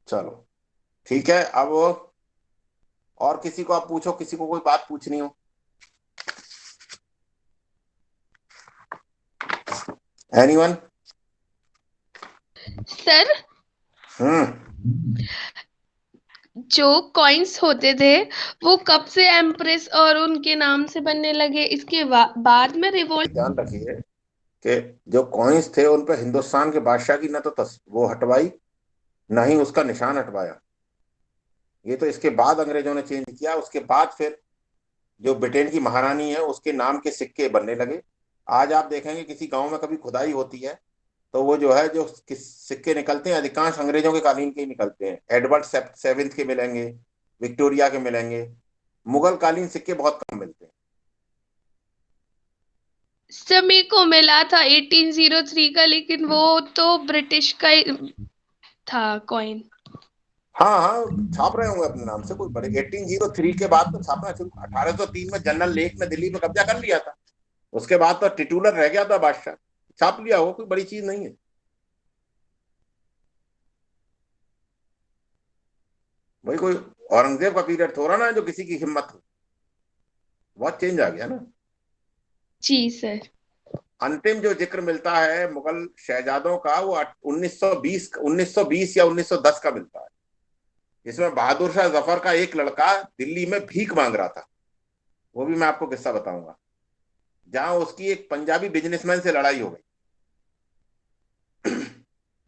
चलो ठीक है। अब और किसी को आप पूछो, किसी को कोई बात पूछनी हो। एनीवन? सर, जो कॉइन्स होते थे वो कब से एम्प्रेस और उनके नाम से बनने लगे? इसके बाद में रिवोल्ट। ध्यान रखिए कि जो कॉइन्स थे उन पर हिंदुस्तान के बादशाह की न तो वो हटवाई, ना ही उसका निशान हटवाया। ये तो इसके बाद अंग्रेजों ने चेंज किया। उसके बाद फिर जो ब्रिटेन की महारानी है उसके नाम के सिक्के बनने लगे। आज आप देखेंगे किसी गांव में कभी खुदाई होती है तो वो जो है, जो सिक्के निकलते हैं अधिकांश अंग्रेजों के कालीन के ही निकलते हैं। एडवर्ड सेवेंथ के मिलेंगे, विक्टोरिया के मिलेंगे, मुगल कालीन सिक्के बहुत कम मिलते हैं। समय को मिला था 1803 का, लेकिन वो तो ब्रिटिश का ही था कॉइन। हाँ हाँ, छाप रहे होंगे अपने नाम से कोई बड़े। 1803 के बाद तो छापना शुरू। 1803 में जनरल लेक ने दिल्ली में कब्जा कर लिया था, उसके बाद तो टिटुलर रह गया था बादशाह, छाप लिया हो, कोई बड़ी चीज नहीं है। वही कोई औरंगजेब का पीरियड थोड़ा ना है जो किसी की हिम्मत हो। बहुत चेंज आ गया ना। जी सर। अंतिम जो जिक्र मिलता है मुगल शहजादों का वो 1920 या 1910 का मिलता है, जिसमें बहादुर शाह जफर का एक लड़का दिल्ली में भीख मांग रहा था। वो भी मैं आपको किस्सा बताऊंगा, जहां उसकी एक पंजाबी बिजनेसमैन से लड़ाई हो गई।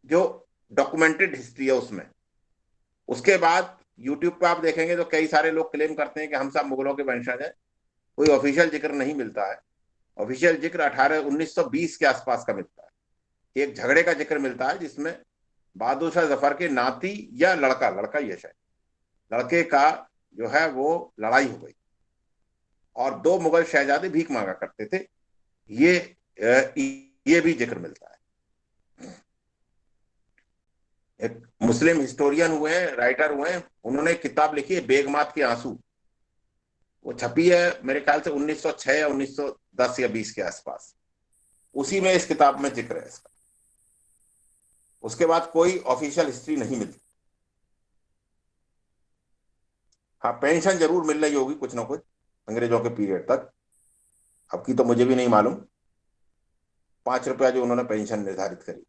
जो डॉक्यूमेंटेड हिस्ट्री है उसमें। उसके बाद यूट्यूब पे आप देखेंगे तो कई सारे लोग क्लेम करते हैं कि हम सब मुगलों के वंशज हैं। कोई ऑफिशियल जिक्र नहीं मिलता है। ऑफिशियल जिक्र 1920 के आसपास का मिलता है। एक झगड़े का जिक्र मिलता है जिसमें बहादुर शाह जफर के नाती या लड़का ही है शायद, लड़के का जो है वो लड़ाई हो गई और 2 मुगल शहजादे भीख मांगा करते थे। ये ये भी जिक्र मिलता है। एक मुस्लिम हिस्टोरियन हुए हैं, राइटर हुए हैं, उन्होंने एक किताब लिखी है बेगमात के आंसू, वो छपी है मेरे ख्याल से 1906 या 1910 या 20 के आसपास, उसी में इस किताब में जिक्र है इसका। उसके बाद कोई ऑफिशियल हिस्ट्री नहीं मिलती। हाँ, पेंशन जरूर मिल रही होगी कुछ ना कुछ अंग्रेजों के पीरियड तक, अब की तो मुझे भी नहीं मालूम। 5 रुपया जो उन्होंने पेंशन निर्धारित करी।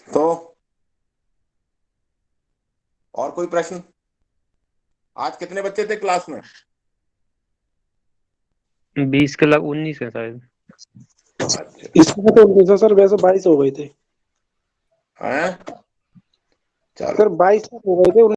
तो और कोई प्रश्न? आज कितने बच्चे थे क्लास में? 20 के लग 19 है शायद। इसमें तो उनके सर वैसे 22 हो गए थे हैं? चलो सर, 22 हो गए थे।